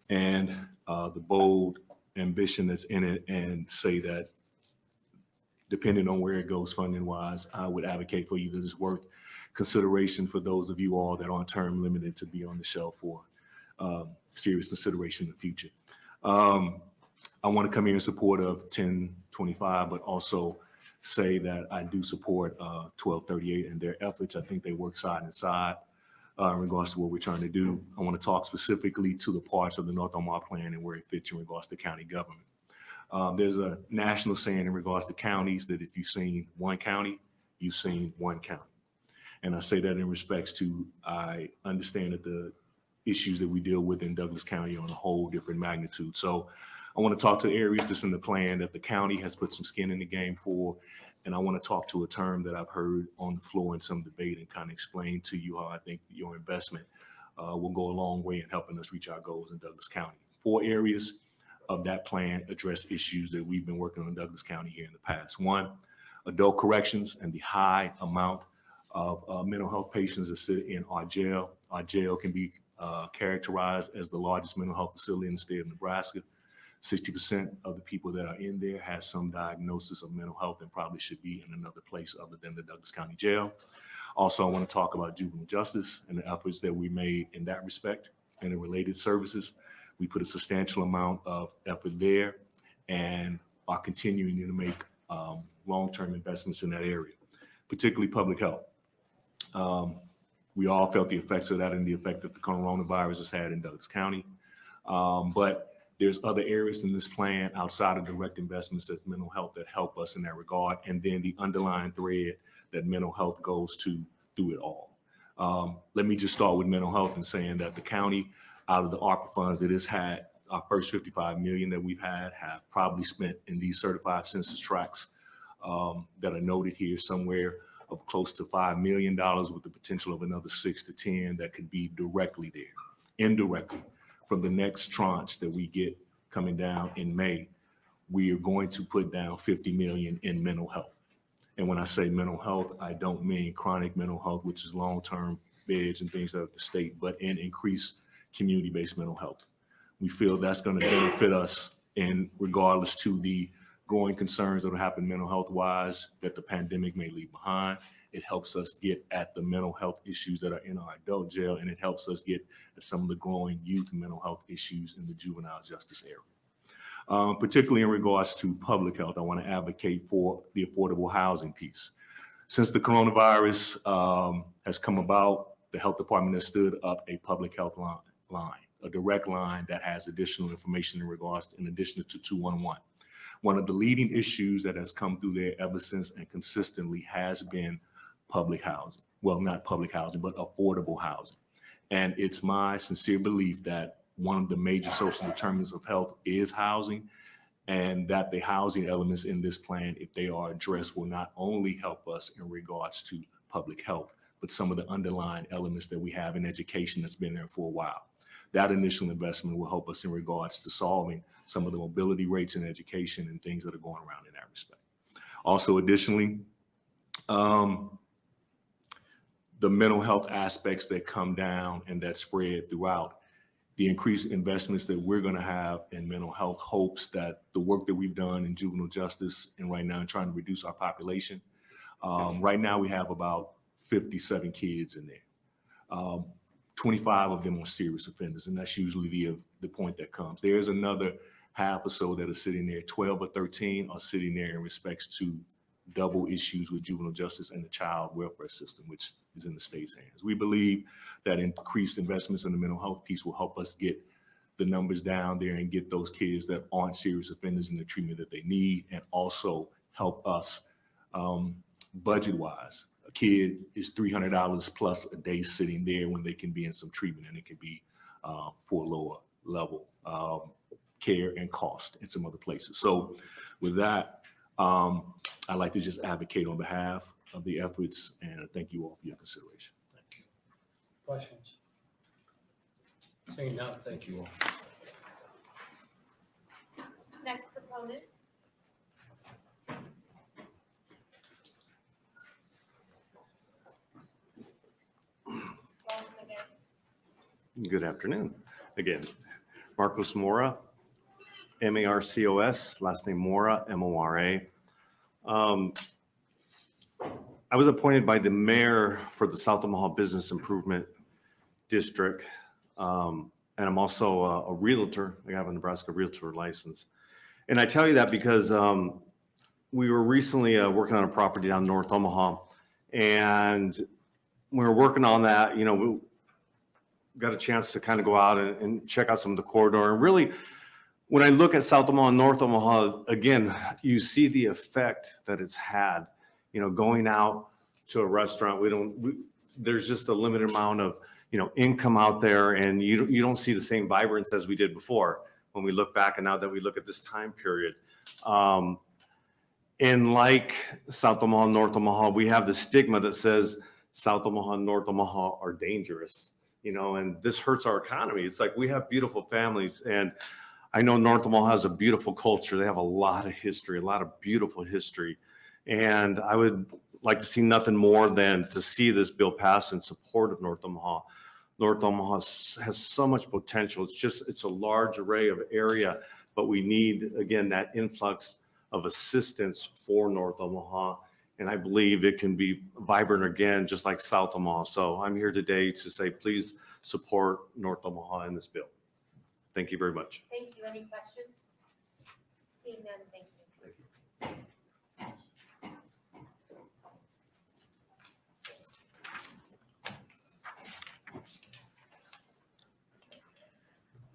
and the bold ambition that's in it, and say that depending on where it goes funding wise, I would advocate for you to just work consideration for those of you all that aren't term limited to be on the shelf for serious consideration in the future. I want to come here in support of 1025, but also say that I do support 1238 and their efforts. I think they work side and side in regards to what we're trying to do. I want to talk specifically to the parts of the North Omaha plan and where it fits in regards to county government. There's a national saying in regards to counties that if you've seen one county, you've seen one county. And I say that in respects to, I understand that the issues that we deal with in Douglas County are on a whole different magnitude. So I want to talk to areas that's in the plan that the county has put some skin in the game for. And I want to talk to a term that I've heard on the floor in some debate and kind of explain to you how I think your investment will go a long way in helping us reach our goals in Douglas County. 4 areas of that plan address issues that we've been working on in Douglas County here in the past. 1, adult corrections and the high amount of mental health patients that sit in our jail. Our jail can be characterized as the largest mental health facility in the state of Nebraska. 60% of the people that are in there have some diagnosis of mental health and probably should be in another place other than the Douglas County Jail. Also, I want to talk about juvenile justice and the efforts that we made in that respect and the related services. We put a substantial amount of effort there and are continuing to make long-term investments in that area, particularly public health. We all felt the effects of that and the effect that the coronavirus has had in Douglas County. But there's other areas in this plan outside of direct investments that's mental health that help us in that regard. And then the underlying thread that mental health goes to through it all. Let me just start with mental health and saying that the county, out of the ARPA funds that it's had, our first 55 million that we've had have probably spent in these certified census tracts that are noted here somewhere of close to $5 million with the potential of another 6 to 10 that could be directly there. Indirectly, from the next tranche that we get coming down in May, we are going to put down 50 million in mental health. And when I say mental health, I don't mean chronic mental health, which is long-term beds and things like the state, but in increased community-based mental health. We feel that's going to benefit us in regardless to the growing concerns that will happen mental health wise that the pandemic may leave behind. It helps us get at the mental health issues that are in our adult jail, and it helps us get at some of the growing youth mental health issues in the juvenile justice area. Particularly in regards to public health, I want to advocate for the affordable housing piece. Since the coronavirus has come about, the health department has stood up a public health line, a direct line that has additional information in regards to, in addition to 211. One of the leading issues that has come through there ever since and consistently has been public housing. Well, not public housing, but affordable housing. And it's my sincere belief that one of the major social determinants of health is housing, and that the housing elements in this plan, if they are addressed, will not only help us in regards to public health, but some of the underlying elements that we have in education that's been there for a while. That initial investment will help us in regards to solving some of the mobility rates in education and things that are going around in that respect. Also, additionally, the mental health aspects that come down and that spread throughout, the increased investments that we're going to have in mental health hopes that the work that we've done in juvenile justice and right now trying to reduce our population. Right now we have about 57 kids in there. 25 of them are serious offenders, and that's usually the point that comes. There's another half or so that are sitting there, 12 or 13 are sitting there in respects to double issues with juvenile justice and the child welfare system, which is in the state's hands. We believe that increased investments in the mental health piece will help us get the numbers down there and get those kids that aren't serious offenders in the treatment that they need, and also help us budget-wise. A kid is $300 plus a day sitting there when they can be in some treatment, and it can be for a lower level care and cost in some other places. So with that, I'd like to just advocate on behalf of the efforts, and I thank you all for your consideration. Thank you. Questions? Seeing none, thank you all. Next proponent. Good afternoon. Again, Marcos Mora, M-A-R-C-O-S, last name Mora, M-O-R-A. I was appointed by the mayor for the South Omaha Business Improvement District. And I'm also a realtor. I have a Nebraska realtor license. And I tell you that because we were recently working on a property down North Omaha. And we were working on that, we got a chance to kind of go out and check out some of the corridor. And really, when I look at South Omaha and North Omaha, again, you see the effect that it's had, going out to a restaurant. There's just a limited amount of, income out there, and you don't see the same vibrance as we did before when we look back, and now that we look at this time period. And like South Omaha, North Omaha, we have the stigma that says South Omaha and North Omaha are dangerous, and this hurts our economy. It's like we have beautiful families, and I know North Omaha has a beautiful culture. They have a lot of history, a lot of beautiful history. And I would like to see nothing more than to see this bill pass in support of North Omaha. North Omaha has so much potential. It's a large array of area, but we need, again, that influx of assistance for North Omaha. And I believe it can be vibrant again, just like South Omaha. So I'm here today to say, please support North Omaha in this bill. Thank you very much. Thank you. Any questions? Seeing none, thank you.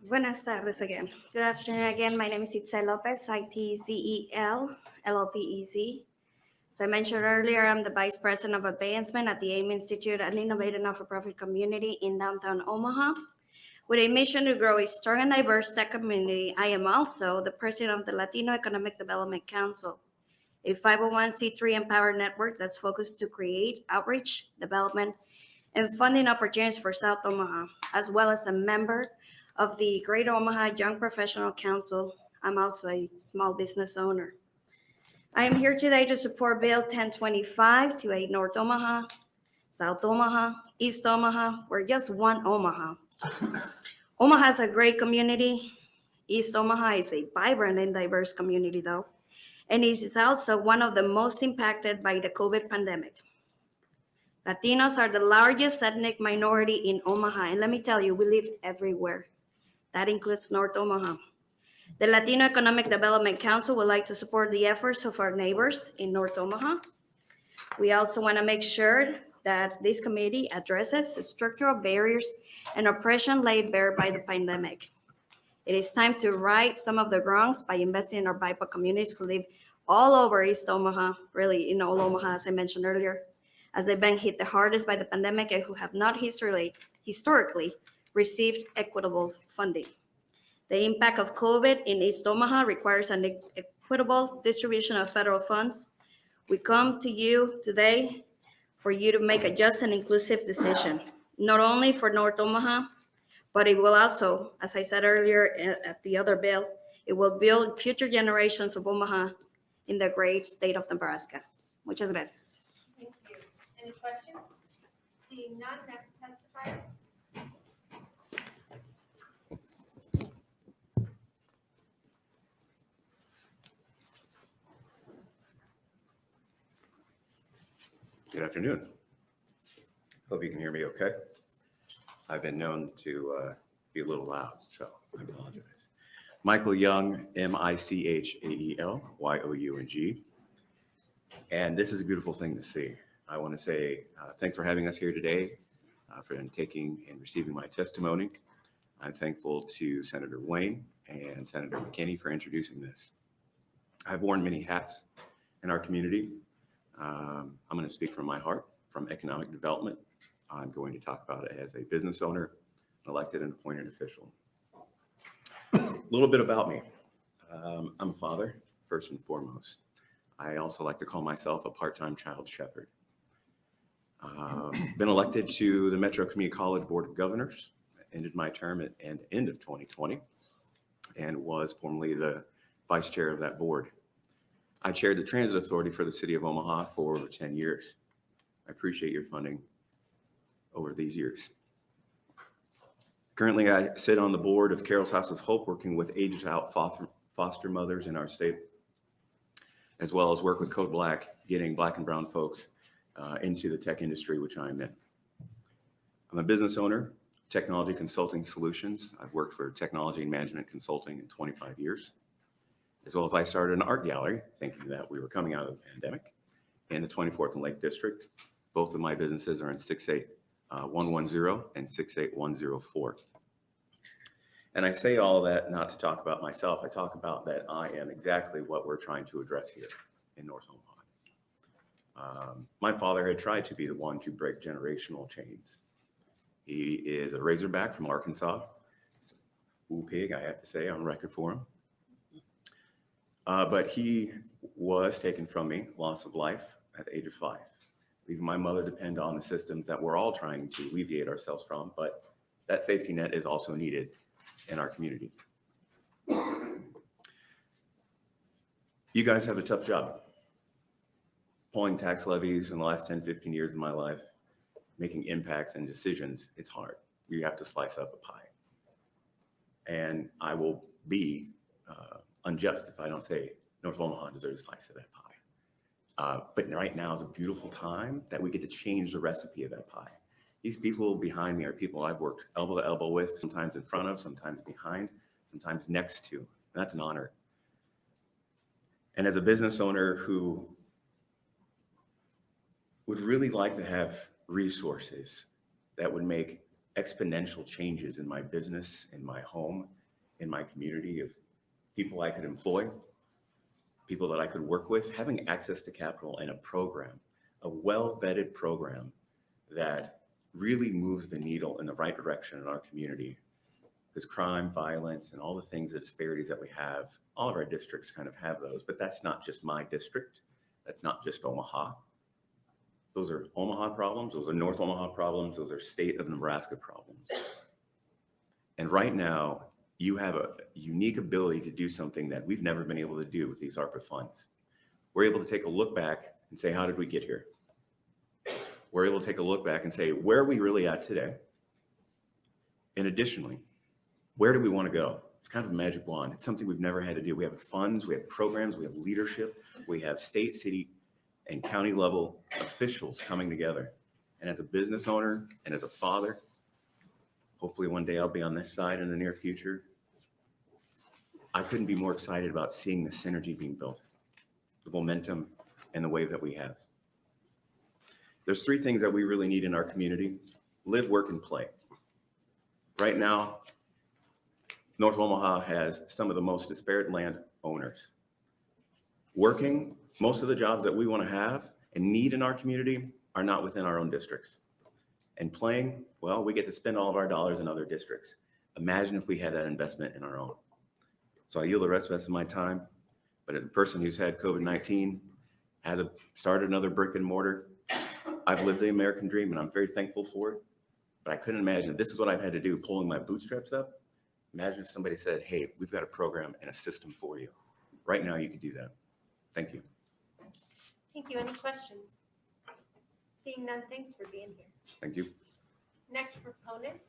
Buenas tardes again. Good afternoon again. My name is Itzel Lopez, ITZEL, LOPEZ. As I mentioned earlier, I'm the Vice President of Advancement at the AIM Institute, an innovative not-for-profit community in downtown Omaha. With a mission to grow a strong and diverse tech community, I am also the President of the Latino Economic Development Council, a 501c3 empowered network that's focused to create outreach, development, and funding opportunities for South Omaha, as well as a member of the Greater Omaha Young Professional Council. I'm also a small business owner. I am here today to support Bill 1025 to aid North Omaha, South Omaha, East Omaha. We're just one Omaha. Omaha is a great community. East Omaha is a vibrant and diverse community though, and it is also one of the most impacted by the COVID pandemic. Latinos are the largest ethnic minority in Omaha, and let me tell you, we live everywhere. That includes North Omaha. The Latino Economic Development Council would like to support the efforts of our neighbors in North Omaha. We also want to make sure that this committee addresses the structural barriers and oppression laid bare by the pandemic. It is time to right some of the wrongs by investing in our BIPOC communities who live all over East Omaha, really in all Omaha, as I mentioned earlier, as they've been hit the hardest by the pandemic and who have not historically received equitable funding. The impact of COVID in East Omaha requires an equitable distribution of federal funds. We come to you today for you to make a just and inclusive decision, not only for North Omaha, but it will also, as I said earlier at the other bill, it will build future generations of Omaha in the great state of Nebraska. Muchas gracias. Thank you. Any questions? Seeing none, next testifier. Good afternoon. Hope you can hear me okay. I've been known to be a little loud, so I apologize. Michael Young, Michael-Young. And this is a beautiful thing to see. I want to say thanks for having us here today, for taking and receiving my testimony. I'm thankful to Senator Wayne and Senator McKinney for introducing this. I've worn many hats in our community. I'm going to speak from my heart, from economic development. I'm going to talk about it as a business owner, an elected and appointed official. A little bit about me. I'm a father, first and foremost. I also like to call myself a part-time child shepherd. Been elected to the Metro Community College Board of Governors, ended my term at the end of 2020, and was formerly the vice chair of that board. I chaired the Transit Authority for the City of Omaha for over 10 years. I appreciate your funding over these years. Currently, I sit on the board of Carol's House of Hope, working with aged out foster mothers in our state, as well as work with Code Black, getting Black and brown folks into the tech industry, which I'm in. I'm a business owner, Technology Consulting Solutions. I've worked for technology and management consulting in 25 years. As well as I started an art gallery, thinking that we were coming out of the pandemic, in the 24th and Lake District. Both of my businesses are in 68110 and 68104. And I say all that not to talk about myself. I talk about that I am exactly what we're trying to address here in North Omaha. My father had tried to be the one to break generational chains. He is a Razorback from Arkansas. Ooh, pig, I have to say, on record for him. But he was taken from me, loss of life at the age of 5, leaving my mother depend on the systems that we're all trying to alleviate ourselves from, but that safety net is also needed in our community. You guys have a tough job. Pulling tax levies in the last 10, 15 years of my life, making impacts and decisions, it's hard. You have to slice up a pie. And I will be unjust if I don't say North Omaha deserves a slice of that pie. But right now is a beautiful time that we get to change the recipe of that pie. These people behind me are people I've worked elbow to elbow with, sometimes in front of, sometimes behind, sometimes next to. And that's an honor. And as a business owner who would really like to have resources that would make exponential changes in my business, in my home, in my community, of people I could employ, people that I could work with, having access to capital and a program, a well-vetted program that really moves the needle in the right direction in our community. Because crime, violence, and all the things, the disparities that we have, all of our districts kind of have those, but that's not just my district. That's not just Omaha. Those are Omaha problems. Those are North Omaha problems. Those are state of Nebraska problems. And right now, you have a unique ability to do something that we've never been able to do with these ARPA funds. We're able to take a look back and say, how did we get here? We're able to take a look back and say, where are we really at today? And additionally, where do we want to go? It's kind of a magic wand. It's something we've never had to do. We have funds, we have programs, we have leadership, we have state, city, and county level officials coming together. And as a business owner and as a father, hopefully one day I'll be on this side in the near future, I couldn't be more excited about seeing the synergy being built, the momentum and the wave that we have. There's three things that we really need in our community: live, work, and play. Right now, North Omaha has some of the most disparate land owners. Working, most of the jobs that we want to have and need in our community are not within our own districts. And playing, well, we get to spend all of our dollars in other districts. Imagine if we had that investment in our own. So I yield the rest of my time, but as a person who's had COVID-19, started another brick and mortar, I've lived the American dream and I'm very thankful for it. But I couldn't imagine if this is what I've had to do, pulling my bootstraps up. Imagine if somebody said, hey, we've got a program and a system for you. Right now, you could do that. Thank you. Thank you. Any questions? Seeing none, thanks for being here. Thank you. Next proponent.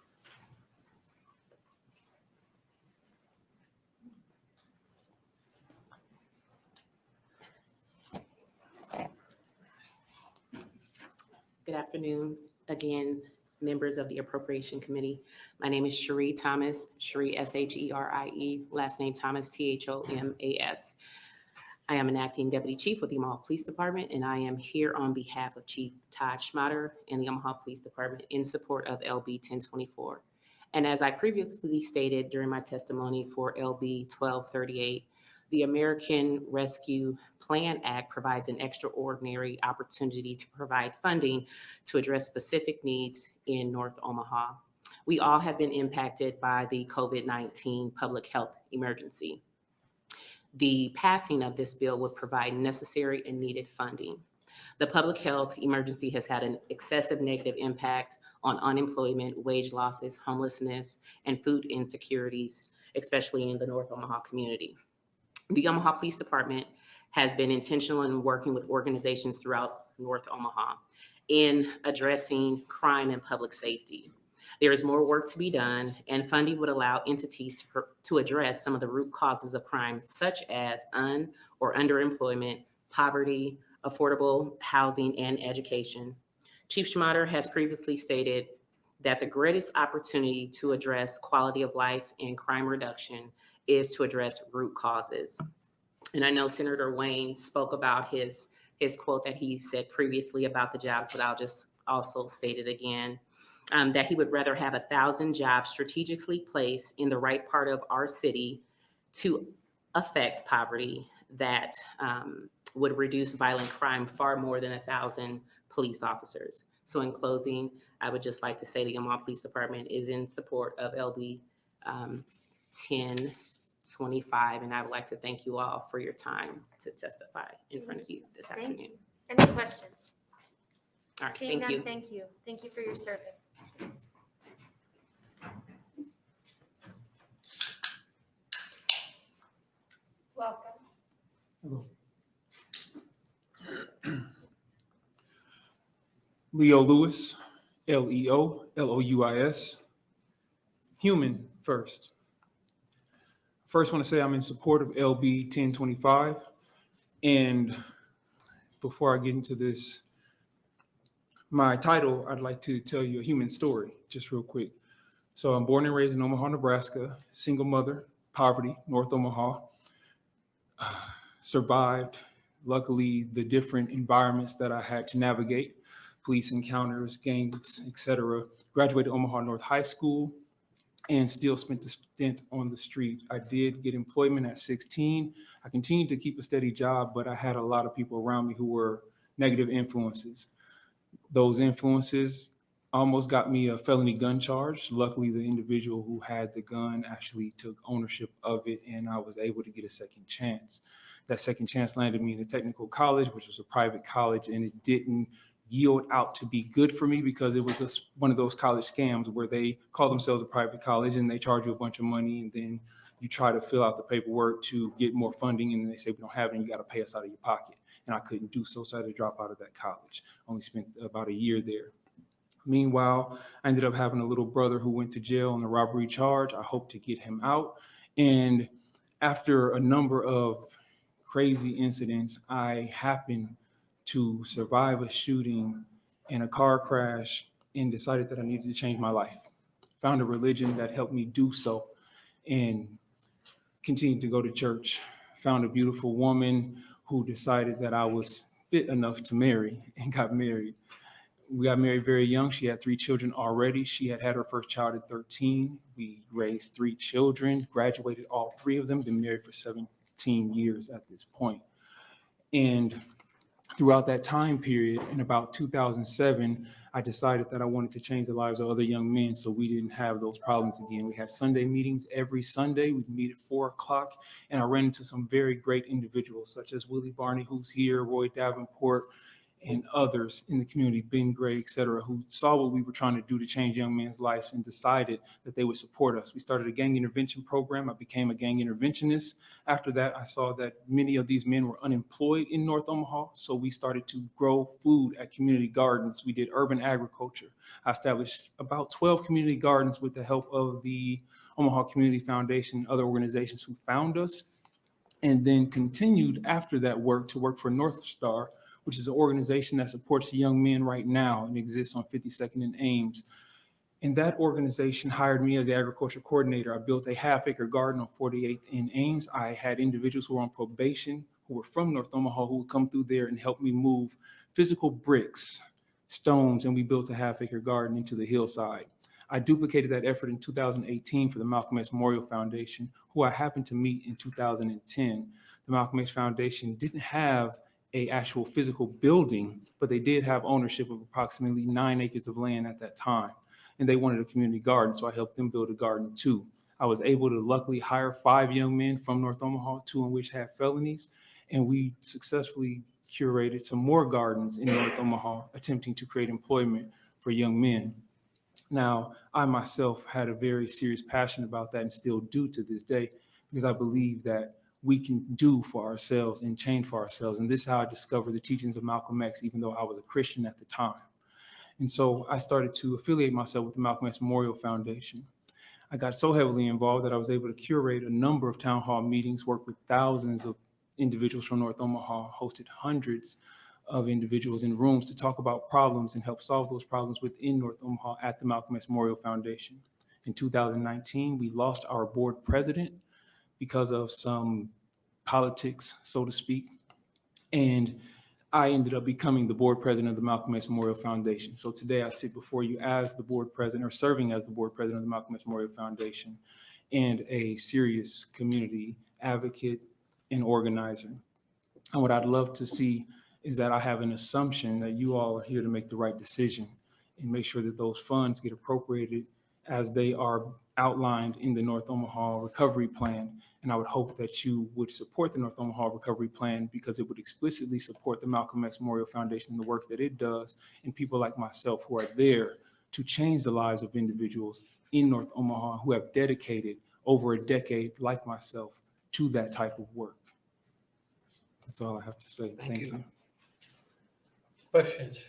Good afternoon, again, members of the Appropriation Committee. My name is Sheree Thomas, Sheree, S-H-E-R-I-E, last name Thomas, T-H-O-M-A-S. I am an acting deputy chief with the Omaha Police Department, and I am here on behalf of Chief Todd Schmatter and the Omaha Police Department in support of LB 1024. And as I previously stated during my testimony for LB 1238, the American Rescue Plan Act provides an extraordinary opportunity to provide funding to address specific needs in North Omaha. We all have been impacted by the COVID-19 public health emergency. The passing of this bill would provide necessary and needed funding. The public health emergency has had an excessive negative impact on unemployment, wage losses, homelessness, and food insecurities, especially in the North Omaha community. The Omaha Police Department has been intentional in working with organizations throughout North Omaha in addressing crime and public safety. There is more work to be done, and funding would allow entities to address some of the root causes of crime, such as or underemployment, poverty, affordable housing, and education. Chief Schmatter has previously stated that the greatest opportunity to address quality of life and crime reduction is to address root causes. And I know Senator Wayne spoke about his quote that he said previously about the jobs, but I'll just also state it again, that he would rather have 1,000 jobs strategically placed in the right part of our city to affect poverty that would reduce violent crime far more than 1,000 police officers. So in closing, I would just like to say the Omaha Police Department is in support of LB 1025, and I would like to thank you all for your time to testify in front of you this afternoon. Any questions? All right, Seeing thank none, you. thank you. Thank you for your service. Welcome. Leo Lewis, Leo, Louis, human first. First, want to say I'm in support of LB 1025. And before I get into this, my title, I'd like to tell you a human story, just real quick. So I'm born and raised in Omaha, Nebraska, single mother, poverty, North Omaha. Survived, luckily, the different environments that I had to navigate, police encounters, gangs, etc. Graduated Omaha North High School and still spent a stint on the street. I did get employment at 16. I continued to keep a steady job, but I had a lot of people around me who were negative influences. Those influences almost got me a felony gun charge. Luckily, the individual who had the gun actually took ownership of it, and I was able to get a second chance. That second chance landed me in a technical college, which was a private college, and it didn't yield out to be good for me because it was one of those college scams where they call themselves a private college and they charge you a bunch of money, and then you try to fill out the paperwork to get more funding, and they say, we don't have it, and you got to pay us out of your pocket. And I couldn't do so, so I had to drop out of that college. Only spent about a year there. Meanwhile, I ended up having a little brother who went to jail on a robbery charge. I hope to get him out. And after a number of crazy incidents, I happened to survive a shooting and a car crash and decided that I needed to change my life. Found a religion that helped me do so and continued to go to church. Found a beautiful woman who decided that I was fit enough to marry and got married. We got married very young. She had 3 children already. She had had her first child at 13. We raised 3 children, graduated all 3 of them, been married for 17 years at this point. And throughout that time period, in about 2007, I decided that I wanted to change the lives of other young men so we didn't have those problems again. We had Sunday meetings every Sunday. We'd meet at 4 o'clock, and I ran into some very great individuals such as Willie Barney, who's here, Roy Davenport, and others in the community, Ben Gray, et cetera, who saw what we were trying to do to change young men's lives and decided that they would support us. We started a gang intervention program. I became a gang interventionist. After that, I saw that many of these men were unemployed in North Omaha, so we started to grow food at community gardens. We did urban agriculture. I established about 12 community gardens with the help of the Omaha Community Foundation and other organizations who found us, and then continued after that work to work for North Star, which is an organization that supports young men right now and exists on 52nd and Ames. And that organization hired me as the agriculture coordinator. I built a half-acre garden on 48th and Ames. I had individuals who were on probation, who were from North Omaha, who would come through there and help me move physical bricks, stones, and we built a half-acre garden into the hillside. I duplicated that effort in 2018 for the Malcolm X Memorial Foundation, who I happened to meet in 2010. The Malcolm X Foundation didn't have an actual physical building, but they did have ownership of approximately 9 acres of land at that time. And they wanted a community garden, so I helped them build a garden too. I was able to luckily hire 5 young men from North Omaha, 2 in which had felonies, and we successfully curated some more gardens in North Omaha, attempting to create employment for young men. Now, I myself had a very serious passion about that and still do to this day, because I believe that we can do for ourselves and change for ourselves. And this is how I discovered the teachings of Malcolm X, even though I was a Christian at the time. And so I started to affiliate myself with the Malcolm X Memorial Foundation. I got so heavily involved that I was able to curate a number of town hall meetings, work with thousands of individuals from North Omaha, hosted hundreds of individuals in rooms to talk about problems and help solve those problems within North Omaha at the Malcolm X Memorial Foundation. In 2019, we lost our board president because of some politics, so to speak. And I ended up becoming the board president of the Malcolm X Memorial Foundation. So today I sit before you as the board president, or serving as the board president of the Malcolm X Memorial Foundation, and a serious community advocate and organizer. And what I'd love to see is that I have an assumption that you all are here to make the right decision and make sure that those funds get appropriated as they are outlined in the North Omaha Recovery Plan. And I would hope that you would support the North Omaha Recovery Plan because it would explicitly support the Malcolm X Memorial Foundation and the work that it does, and people like myself who are there to change the lives of individuals in North Omaha who have dedicated over a decade, like myself, to that type of work. That's all I have to say. Thank you. Questions?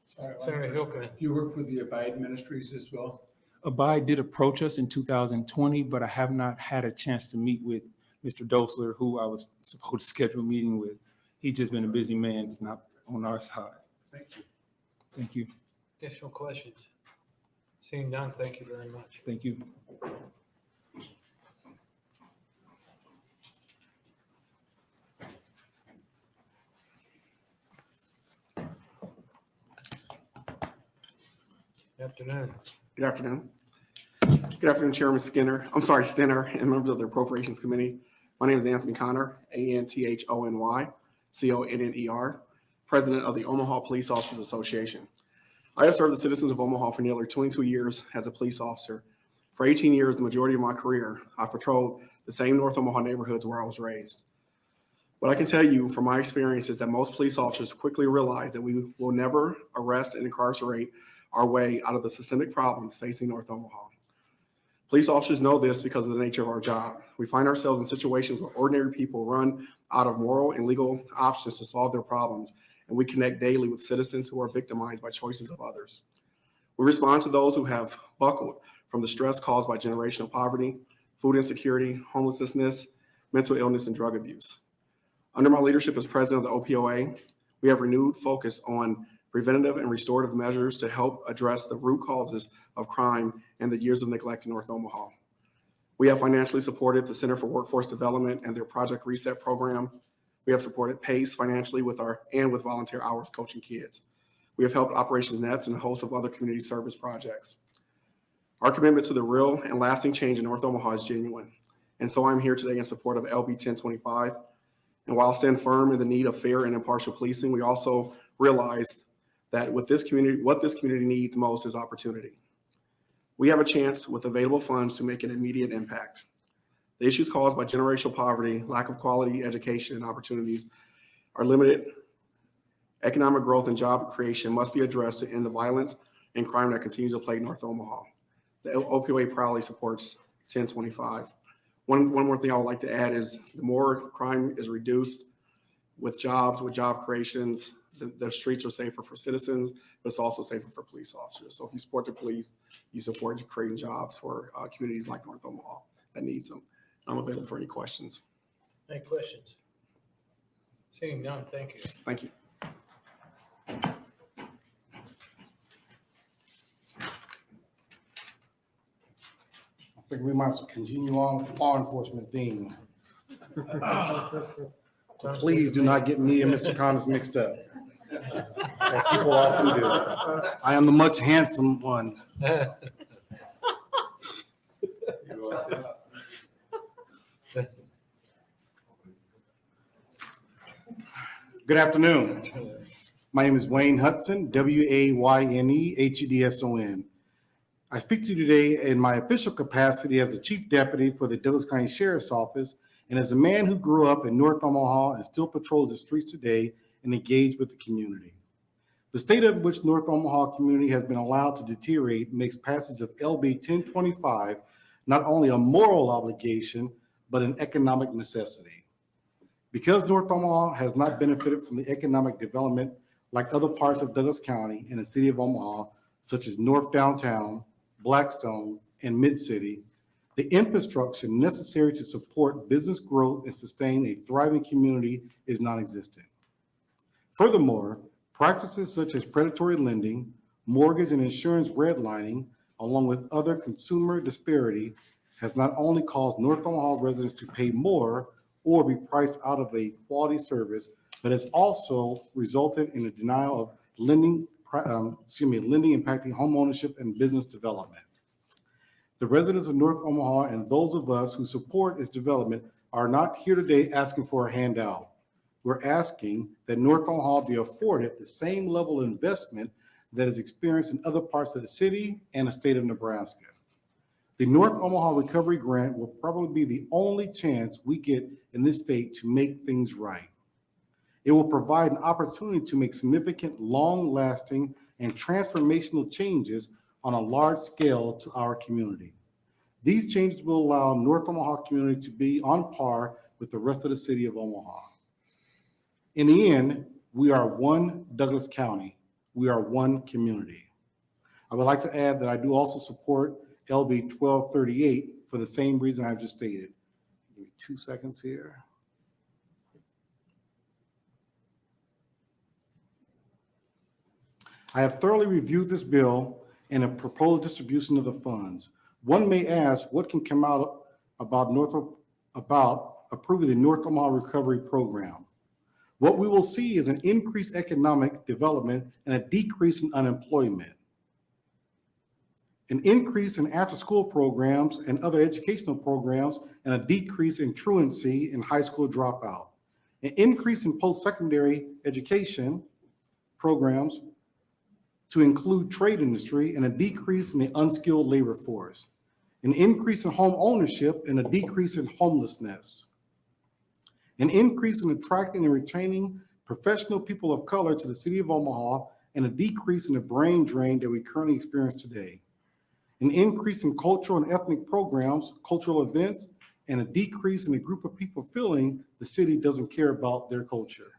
Senator Hilton, you work with the Abide Ministries as well? Abide did approach us in 2020, but I have not had a chance to meet with Mr. Dosler, who I was supposed to schedule a meeting with. He's just been a busy man. It's not on our side. Thank you. Thank you. Additional questions? Seeing none, thank you very much. Thank you. Afternoon. Good afternoon. Good afternoon, Chairman Skinner, and members of the Appropriations Committee. My name is Anthony Conner, Anthony Conner, President of the Omaha Police Officers Association. I have served the citizens of Omaha for nearly 22 years as a police officer. For 18 years, the majority of my career, I patrolled the same North Omaha neighborhoods where I was raised. What I can tell you from my experience is that most police officers quickly realize that we will never arrest and incarcerate our way out of the systemic problems facing North Omaha. Police officers know this because of the nature of our job. We find ourselves in situations where ordinary people run out of moral and legal options to solve their problems, and we connect daily with citizens who are victimized by choices of others. We respond to those who have buckled from the stress caused by generational poverty, food insecurity, homelessness, mental illness, and drug abuse. Under my leadership as president of the OPOA, we have renewed focus on preventative and restorative measures to help address the root causes of crime and the years of neglect in North Omaha. We have financially supported the Center for Workforce Development and their Project Reset program. We have supported PACE financially with volunteer hours coaching kids. We have helped Operations Nets and a host of other community service projects. Our commitment to the real and lasting change in North Omaha is genuine. And so I'm here today in support of LB 1025. And while I stand firm in the need of fair and impartial policing, we also realize that with this community, what this community needs most is opportunity. We have a chance with available funds to make an immediate impact. The issues caused by generational poverty, lack of quality education and opportunities, are limited. Economic growth and job creation must be addressed to end the violence and crime that continues to plague North Omaha. The OPOA proudly supports 1025. One more thing I would like to add is the more crime is reduced with jobs, with job creations, the streets are safer for citizens, but it's also safer for police officers. So if you support the police, you support creating jobs for communities like North Omaha that needs them. I'm available for any questions. Any questions? Seeing none, thank you. Thank you. I figure we might continue on with the law enforcement theme. So please do not get me and Mr. Connors mixed up, as people often do. I am the much handsome one. Good afternoon. My name is Wayne Hudson, WayneHudson. I speak to you today in my official capacity as the Chief Deputy for the Douglas County Sheriff's Office and as a man who grew up in North Omaha and still patrols the streets today and engaged with the community. The state of which North Omaha community has been allowed to deteriorate makes passage of LB 1025 not only a moral obligation, but an economic necessity. Because North Omaha has not benefited from the economic development like other parts of Douglas County and the city of Omaha, such as North Downtown, Blackstone, and Mid-City, the infrastructure necessary to support business growth and sustain a thriving community is non-existent. Furthermore, practices such as predatory lending, mortgage and insurance redlining, along with other consumer disparity, has not only caused North Omaha residents to pay more or be priced out of a quality service, but has also resulted in a denial of lending impacting home ownership and business development. The residents of North Omaha and those of us who support its development are not here today asking for a handout. We're asking that North Omaha be afforded the same level of investment that is experienced in other parts of the city and the state of Nebraska. The North Omaha Recovery Grant will probably be the only chance we get in this state to make things right. It will provide an opportunity to make significant, long-lasting, and transformational changes on a large scale to our community. These changes will allow North Omaha community to be on par with the rest of the city of Omaha. In the end, we are one Douglas County. We are one community. I would like to add that I do also support LB 1238 for the same reason I've just stated. Give me 2 seconds here. I have thoroughly reviewed this bill and a proposed distribution of the funds. One may ask what can come out about approving the North Omaha Recovery Program. What we will see is an increased economic development and a decrease in unemployment. an increase in after-school programs and other educational programs, and a decrease in truancy and high school dropout, an increase in post-secondary education programs to include trade industry, and a decrease in the unskilled labor force, an increase in home ownership and a decrease in homelessness, an increase in attracting and retaining professional people of color to the city of Omaha, and a decrease in the brain drain that we currently experience today, an increase in cultural and ethnic programs, cultural events, and a decrease in the group of people feeling the city doesn't care about their culture.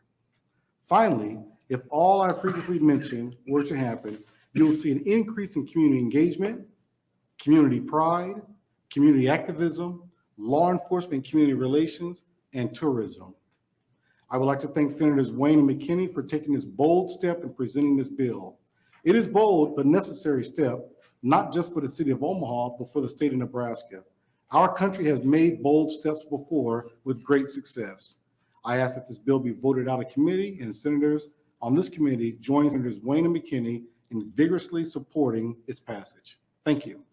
Finally, if all I previously mentioned were to happen, you'll see an increase in community engagement, community pride, community activism, law enforcement, community relations, and tourism. I would like to thank Senators Wayne and McKinney for taking this bold step in presenting this bill. It is bold but necessary step, not just for the city of Omaha, but for the state of Nebraska. Our country has made bold steps before with great success. I ask that this bill be voted out of committee, and senators on this committee join Senators Wayne and McKinney in vigorously supporting its passage. Thank you.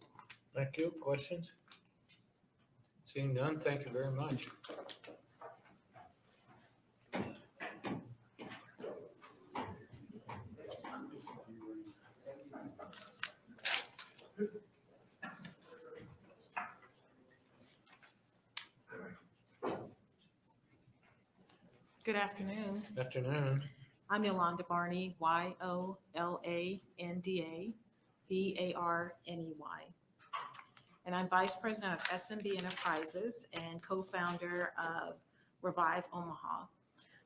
Thank you. Questions? Seeing none, thank you very much. Good afternoon. Afternoon. I'm Yolanda Barney, Yolanda Barney. And I'm Vice President of SMB Enterprises and co-founder of Revive Omaha.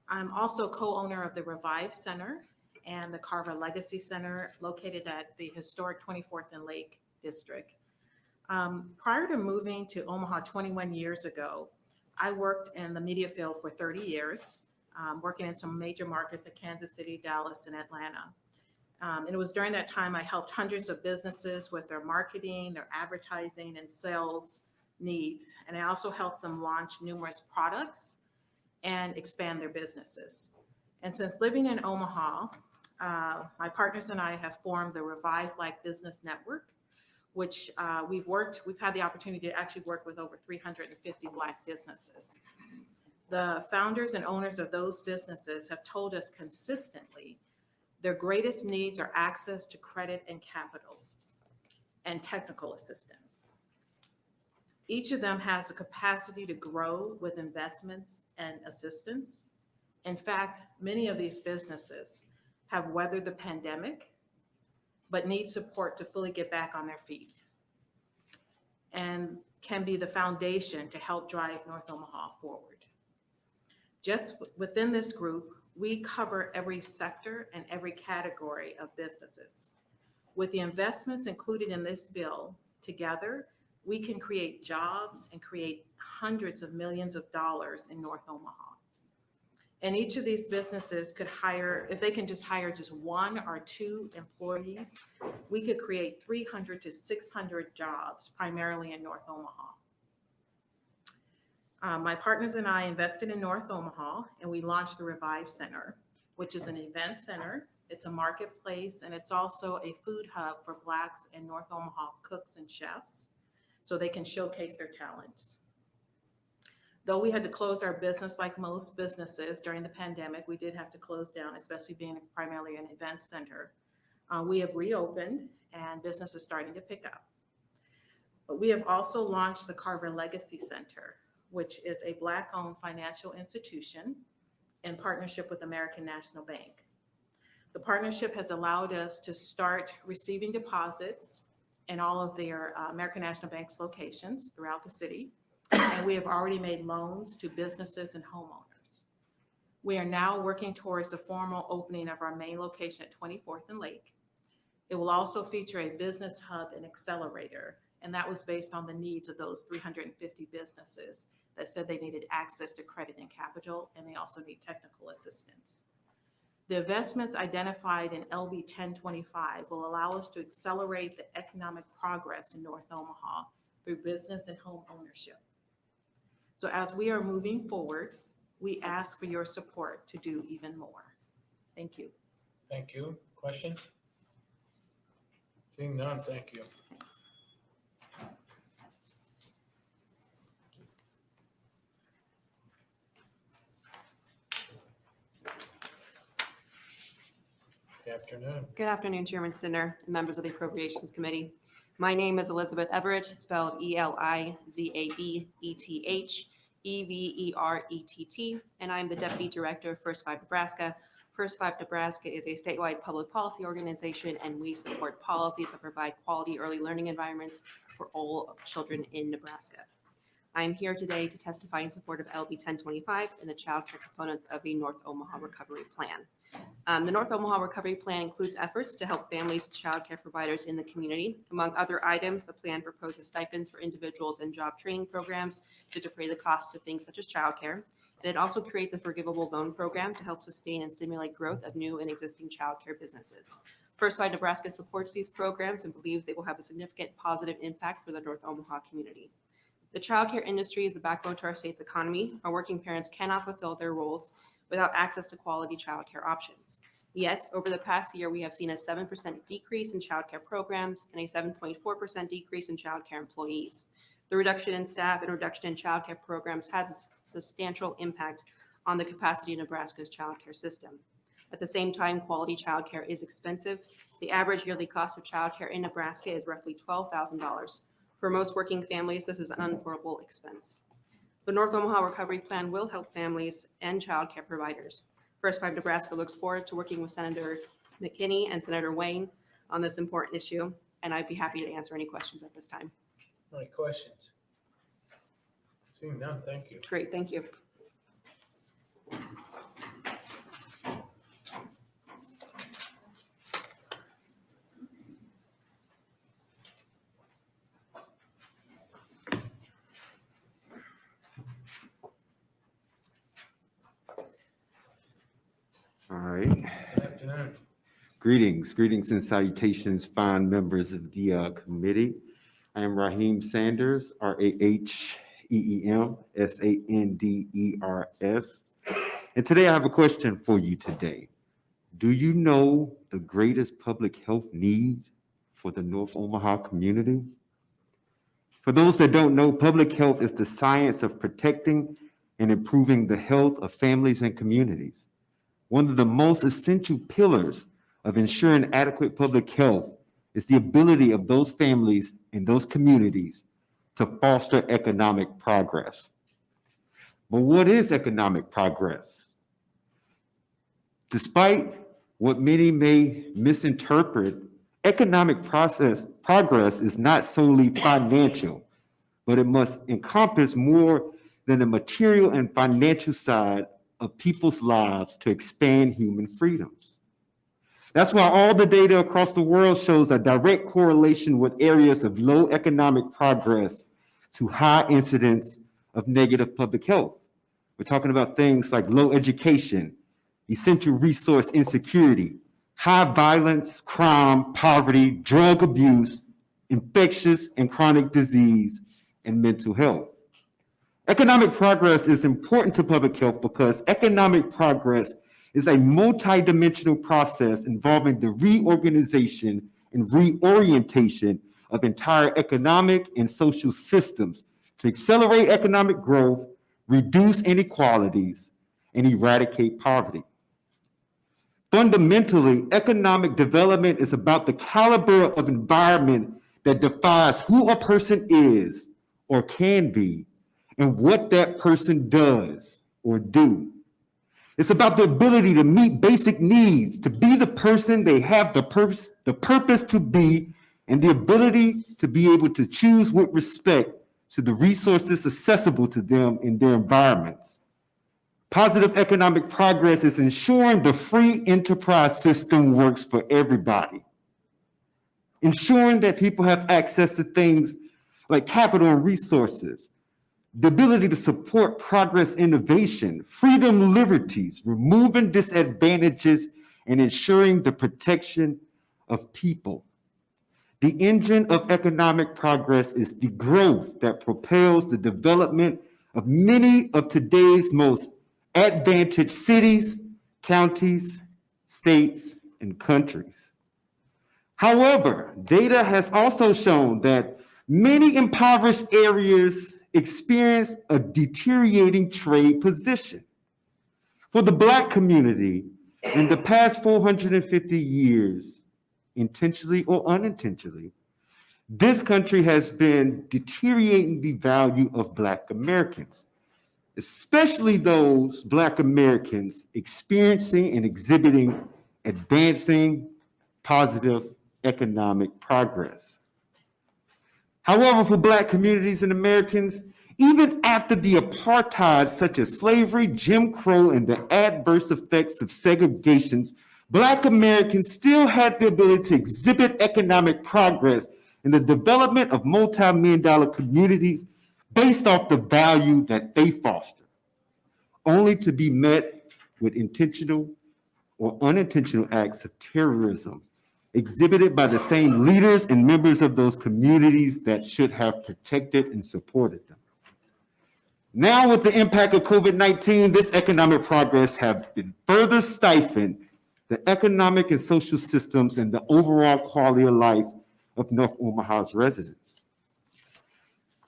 I'm also co-owner of the Revive Center and the Carver Legacy Center located at the historic 24th and Lake District. Prior to moving to Omaha 21 years ago, I worked in the media field for 30 years, working in some major markets like Kansas City, Dallas, and Atlanta. And it was during that time I helped hundreds of businesses with their marketing, their advertising, and sales needs. And I also helped them launch numerous products and expand their businesses. And since living in Omaha, my partners and I have formed the Revive Black Business Network, which we've had the opportunity to actually work with over 350 Black businesses. The founders and owners of those businesses have told us consistently their greatest needs are access to credit and capital and technical assistance. Each of them has the capacity to grow with investments and assistance. In fact, many of these businesses have weathered the pandemic, but need support to fully get back on their feet and can be the foundation to help drive North Omaha forward. Just within this group, we cover every sector and every category of businesses. With the investments included in this bill, together, we can create jobs and create hundreds of millions of dollars in North Omaha. And each of these businesses could hire, if they can just hire just 1 or 2 employees, we could create 300 to 600 jobs, primarily in North Omaha. My partners and I invested in North Omaha, and we launched the Revive Center, which is an event center. It's a marketplace, and it's also a food hub for Blacks in North Omaha cooks and chefs, so they can showcase their talents. Though we had to close our business like most businesses during the pandemic, we did have to close down, especially being primarily an event center. We have reopened, and business is starting to pick up. But we have also launched the Carver Legacy Center, which is a Black-owned financial institution in partnership with American National Bank. The partnership has allowed us to start receiving deposits in all of their American National Bank's locations throughout the city, and we have already made loans to businesses and homeowners. We are now working towards the formal opening of our main location at 24th and Lake. It will also feature a business hub and accelerator, and that was based on the needs of those 350 businesses that said they needed access to credit and capital, and they also need technical assistance. The investments identified in LB 1025 will allow us to accelerate the economic progress in North Omaha through business and home ownership. So as we are moving forward, we ask for your support to do even more. Thank you. Thank you. Questions? Seeing none, thank you. afternoon. Good afternoon, Chairman Stinner and members of the Appropriations Committee. My name is Elizabeth Everett, spelled Elizabeth, and I'm the Deputy Director of First Five Nebraska. First Five Nebraska is a statewide public policy organization, and we support policies that provide quality early learning environments for all children in Nebraska. I am here today to testify in support of LB 1025 and the child care components of the North Omaha Recovery Plan. The North Omaha Recovery Plan includes efforts to help families and child care providers in the community. Among other items, the plan proposes stipends for individuals and job training programs to defray the costs of things such as child care. And it also creates a forgivable loan program to help sustain and stimulate growth of new and existing child care businesses. First Five Nebraska supports these programs and believes they will have a significant positive impact for the North Omaha community. The child care industry is the backbone to our state's economy. Our working parents cannot fulfill their roles without access to quality child care options. Yet, over the past year, we have seen a 7% decrease in child care programs and a 7.4% decrease in child care employees. The reduction in staff and reduction in child care programs has a substantial impact on the capacity of Nebraska's child care system. At the same time, quality child care is expensive. The average yearly cost of child care in Nebraska is roughly $12,000. For most working families, this is an unaffordable expense. The North Omaha Recovery Plan will help families and child care providers. First Five Nebraska looks forward to working with Senator McKinney and Senator Wayne on this important issue, and I'd be happy to answer any questions at this time. Any questions? Seeing none, thank you. Great, thank you. All right. Good afternoon. Greetings and salutations, fine members of the committee. I am Raheem Sanders, RAHEEM, SANDERS. And today I have a question for you today. Do you know the greatest public health need for the North Omaha community? For those that don't know, public health is the science of protecting and improving the health of families and communities. One of the most essential pillars of ensuring adequate public health is the ability of those families and those communities to foster economic progress. But what is economic progress? Despite what many may misinterpret, economic progress is not solely financial, but it must encompass more than the material and financial side of people's lives to expand human freedoms. That's why all the data across the world shows a direct correlation with areas of low economic progress to high incidence of negative public health. We're talking about things like low education, essential resource insecurity, high violence, crime, poverty, drug abuse, infectious and chronic disease, and mental health. Economic progress is important to public health because economic progress is a multidimensional process involving the reorganization and reorientation of entire economic and social systems to accelerate economic growth, reduce inequalities, and eradicate poverty. Fundamentally, economic development is about the caliber of environment that defines who a person is or can be and what that person does or do. It's about the ability to meet basic needs, to be the person they have the purpose to be, and the ability to be able to choose with respect to the resources accessible to them in their environments. Positive economic progress is ensuring the free enterprise system works for everybody. Ensuring that people have access to things like capital and resources, the ability to support progress, innovation, freedom, liberties, removing disadvantages, and ensuring the protection of people. The engine of economic progress is the growth that propels the development of many of today's most advantaged cities, counties, states, and countries. However, data has also shown that many impoverished areas experience a deteriorating trade position. For the Black community, In the past 450 years, intentionally or unintentionally, this country has been deteriorating the value of Black Americans, especially those Black Americans experiencing and exhibiting advancing positive economic progress. However, for Black communities and Americans, even after the apartheid, such as slavery, Jim Crow, and the adverse effects of segregations, Black Americans still had the ability to exhibit economic progress in the development of multi-million-dollar communities based off the value that they foster, only to be met with intentional or unintentional acts of terrorism exhibited by the same leaders and members of those communities that should have protected and supported them. Now, with the impact of COVID-19, this economic progress have been further stifled the economic and social systems and the overall quality of life of North Omaha's residents.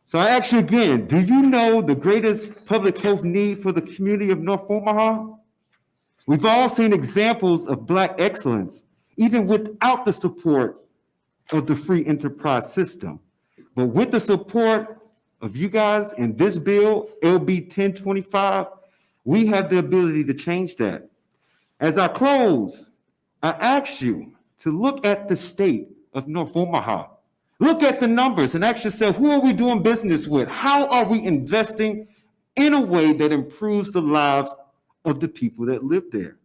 So I ask you again, do you know the greatest public health need for the community of North Omaha? We've all seen examples of Black excellence, even without the support of the free enterprise system. But with the support of you guys in this bill, LB 1025, we have the ability to change that. As I close, I ask you to look at the state of North Omaha. Look at the numbers and ask yourself, who are we doing business with? How are we investing in a way that improves the lives of the people that live there?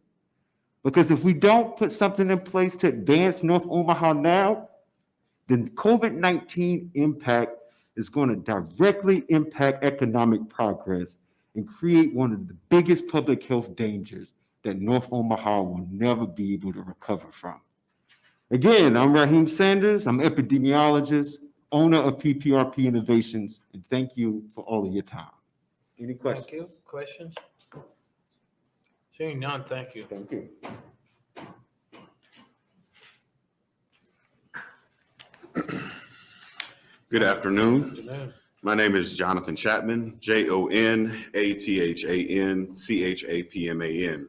Because if we don't put something in place to advance North Omaha now, then COVID-19 impact is going to directly impact economic progress and create one of the biggest public health dangers that North Omaha will never be able to recover from. Again, I'm Raheem Sanders. I'm an epidemiologist, owner of PPRP Innovations, and thank you for all of your time. Any questions? Thank you. Questions? Seeing none, thank you. Thank you. Good afternoon. Good afternoon. My name is Jonathan Chapman, JONATHANCHAPMAN.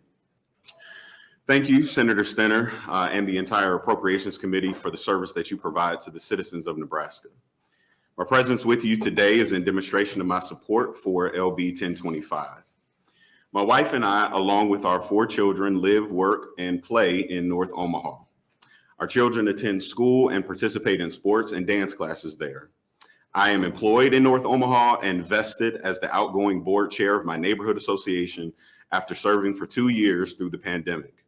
Thank you, Senator Stenner, and the entire Appropriations Committee for the service that you provide to the citizens of Nebraska. My presence with you today is in demonstration of my support for LB 1025. My wife and I, along with our 4 children, live, work, and play in North Omaha. Our children attend school and participate in sports and dance classes there. I am employed in North Omaha and vested as the outgoing board chair of my neighborhood association after serving for 2 years through the pandemic.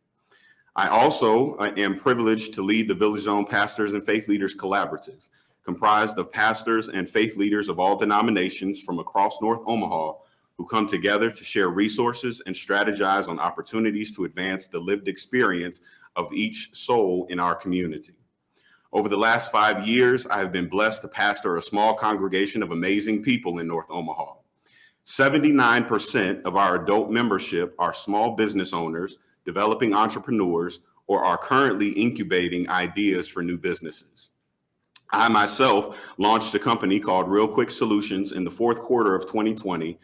I also am privileged to lead the Village Zone Pastors and Faith Leaders Collaborative, comprised of pastors and faith leaders of all denominations from across North Omaha who come together to share resources and strategize on opportunities to advance the lived experience of each soul in our community. Over the last 5 years, I have been blessed to pastor a small congregation of amazing people in North Omaha. 79% of our adult membership are small business owners, developing entrepreneurs, or are currently incubating ideas for new businesses. I myself launched a company called Real Quick Solutions in the 4th quarter of 2020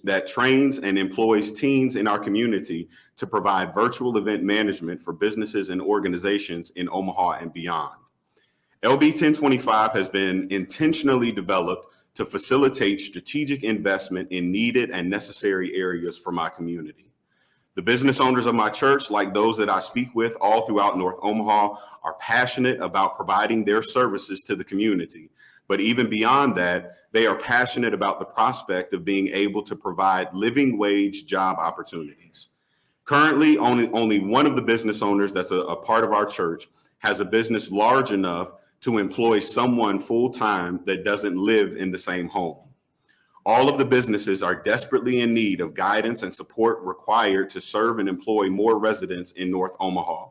that trains and employs teens in our community to provide virtual event management for businesses and organizations in Omaha and beyond. LB 1025 has been intentionally developed to facilitate strategic investment in needed and necessary areas for my community. The business owners of my church, like those that I speak with all throughout North Omaha, are passionate about providing their services to the community. But even beyond that, they are passionate about the prospect of being able to provide living wage job opportunities. Currently, only one of the business owners that's a part of our church has a business large enough to employ someone full-time that doesn't live in the same home. All of the businesses are desperately in need of guidance and support required to serve and employ more residents in North Omaha.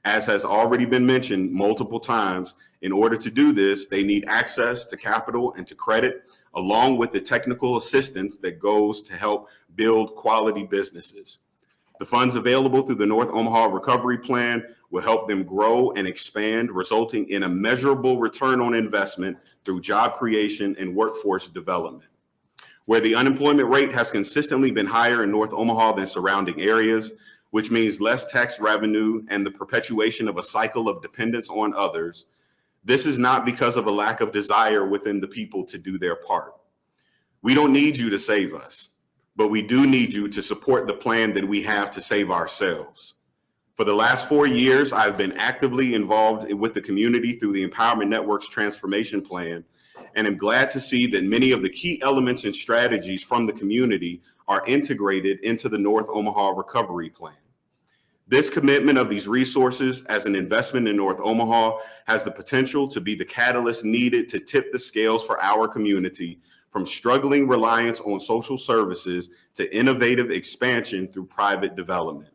As has already been mentioned multiple times, in order to do this, they need access to capital and to credit, along with the technical assistance that goes to help build quality businesses. The funds available through the North Omaha Recovery Plan will help them grow and expand, resulting in a measurable return on investment through job creation and workforce development. Where the unemployment rate has consistently been higher in North Omaha than surrounding areas, which means less tax revenue and the perpetuation of a cycle of dependence on others, this is not because of a lack of desire within the people to do their part. We don't need you to save us, but we do need you to support the plan that we have to save ourselves. For the last 4 years, I've been actively involved with the community through the Empowerment Network's transformation plan, and am glad to see that many of the key elements and strategies from the community are integrated into the North Omaha Recovery Plan. This commitment of these resources as an investment in North Omaha has the potential to be the catalyst needed to tip the scales for our community from struggling reliance on social services to innovative expansion through private development.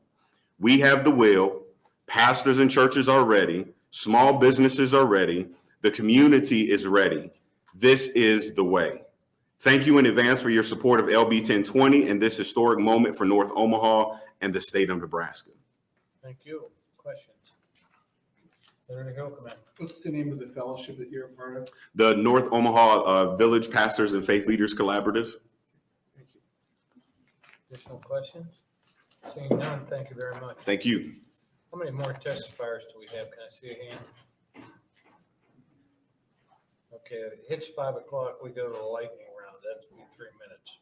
We have the will, pastors and churches are ready, small businesses are ready, the community is ready. This is the way. Thank you in advance for your support of LB 1020 and this historic moment for North Omaha and the state of Nebraska. Thank you. Questions? Senator Hilkeman. What's the name of the fellowship that you're a part of? The North Omaha Village Pastors and Faith Leaders Collaborative. Additional questions? Seeing none, thank you very much. Thank you. How many more testifiers do we have? Can I see a hand? Okay, if it hits 5 o'clock, we go to the lightning round. That's be 3 minutes.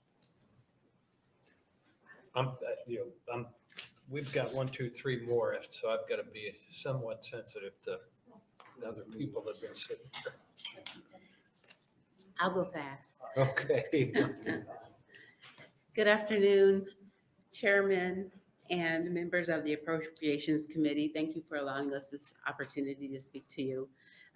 We've got 1, 2, 3 more, so I've got to be somewhat sensitive to other people that have been sitting here. I'll go fast. Okay. Good afternoon, Chairman and members of the Appropriations Committee. Thank you for allowing us this opportunity to speak to you.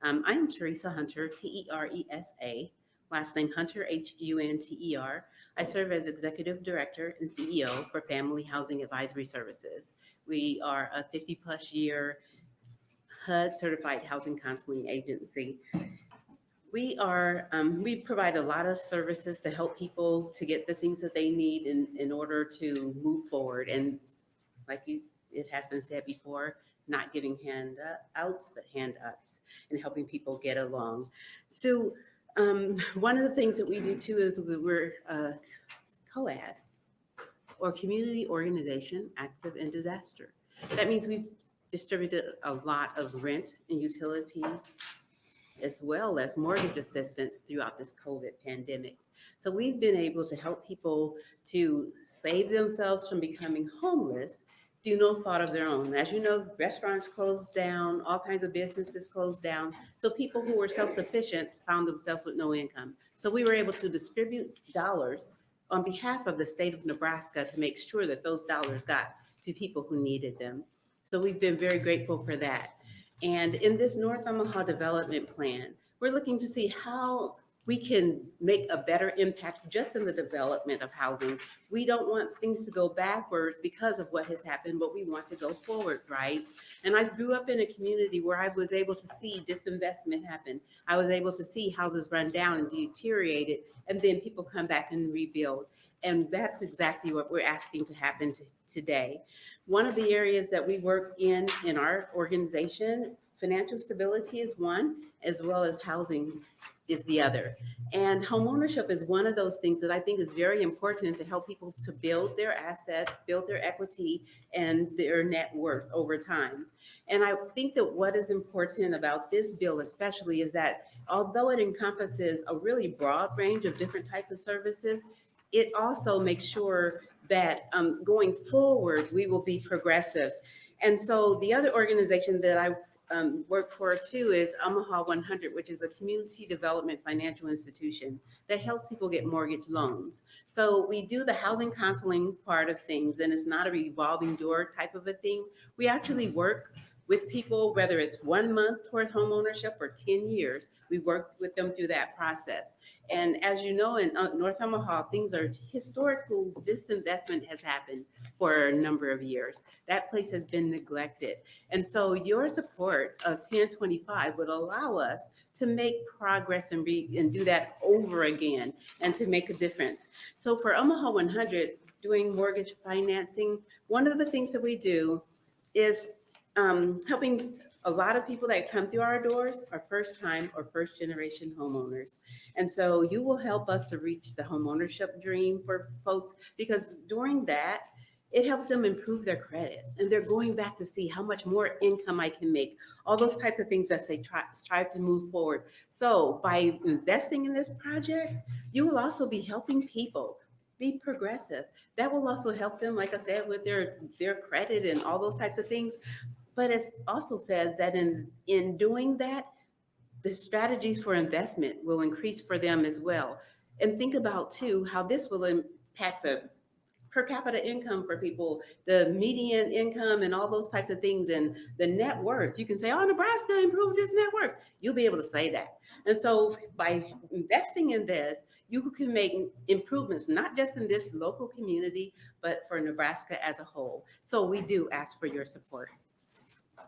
I am Teresa Hunter, Teresa, last name Hunter, Hunter. I serve as Executive Director and CEO for Family Housing Advisory Services. We are a 50-plus year HUD certified housing counseling agency. We provide a lot of services to help people to get the things that they need in order to move forward. And like it has been said before, not giving handouts, but hand-ups, and helping people get along. So one of the things that we do too is we're a COAD, or Community Organization Active in Disaster. That means we've distributed a lot of rent and utility as well as mortgage assistance throughout this COVID pandemic. So we've been able to help people to save themselves from becoming homeless through no fault of their own. As you know, restaurants closed down, all kinds of businesses closed down. So people who were self-sufficient found themselves with no income. So we were able to distribute dollars on behalf of the state of Nebraska to make sure that those dollars got to people who needed them. So we've been very grateful for that. And in this North Omaha Development Plan, we're looking to see how we can make a better impact just in the development of housing. We don't want things to go backwards because of what has happened, but we want to go forward, right? And I grew up in a community where I was able to see disinvestment happen. I was able to see houses run down and deteriorated, and then people come back and rebuild. And that's exactly what we're asking to happen today. One of the areas that we work in our organization, financial stability is one, as well as housing is the other. And homeownership is one of those things that I think is very important to help people to build their assets, build their equity and their net worth over time. And I think that what is important about this bill especially is that although it encompasses a really broad range of different types of services, it also makes sure that going forward, we will be progressive. And so the other organization that I work for too is Omaha 100, which is a community development financial institution that helps people get mortgage loans. So we do the housing counseling part of things, and it's not a revolving door type of a thing. We actually work with people, whether it's 1 month toward homeownership or 10 years, we work with them through that process. And as you know, in North Omaha, things are historical disinvestment has happened for a number of years. That place has been neglected. And so your support of 1025 would allow us to make progress and do that over again and to make a difference. So for Omaha 100, doing mortgage financing, one of the things that we do is helping a lot of people that come through our doors are first time or first generation homeowners. And so you will help us to reach the homeownership dream for folks, because during that, it helps them improve their credit. And they're going back to see how much more income I can make, all those types of things as they strive to move forward. So by investing in this project, you will also be helping people be progressive. That will also help them, like I said, with their credit and all those types of things. But it also says that in doing that, the strategies for investment will increase for them as well. And think about too, how this will impact the per capita income for people, the median income and all those types of things, and the net worth. You can say, oh, Nebraska improved its net worth. You'll be able to say that. And so by investing in this, you can make improvements, not just in this local community, but for Nebraska as a whole. So we do ask for your support.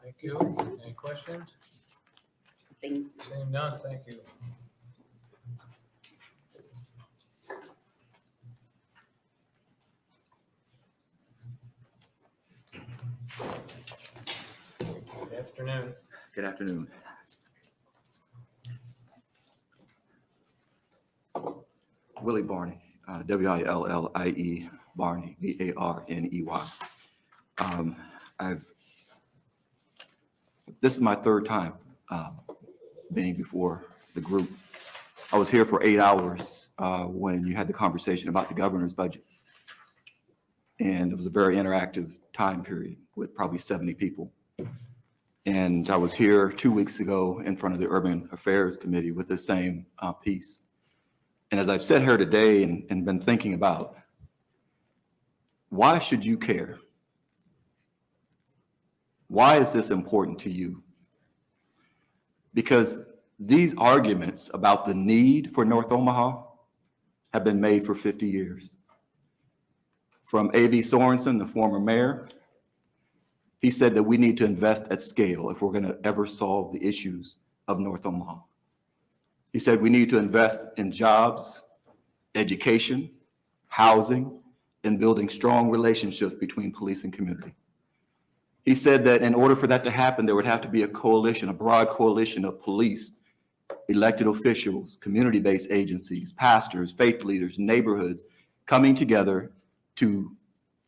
Thank you. Any questions? Thank you. Seeing none, thank you. Good afternoon. Good afternoon. Willie Barney, W-I-L-L-I-E, Barney, B-A-R-N-E-Y. This is my third time being before the group. I was here for 8 hours when you had the conversation about the governor's budget. And it was a very interactive time period with probably 70 people. And I was here 2 weeks ago in front of the Urban Affairs Committee with the same piece. And as I've sat here today and been thinking about, why should you care? Why is this important to you? Because these arguments about the need for North Omaha have been made for 50 years. From A.V. Sorensen, the former mayor, he said that we need to invest at scale if we're going to ever solve the issues of North Omaha. He said we need to invest in jobs, education, housing, and building strong relationships between police and community. He said that in order for that to happen, there would have to be a coalition, a broad coalition of police, elected officials, community-based agencies, pastors, faith leaders, neighborhoods, coming together to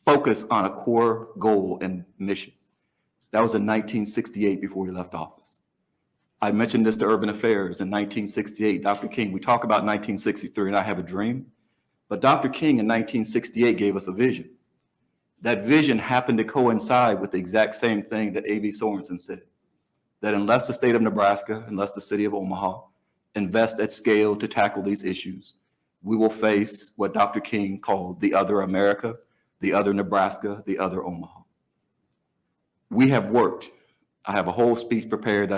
focus on a core goal and mission. That was in 1968 before he left office. I mentioned this to Urban Affairs in 1968. Dr. King, we talk about 1963 and I have a dream, but Dr. King in 1968 gave us a vision. That vision happened to coincide with the exact same thing that A.V. Sorensen said, that unless the state of Nebraska, unless the city of Omaha invest at scale to tackle these issues, we will face what Dr. King called the other America, the other Nebraska, the other Omaha. We have worked. I have a whole speech prepared,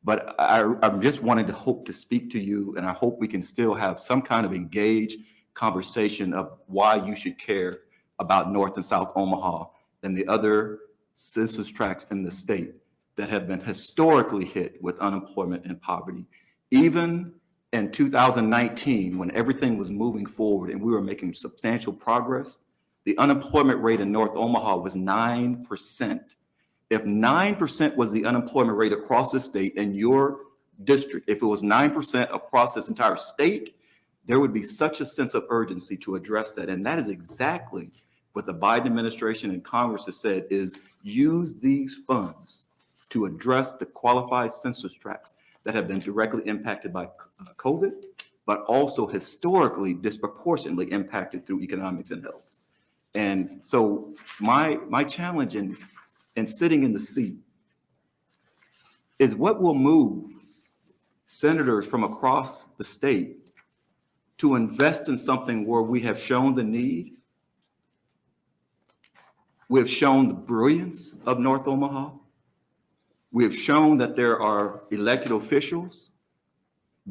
but I'm just wanting to hope to speak to you, and I hope we can still have some kind of engaged conversation of why you should care about North and South Omaha and the other census tracts in the state that have been historically hit with unemployment and poverty. Even in 2019, when everything was moving forward and we were making substantial progress, the unemployment rate in North Omaha was 9%. If 9% was the unemployment rate across the state in your district, if it was 9% across this entire state, there would be such a sense of urgency to address that. And that is exactly what the Biden administration and Congress has said, is use these funds to address the qualified census tracts that have been directly impacted by COVID, but also historically disproportionately impacted through economics and health. And so my challenge in sitting in the seat is what will move senators from across the state to invest in something where we have shown the need, we have shown the brilliance of North Omaha, we have shown that there are elected officials,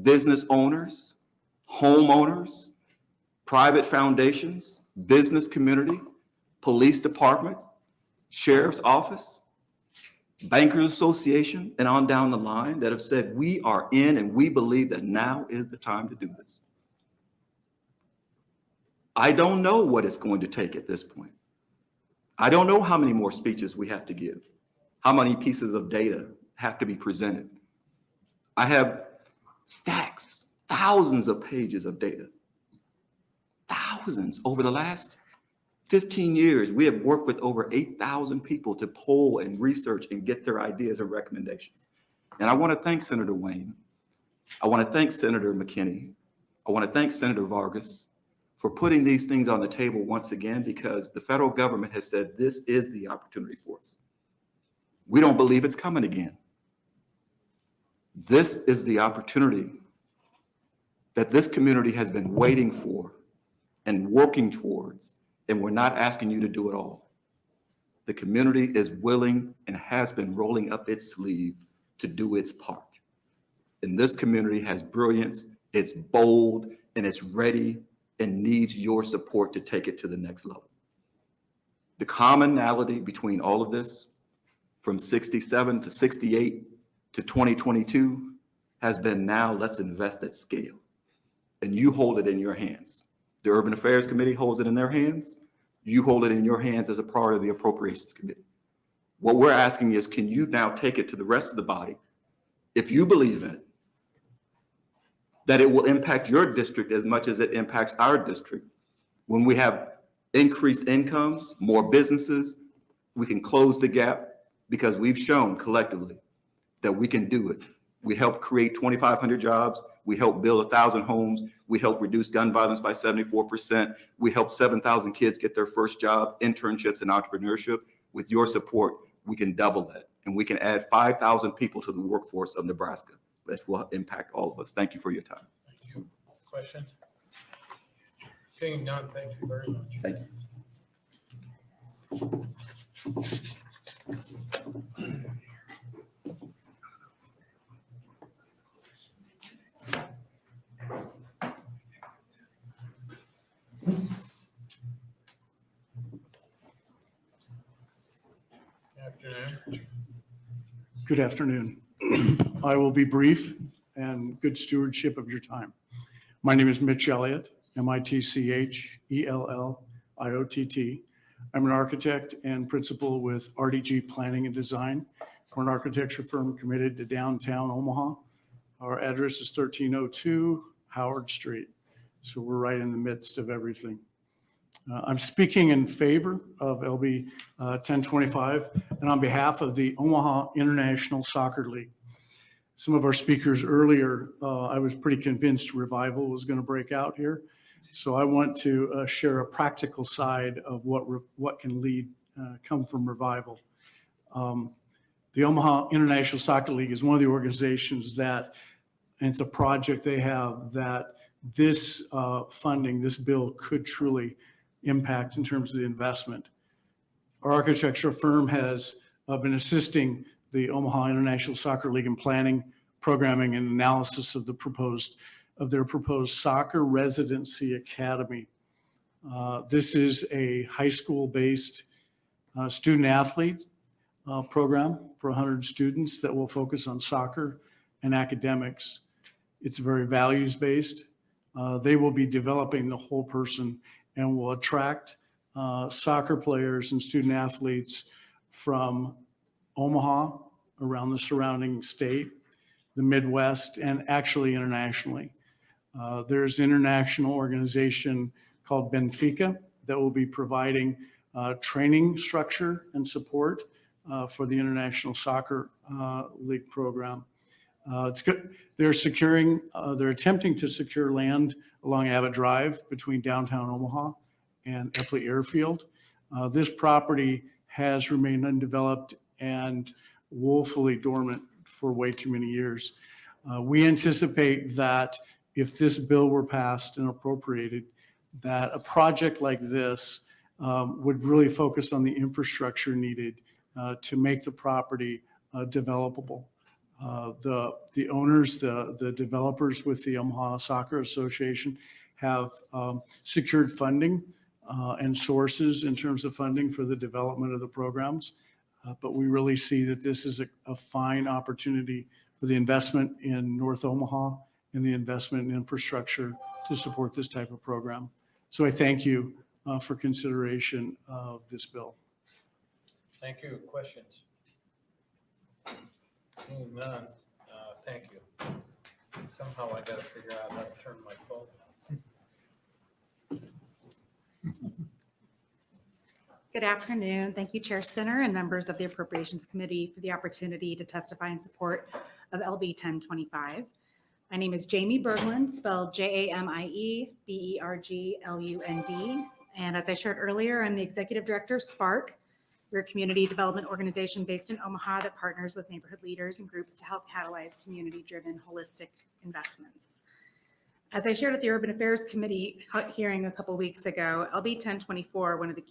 business owners, homeowners, private foundations, business community, police department, sheriff's office, bankers association, and on down the line that have said we are in and we believe that now is the time to do this. I don't know what it's going to take at this point. I don't know how many more speeches we have to give, how many pieces of data have to be presented. I have stacks, thousands of pages of data, thousands over the last 15 years, we have worked with over 8,000 people to poll and research and get their ideas and recommendations. And I want to thank Senator Wayne. I want to thank Senator McKinney. I want to thank Senator Vargas for putting these things on the table once again, because the federal government has said this is the opportunity for us. We don't believe it's coming again. This is the opportunity that this community has been waiting for and working towards, and we're not asking you to do it all. The community is willing and has been rolling up its sleeve to do its part. And this community has brilliance, it's bold, and it's ready and needs your support to take it to the next level. The commonality between all of this, from 67 to 68 to 2022, has been now let's invest at scale. And you hold it in your hands. The Urban Affairs Committee holds it in their hands. You hold it in your hands as a part of the Appropriations Committee. What we're asking is, can you now take it to the rest of the body, if you believe in it, that it will impact your district as much as it impacts our district? When we have increased incomes, more businesses, we can close the gap, because we've shown collectively that we can do it. We helped create 2,500 jobs. We helped build 1,000 homes. We helped reduce gun violence by 74%. We helped 7,000 kids get their first job, internships, and entrepreneurship. With your support, we can double that. And we can add 5,000 people to the workforce of Nebraska. That will impact all of us. Thank you for your time. Thank you. Questions? Seeing none, thank you very much. Thank you. Afternoon. Good afternoon. I will be brief and good stewardship of your time. My name is Mitch Elliott, MITCHELLIOTT. I'm an architect and principal with RDG Planning and Design. We're an architecture firm committed to downtown Omaha. Our address is 1302 Howard Street. So we're right in the midst of everything. I'm speaking in favor of LB 1025 and on behalf of the Omaha International Soccer League. Some of our speakers earlier, I was pretty convinced revival was going to break out here. So I want to share a practical side of what can come from revival. The Omaha International Soccer League is one of the organizations that, and it's a project they have, that this funding, this bill could truly impact in terms of the investment. Our architectural firm has been assisting the Omaha International Soccer League in planning, programming, and analysis of their proposed soccer residency academy. This is a high school-based student athlete program for 100 students that will focus on soccer and academics. It's very values-based. They will be developing the whole person and will attract soccer players and student athletes from Omaha, around the surrounding state, the Midwest, and actually internationally. There's an international organization called Benfica that will be providing training structure and support for the International Soccer League program. It's good. They're attempting to secure land along Abbott Drive between downtown Omaha and Epley Airfield. This property has remained undeveloped and woefully dormant for way too many years. We anticipate that if this bill were passed and appropriated, that a project like this would really focus on the infrastructure needed to make the property developable. The owners, the developers with the Omaha Soccer Association have secured funding and sources in terms of funding for the development of the programs. But we really see that this is a fine opportunity for the investment in North Omaha and the investment in infrastructure to support this type of program. So I thank you for consideration of this bill. Thank you. Questions? Seeing none, thank you. Somehow I got to figure out how to turn my phone on. Good afternoon. Thank you, Chair Stinner and members of the Appropriations Committee for the opportunity to testify in support of LB 1025. My name is Jamie Berglund, spelled Jamie-Berglund. And as I shared earlier, I'm the Executive Director of Spark. We're a community development organization based in Omaha that partners with neighborhood leaders and groups to help catalyze community-driven holistic investments. As I shared at the Urban Affairs Committee hearing a couple weeks ago, LB 1024, one of the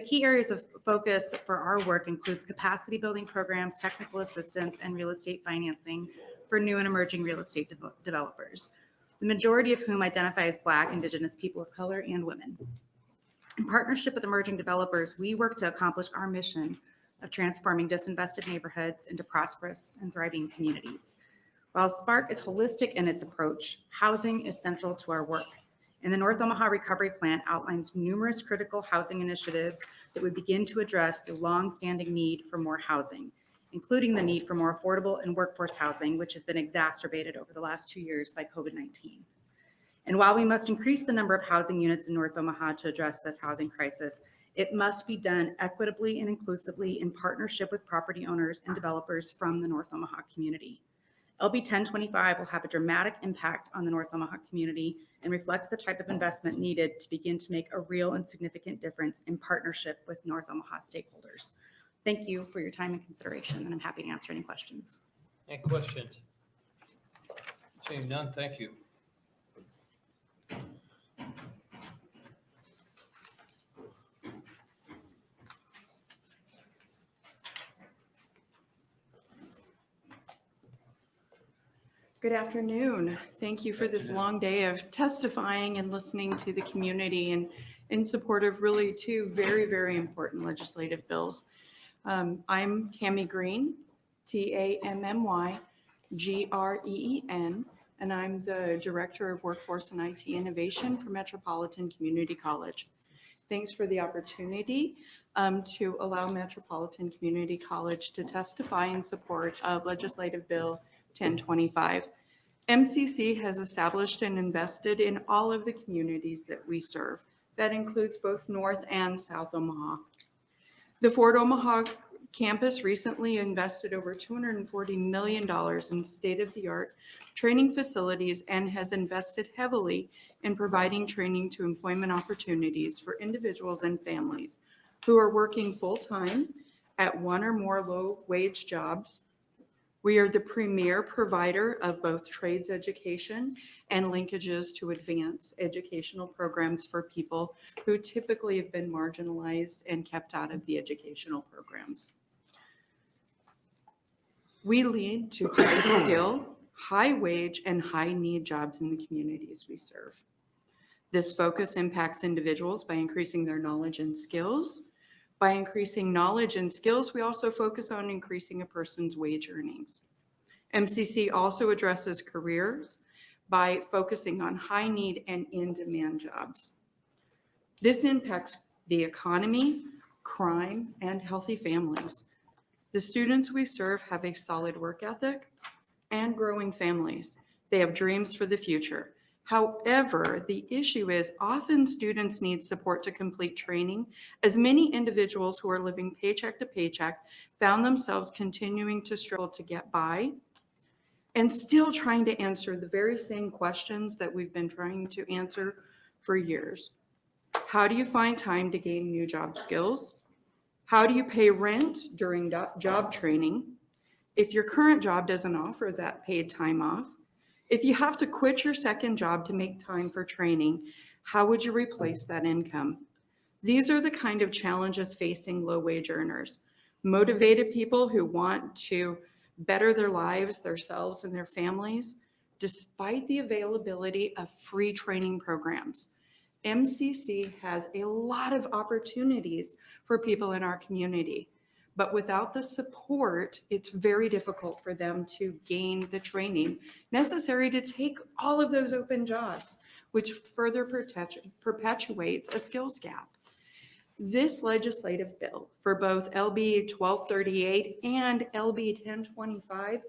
key areas of focus for our work includes capacity building programs, technical assistance, and real estate financing for new and emerging real estate developers, the majority of whom identify as Black, Indigenous, people of color, and women. In partnership with emerging developers, we work to accomplish our mission of transforming disinvested neighborhoods into prosperous and thriving communities. While Spark is holistic in its approach, housing is central to our work. And the North Omaha Recovery Plan outlines numerous critical housing initiatives that would begin to address the long-standing need for more housing, including the need for more affordable and workforce housing, which has been exacerbated over the last 2 years by COVID-19. And while we must increase the number of housing units in North Omaha to address this housing crisis, it must be done equitably and inclusively in partnership with property owners and developers from the North Omaha community. LB 1025 will have a dramatic impact on the North Omaha community and reflects the type of investment needed to begin to make a real and significant difference in partnership with North Omaha stakeholders. Thank you for your time and consideration, and I'm happy to answer any questions. Any questions? Seeing none, thank you. Good afternoon. Thank you for this long day of testifying and listening to the community and in support of really two very, very important legislative bills. I'm Tammy Green, TAMMYGREEN, and I'm the Director of Workforce and IT Innovation for Metropolitan Community College. Thanks for the opportunity to allow Metropolitan Community College to testify in support of Legislative Bill 1025. MCC has established and invested in all of the communities that we serve. That includes both North and South Omaha. The Fort Omaha campus recently invested over $240 million in state-of-the-art training facilities and has invested heavily in providing training to employment opportunities for individuals and families who are working full-time at one or more low-wage jobs. We are the premier provider of both trades education and linkages to advanced educational programs for people who typically have been marginalized and kept out of the educational programs. We lead to high skill, high wage, and high need jobs in the communities we serve. This focus impacts individuals by increasing their knowledge and skills. By increasing knowledge and skills, we also focus on increasing a person's wage earnings. MCC also addresses careers by focusing on high need and in-demand jobs. This impacts the economy, crime, and healthy families. The students we serve have a solid work ethic and growing families. They have dreams for the future. However, the issue is often students need support to complete training, as many individuals who are living paycheck to paycheck found themselves continuing to struggle to get by and still trying to answer the very same questions that we've been trying to answer for years. How do you find time to gain new job skills? How do you pay rent during job training? If your current job doesn't offer that paid time off, if you have to quit your second job to make time for training, how would you replace that income? These are the kind of challenges facing low-wage earners, motivated people who want to better their lives, themselves, and their families, despite the availability of free training programs. MCC has a lot of opportunities for people in our community, but without the support, it's very difficult for them to gain the training necessary to take all of those open jobs, which further perpetuates a skills gap. This legislative bill for both LB 1238 and LB 1025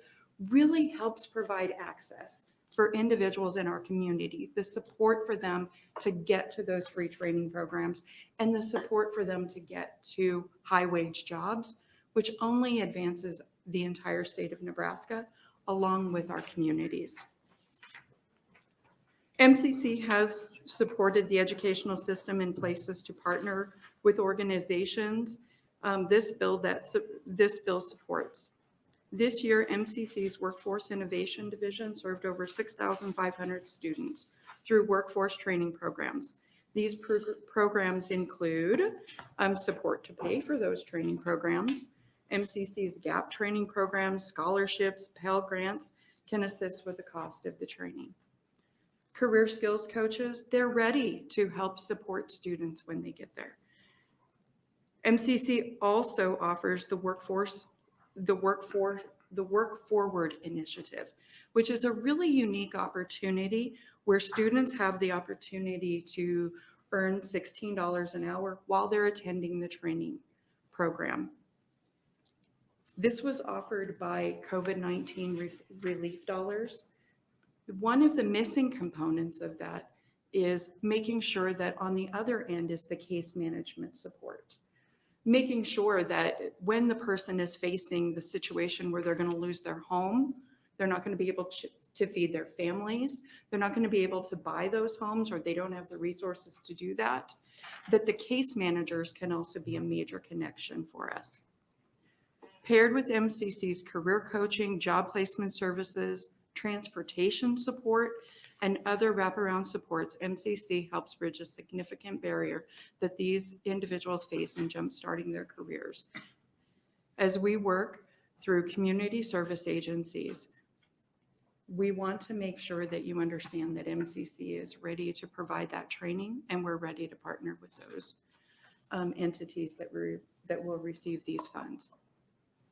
really helps provide access for individuals in our community, the support for them to get to those free training programs, and the support for them to get to high-wage jobs, which only advances the entire state of Nebraska, along with our communities. MCC has supported the educational system in places to partner with organizations this bill supports. This year, MCC's Workforce Innovation Division served over 6,500 students through workforce training programs. These programs include support to pay for those training programs. MCC's GAP training programs, scholarships, Pell Grants can assist with the cost of the training. Career skills coaches, they're ready to help support students when they get there. MCC also offers the Work Forward initiative, which is a really unique opportunity where students have the opportunity to earn $16 an hour while they're attending the training program. This was offered by COVID-19 relief dollars. One of the missing components of that is making sure that on the other end is the case management support. Making sure that when the person is facing the situation where they're going to lose their home, they're not going to be able to feed their families, they're not going to be able to buy those homes, or they don't have the resources to do that, that the case managers can also be a major connection for us. Paired with MCC's career coaching, job placement services, transportation support, and other wraparound supports, MCC helps bridge a significant barrier that these individuals face in jumpstarting their careers. As we work through community service agencies, we want to make sure that you understand that MCC is ready to provide that training, and we're ready to partner with those entities that will receive these funds.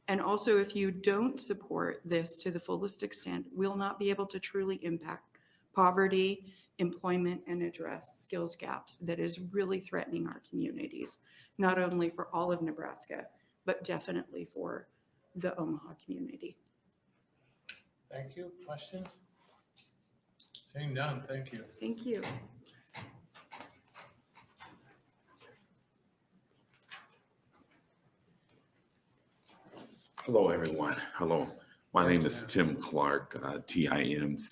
And also, if you don't support this to the fullest extent, we'll not be able to truly impact poverty, employment, and address skills gaps that is really threatening our communities, not only for all of Nebraska, but definitely for the Omaha community. Thank you. Questions? Seeing none, thank you. Thank you. Hello, everyone. Hello. My name is Tim Clark, Timclark.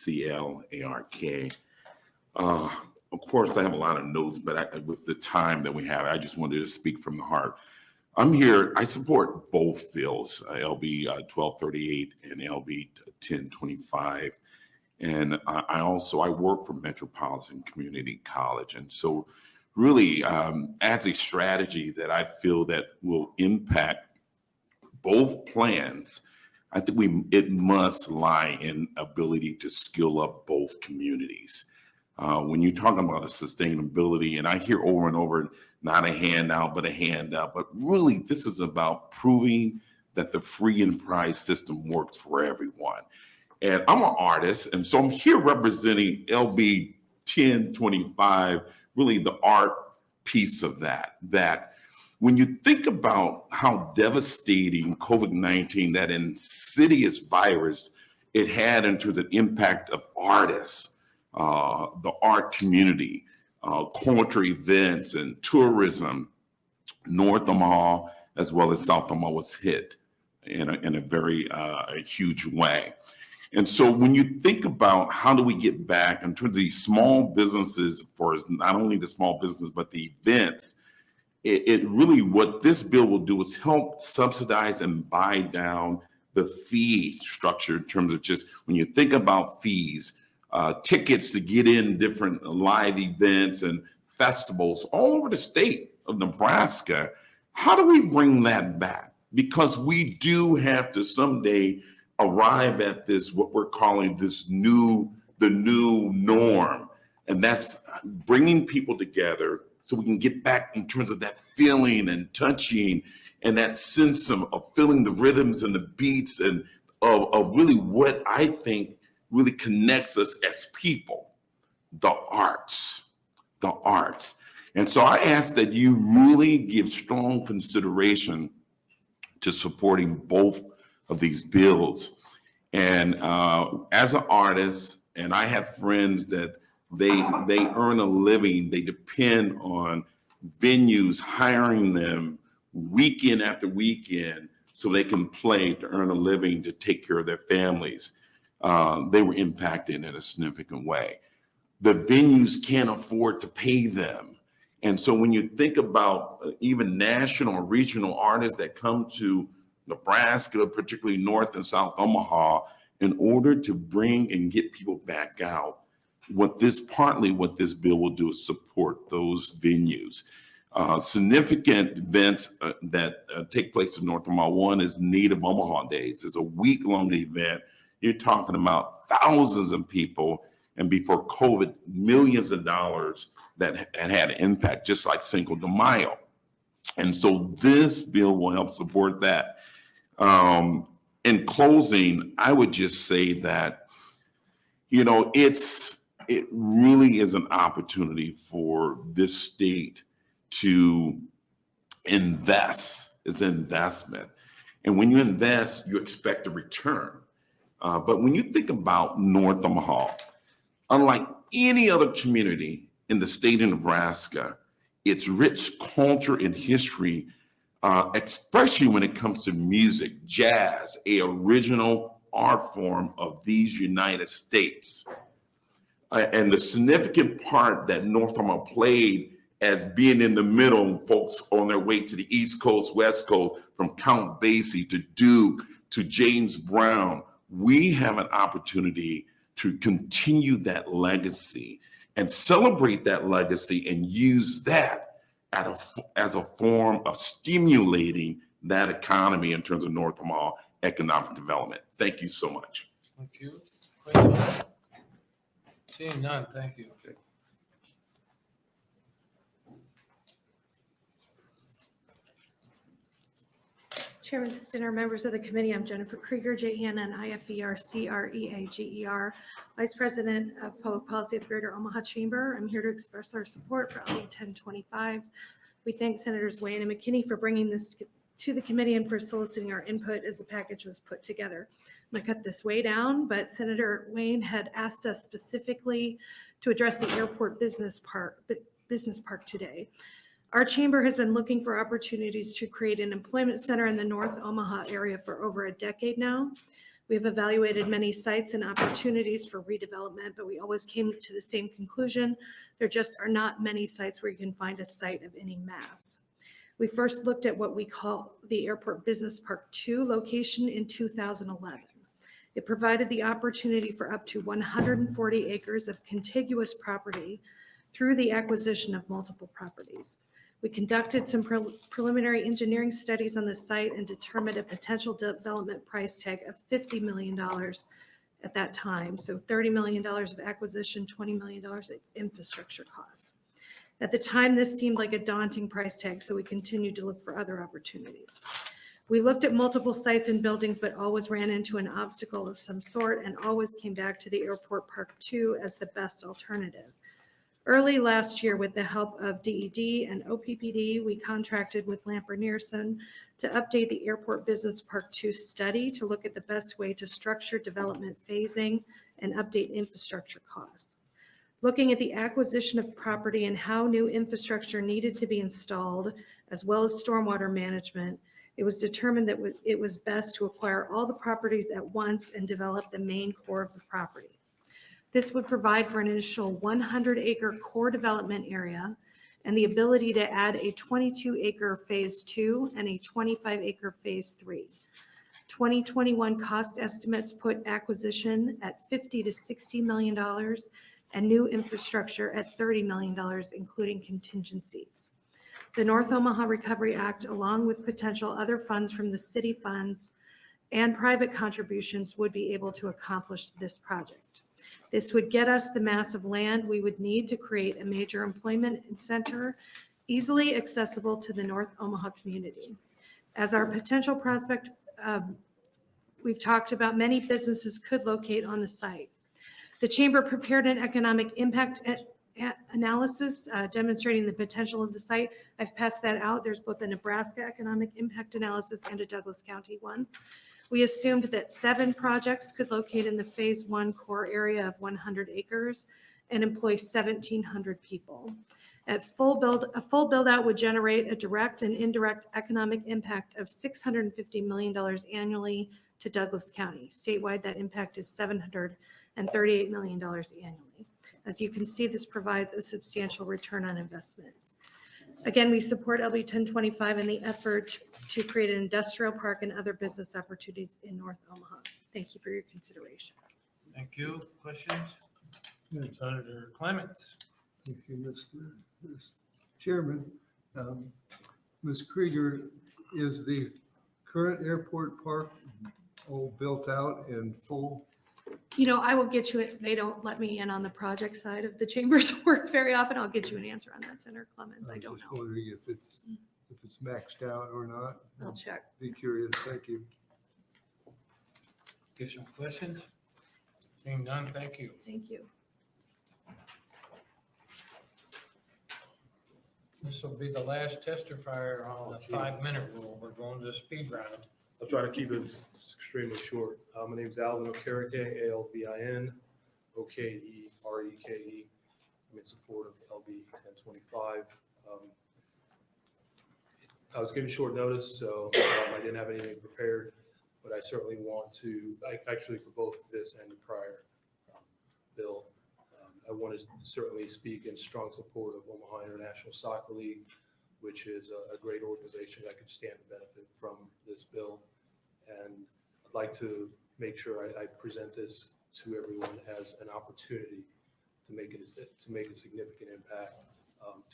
Of course, I have a lot of notes, but with the time that we have, I just wanted to speak from the heart. I'm here, I support both bills, LB 1238 and LB 1025. And I work for Metropolitan Community College. And so really, as a strategy that I feel that will impact both plans, I think it must lie in ability to skill up both communities. When you're talking about a sustainability, and I hear over and over, not a handout, but a handout, but really this is about proving that the free enterprise system works for everyone. And I'm an artist, and so I'm here representing LB 1025, really the art piece of that when you think about how devastating COVID-19, that insidious virus, it had in terms of the impact of artists, the art community, cultural events and tourism, North Omaha as well as South Omaha was hit in a very huge way. And so when you think about how do we get back in terms of these small businesses, for not only the small business, but the events, it really, what this bill will do is help subsidize and buy down the fee structure in terms of just when you think about fees, tickets to get in different live events and festivals all over the state of Nebraska. How do we bring that back? Because we do have to someday arrive at this, what we're calling the new norm. And that's bringing people together so we can get back in terms of that feeling and touching and that sense of feeling the rhythms and the beats and of really what I think really connects us as people, the arts. And so I ask that you really give strong consideration to supporting both of these bills. And as an artist And I have friends that they earn a living, they depend on venues hiring them weekend after weekend so they can play to earn a living to take care of their families. They were impacted in a significant way. The venues can't afford to pay them. And so when you think about even national or regional artists that come to Nebraska, particularly North and South Omaha, in order to bring and get people back out, what this bill will do is support those venues. Significant events that take place in North Omaha. One is Native Omaha Days. It's a week-long event. You're talking about thousands of people, and before COVID, millions of dollars that had an impact, just like Cinco de Mayo. And so this bill will help support that. In closing, I would just say that, it really is an opportunity for this state to invest. It's an investment. And when you invest, you expect a return. But when you think about North Omaha, unlike any other community in the state of Nebraska, its rich culture and history, especially when it comes to music, jazz, a original art form of these United States. And the significant part that North Omaha played as being in the middle, folks on their way to the East Coast, West Coast, from Count Basie to Duke to James Brown, we have an opportunity to continue that legacy and celebrate that legacy and use that as a form of stimulating that economy in terms of North Omaha economic development. Thank you so much. Thank you. Questions? Seeing none, thank you. Chairman Stinner, members of the committee, I'm Jennifer Krieger, J-E-N-N I-F-E-R C-R-E-A-G-E-R, Vice President of Public Policy of the Greater Omaha Chamber. I'm here to express our support for LB 1025. We thank Senators Wayne and McKinney for bringing this to the committee and for soliciting our input as the package was put together. I'm gonna cut this way down, but Senator Wayne had asked us specifically to address the airport business park today. Our chamber has been looking for opportunities to create an employment center in the North Omaha area for over a decade now. We have evaluated many sites and opportunities for redevelopment, but we always came to the same conclusion. There just are not many sites where you can find a site of any mass. We first looked at what we call the Airport Business Park 2 location in 2011. It provided the opportunity for up to 140 acres of contiguous property through the acquisition of multiple properties. We conducted some preliminary engineering studies on the site and determined a potential development price tag of $50 million at that time. So $30 million of acquisition, $20 million of infrastructure costs. At the time, this seemed like a daunting price tag, so we continued to look for other opportunities. We looked at multiple sites and buildings, but always ran into an obstacle of some sort and always came back to the Airport Park 2 as the best alternative. Early last year, with the help of DED and OPPD, we contracted with Lamper Nearson to update the Airport Business Park 2 study to look at the best way to structure development phasing and update infrastructure costs. Looking at the acquisition of property and how new infrastructure needed to be installed, as well as stormwater management, it was determined that it was best to acquire all the properties at once and develop the main core of the property. This would provide for an initial 100-acre core development area and the ability to add a 22-acre phase 2 and a 25-acre phase 3. 2021 cost estimates put acquisition at $50 to $60 million and new infrastructure at $30 million, including contingencies. The North Omaha Recovery Act, along with potential other funds from the city funds and private contributions, would be able to accomplish this project. This would get us the mass of land we would need to create a major employment center easily accessible to the North Omaha community. As our potential prospect, we've talked about many businesses could locate on the site. The chamber prepared an economic impact analysis demonstrating the potential of the site. I've passed that out. There's both a Nebraska economic impact analysis and a Douglas County one. We assumed that 7 projects could locate in the Phase 1 core area of 100 acres and employ 1,700 people. A full build out would generate a direct and indirect economic impact of $650 million annually to Douglas County. Statewide, that impact is $738 million annually. As you can see, this provides a substantial return on investment. Again, we support LB 1025 in the effort to create an industrial park and other business opportunities in North Omaha. Thank you for your consideration. Thank you. Questions? Senator Clements. Thank you, Mr. Chairman. Ms. Krieger, is the current airport park all built out and full? You know, I will get you it. They don't let me in on the project side of the chamber's work very often. I'll get you an answer on that, Senator Clemens. I don't Just know. wondering if it's maxed out or not. I'll check. Be curious. Thank you. Additional questions? Seeing none, thank you. Thank you. This will be the last testifier on the 5-minute rule. We're going to speed round. I'll try to keep it extremely short. My name's Alvin Okereke, ALVIN, OKEREKE. I'm in support of LB 1025. I was given short notice, so I didn't have anything prepared, but I certainly want to, actually for both this and the prior bill, I want to certainly speak in strong support of Omaha International Soccer League, which is a great organization that could stand to benefit from this bill. And I'd like to make sure I present this to everyone as an opportunity to make a significant impact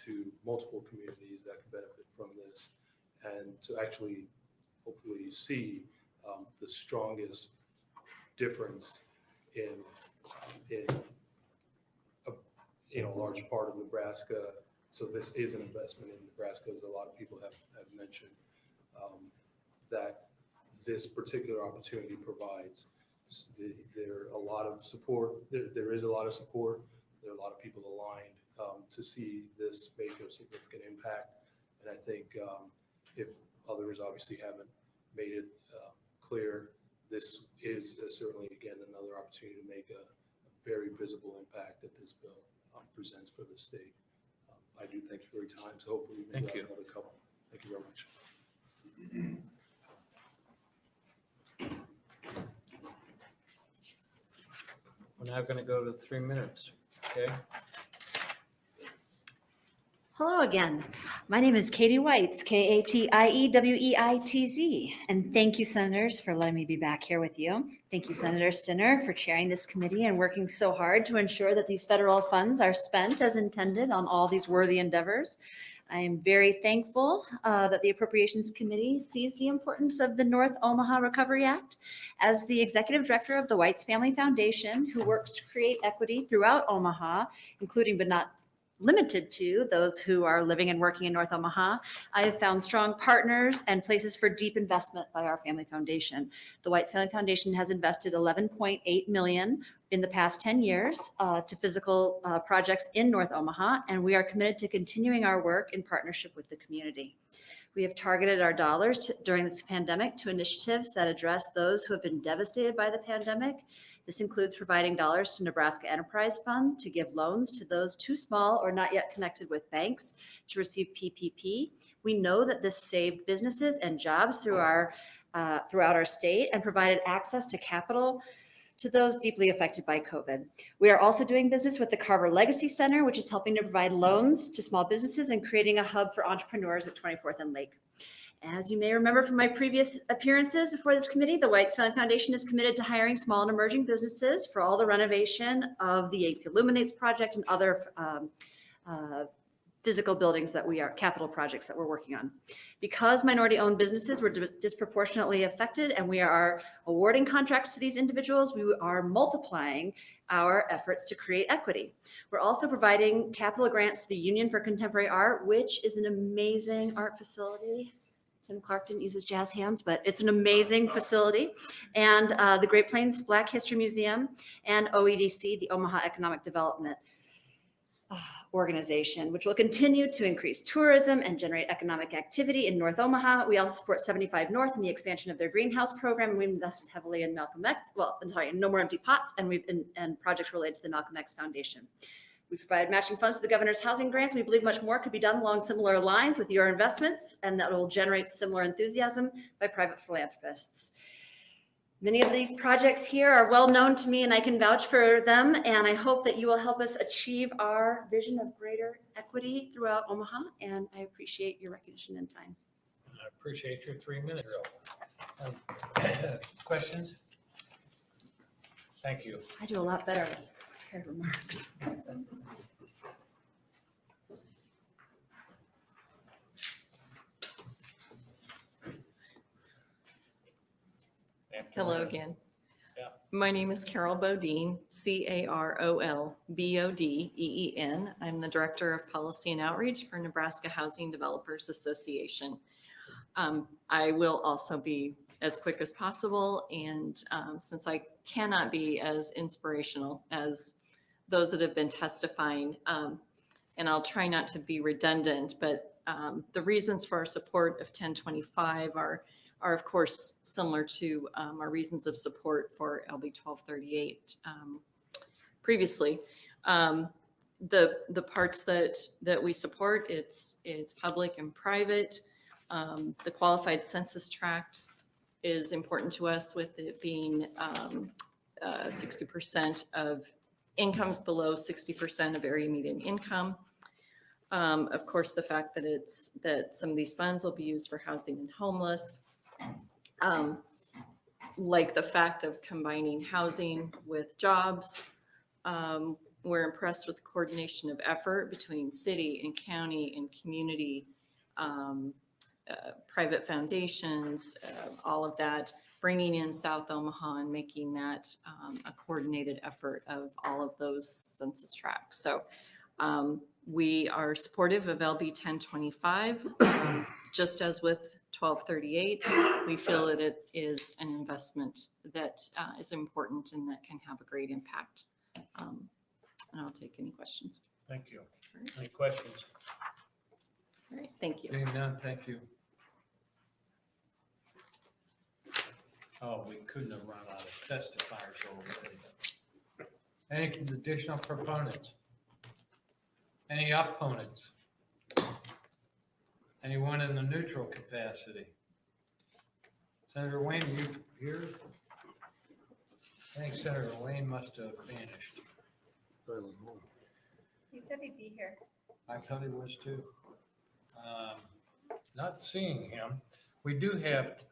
to multiple communities that can benefit from this, and to actually hopefully see the strongest difference in a large part of Nebraska. So this is an investment in Nebraska, as a lot of people have mentioned, that this particular opportunity provides. There are a lot of support. There is a lot of support. There are a lot of people aligned to see this make a significant impact. And I think if others obviously haven't made it clear, this is certainly, again, another opportunity to make a very visible impact that this bill presents for the state. I do thank you for your time. So hopefully we can Thank have you. another couple. Thank you very much. We're now going to go to 3 minutes, okay? Hello again. My name is Katie Weitz, Katieweitz, and thank you, Senators, for letting me be back here with you. Thank you, Senator Stinner, for chairing this committee and working so hard to ensure that these federal funds are spent as intended on all these worthy endeavors. I am very thankful that the Appropriations Committee sees the importance of the North Omaha Recovery Act. As the Executive Director of the Weitz Family Foundation, who works to create equity throughout Omaha, including but not limited to those who are living and working in North Omaha, I have found strong partners and places for deep investment by our family foundation. The Weitz Family Foundation has invested $11.8 million in the past 10 years to physical projects in North Omaha, and we are committed to continuing our work in partnership with the community. We have targeted our dollars during this pandemic to initiatives that address those who have been devastated by the pandemic. This includes providing dollars to Nebraska Enterprise Fund to give loans to those too small or not yet connected with banks to receive PPP. We know that this saved businesses and jobs throughout our state and provided access to capital to those deeply affected by COVID. We are also doing business with the Carver Legacy Center, which is helping to provide loans to small businesses and creating a hub for entrepreneurs at 24th and Lake. As you may remember from my previous appearances before this committee, the Weitz Family Foundation is committed to hiring small and emerging businesses for all the renovation of the Yates Illuminates project and other physical buildings that capital projects that we're working on. Because minority-owned businesses were disproportionately affected and we are awarding contracts to these individuals, we are multiplying our efforts to create equity. We're also providing capital grants to the Union for Contemporary Art, which is an amazing art facility. Tim Clark didn't use his jazz hands, but it's an amazing facility. And the Great Plains Black History Museum and OEDC, the Omaha Economic Development organization, which will continue to increase tourism and generate economic activity in North Omaha. We also support 75 North in the expansion of their greenhouse program. We invested heavily in Malcolm X, No More Empty Pots, and projects related to the Malcolm X Foundation. We provide matching funds to the governor's housing grants. We believe much more could be done along similar lines with your investments, and that will generate similar enthusiasm by private philanthropists. Many of these projects here are well known to me, and I can vouch for them, and I hope that you will help us achieve our vision of greater equity throughout Omaha, and I appreciate your recognition and time. I appreciate your 3 minute drill. Questions? Thank you. I do a lot better with prepared remarks. Hello again. Yeah. My name is Carol Bodine, CarolBodeen. I'm the Director of Policy and Outreach for Nebraska Housing Developers Association. I will also be as quick as possible, and since I cannot be as inspirational as those that have been testifying, and I'll try not to be redundant, but the reasons for our support of 1025 are of course similar to our reasons of support for LB 1238 previously. The parts that we support, it's public and private. The qualified census tracts is important to us, with it being 60% of incomes below 60% of area median income. Of course, the fact that some of these funds will be used for housing and homeless. Like the fact of combining housing with jobs. We're impressed with the coordination of effort between city and county and community, private foundations, all of that, bringing in South Omaha and making that a coordinated effort of all of those census tracts. So we are supportive of LB 1025. Just as with 1238, we feel that it is an investment that is important and that can have a great impact. And I'll take any questions. Thank you. Any questions? All right, thank you. Being done, thank you. Oh, we couldn't have run out of testifiers already. Any additional proponents? Any opponents? Anyone in the neutral capacity? Senator Wayne, are you here? I think Senator Wayne must have vanished. He said he'd be here. I thought he was too. Not seeing him. We do have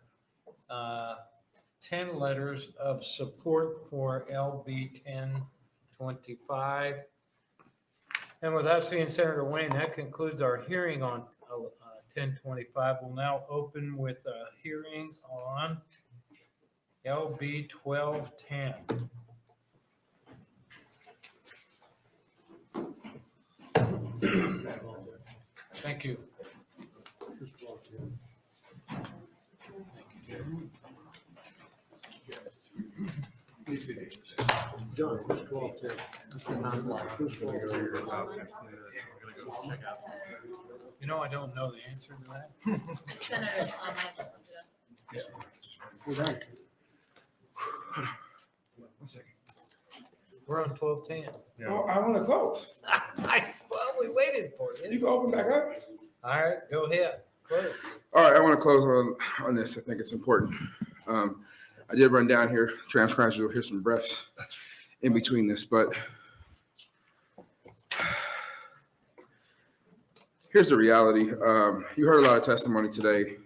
10 letters of support for LB 1025. And without seeing Senator Wayne, that concludes our hearing on 1025. We'll now open with a hearing on LB 1210. Thank you. John, push 1210. You know, I don't know the answer to that. Senator, We're done. One second. We're on 1210. Oh, I want to close. Well, we waited for you. You can open back up. All right, go ahead. Close. All right, I want to close on this. I think it's important. I did run down here, transcribe, you'll hear some breaths in between this, but here's the reality. You heard a lot of testimony today,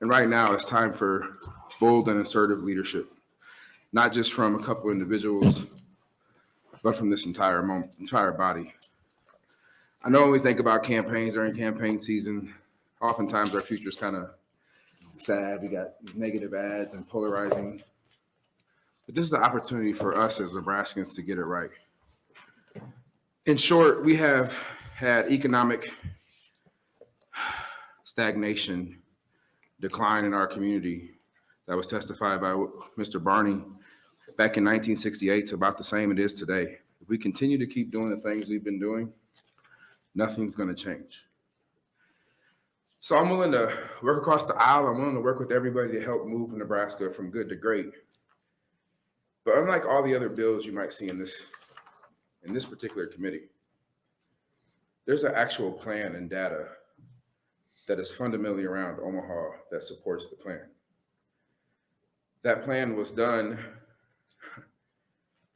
and right now it's time for bold and assertive leadership, not just from a couple individuals, but from this entire body. I know when we think about campaigns during campaign season, oftentimes our future is kind of sad. We got these negative ads and polarizing. But this is the opportunity for us as Nebraskans to get it right. In short, we have had economic stagnation, decline in our community that was testified by Mr. Barney back in 1968 to about the same it is today. If we continue to keep doing the things we've been doing, nothing's going to change. So I'm willing to work across the aisle. I'm willing to work with everybody to help move Nebraska from good to great. But unlike all the other bills you might see in this particular committee, there's an actual plan and data that is fundamentally around Omaha that supports the plan. That plan was done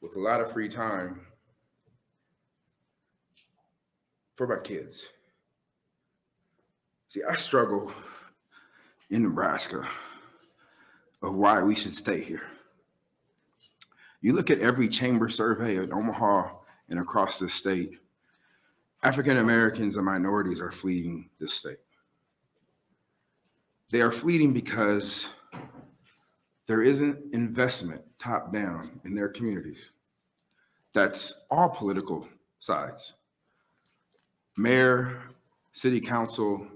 with a lot of free time for my kids. See, I struggle in Nebraska of why we should stay here. You look at every chamber survey in Omaha and across the state, African Americans and minorities are fleeing this state. They are fleeing because there isn't investment top down in their communities. That's all political sides. Mayor, city council,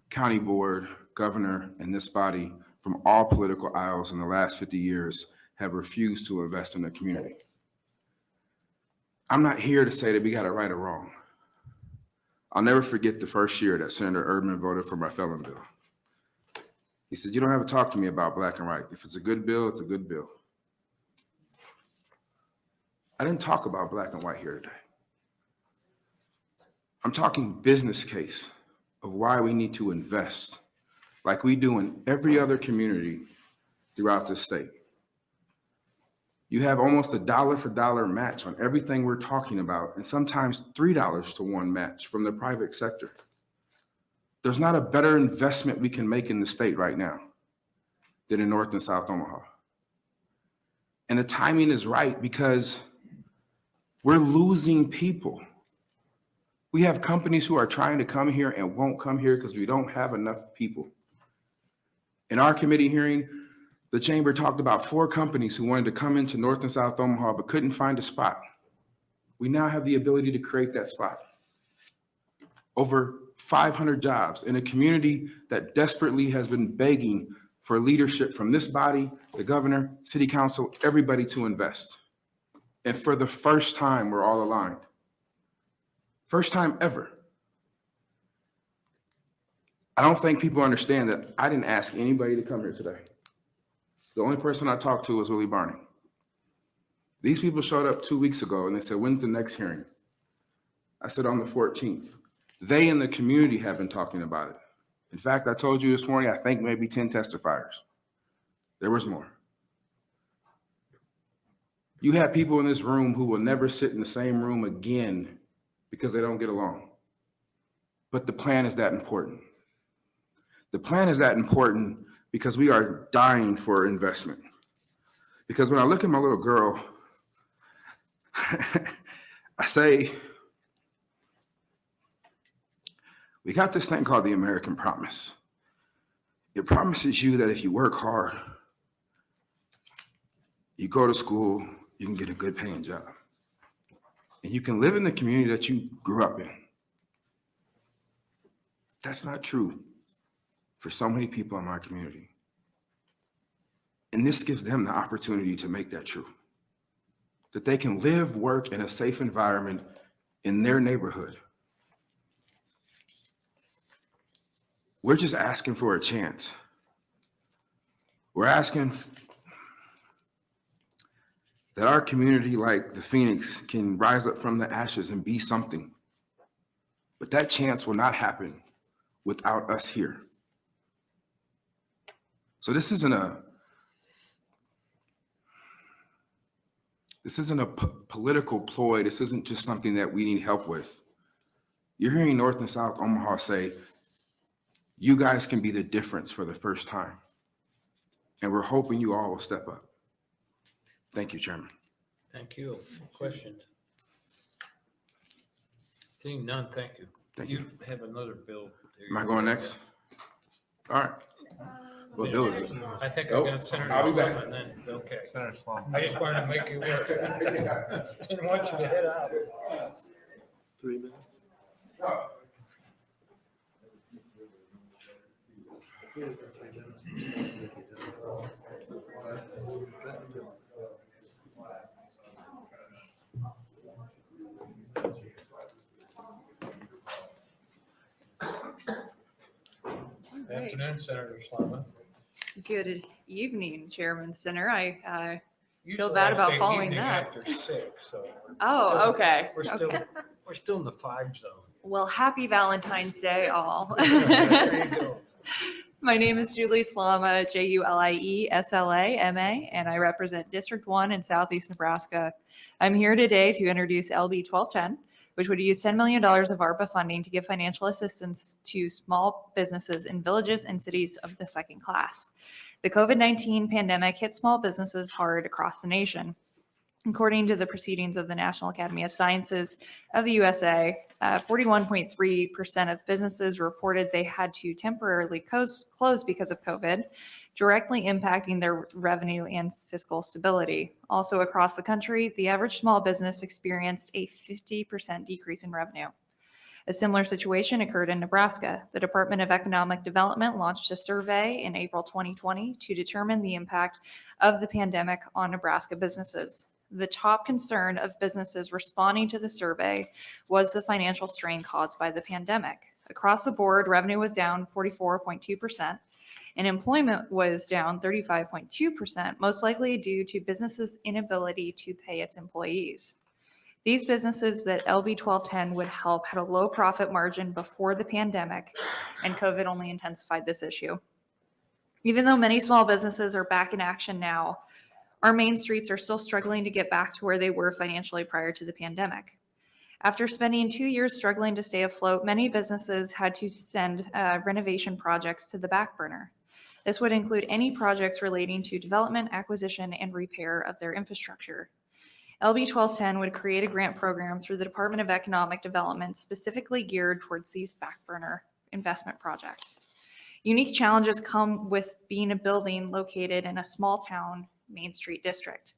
county board, governor, and this body from all political aisles in the last 50 years have refused to invest in the community. I'm not here to say that we got it right or wrong. I'll never forget the first year that Senator Erdman voted for my felon bill. He said, you don't have to talk to me about black and white. If it's a good bill, it's a good bill. I didn't talk about black and white here today. I'm talking business case of why we need to invest like we do in every other community throughout the state. You have almost a dollar for dollar match on everything we're talking about, and sometimes $3 to 1 match from the private sector. There's not a better investment we can make in the state right now than in North and South Omaha. And the timing is right because we're losing people. We have companies who are trying to come here and won't come here because we don't have enough people. In our committee hearing, the chamber talked about 4 companies who wanted to come into North and South Omaha but couldn't find a spot. We now have the ability to create that spot. Over 500 jobs in a community that desperately has been begging for leadership from this body, the governor, city council, everybody to invest. And for the first time, we're all aligned. First time ever. I don't think people understand that I didn't ask anybody to come here today. The only person I talked to was Willie Barney. These people showed up 2 weeks ago and they said, when's the next hearing? I said, on the 14th. They in the community have been talking about it. In fact, I told you this morning, I think maybe 10 testifiers. There was more. You have people in this room who will never sit in the same room again because they don't get along. But the plan is that important. The plan is that important because we are dying for investment. Because when I look at my little girl, I say, we got this thing called the American Promise. It promises you that if you work hard, you go to school, you can get a good paying job. And you can live in the community that you grew up in. That's not true for so many people in our community. And this gives them the opportunity to make that true. That they can live, work in a safe environment in their neighborhood. We're just asking for a chance. We're asking that our community, like the Phoenix, can rise up from the ashes and be something. But that chance will not happen without us here. So this isn't a political ploy. This isn't just something that we need help with. You're hearing North and South Omaha say, you guys can be the difference for the first time. And we're hoping you all will step up. Thank you, Chairman. Thank you. Questions? Seeing none, thank you. Thank you. You have another bill. Am I going next? All right. What bill is it? I think Oh, I got Senator I'll be back. Sloan and then, okay. I just wanted to make you work. Didn't want you to head out. 3 minutes. right. afternoon, Senator Slama. Good evening, Chairman Sinner. I feel Usually bad I about say following evening that. After 6, so. Oh, still- okay. We're still in the 5 zone. Well, happy Valentine's Day, all. There you go. My name is Julie Slama, Julieslamma, and I represent District 1 in Southeast Nebraska. I'm here today to introduce LB 1210, which would use $10 million of ARPA funding to give financial assistance to small businesses in villages and cities of the second class. The COVID-19 pandemic hit small businesses hard across the nation. According to the proceedings of the National Academy of Sciences of the USA, 41.3% of businesses reported they had to temporarily close because of COVID, directly impacting their revenue and fiscal stability. Also across the country, the average small business experienced a 50% decrease in revenue. A similar situation occurred in Nebraska. The Department of Economic Development launched a survey in April 2020 to determine the impact of the pandemic on Nebraska businesses. The top concern of businesses responding to the survey was the financial strain caused by the pandemic. Across the board, revenue was down 44.2%, and employment was down 35.2%, most likely due to businesses' inability to pay its employees. These businesses that LB 1210 would help had a low profit margin before the pandemic, and COVID only intensified this issue. Even though many small businesses are back in action now, our main streets are still struggling to get back to where they were financially prior to the pandemic. After spending 2 years struggling to stay afloat, many businesses had to send renovation projects to the back burner. This would include any projects relating to development, acquisition, and repair of their infrastructure. LB 1210 would create a grant program through the Department of Economic Development specifically geared towards these back burner investment projects. Unique challenges come with being a building located in a small town Main Street district.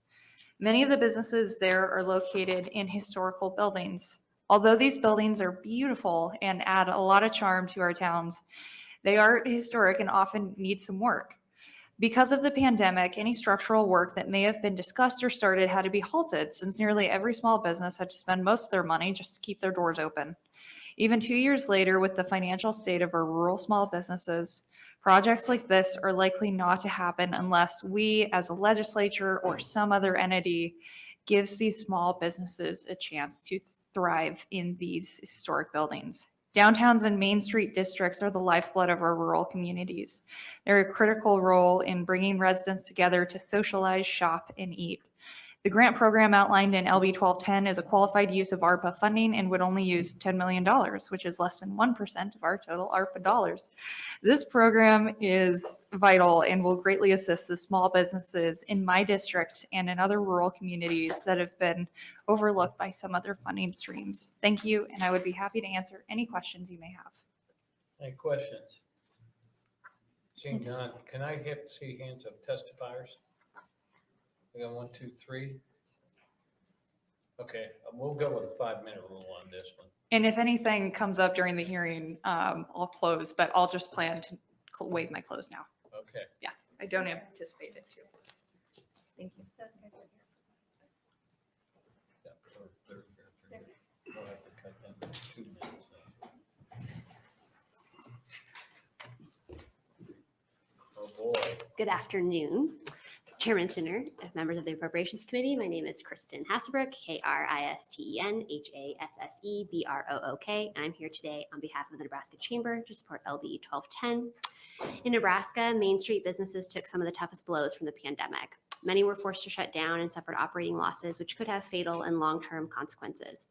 Many of the businesses there are located in historical buildings. Although these buildings are beautiful and add a lot of charm to our towns, they are historic and often need some work. Because of the pandemic, any structural work that may have been discussed or started had to be halted, since nearly every small business had to spend most of their money just to keep their doors open. Even 2 years later, with the financial state of our rural small businesses, projects like this are likely not to happen unless we, as a legislature or some other entity, gives these small businesses a chance to thrive in these historic buildings. Downtowns and Main Street districts are the lifeblood of our rural communities. They're a critical role in bringing residents together to socialize, shop, and eat. The grant program outlined in LB 1210 is a qualified use of ARPA funding and would only use $10 million, which is less than 1% of our total ARPA dollars. This program is vital and will greatly assist the small businesses in my district and in other rural communities that have been overlooked by some other funding streams. Thank you, and I would be happy to answer any questions you may have. Any questions? Seeing none, can I see hands of testifiers? We got 1, 2, 3. Okay, we'll go with a 5-minute rule on this one. And if anything comes up during the hearing, I'll close, but I'll just plan to waive my close now. Okay. Yeah, I don't anticipate it to. Thank you. Yeah, we'll have to cut them to 2 minutes. Oh, boy. Good afternoon, Chairman Sinner, members of the Appropriations Committee. My name is Kristen Hasselbrook, Kristen Hassessebrook, and I'm here today on behalf of the Nebraska Chamber to support LB 1210. In Nebraska, Main Street businesses took some of the toughest blows from the pandemic. Many were forced to shut down and suffered operating losses, which could have fatal and long-term consequences.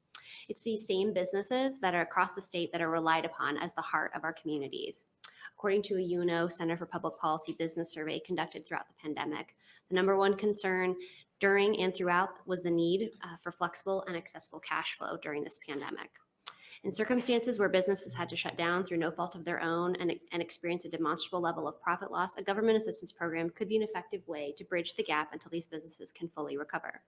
It's these same businesses that are across the state that are relied upon as the heart of our communities. According to a UNO Center for Public Policy business survey conducted throughout the pandemic, the number one concern during and throughout was the need for flexible and accessible cash flow during this pandemic. In circumstances where businesses had to shut down through no fault of their own and experience a demonstrable level of profit loss, a government assistance program could be an effective way to bridge the gap until these businesses can fully recover.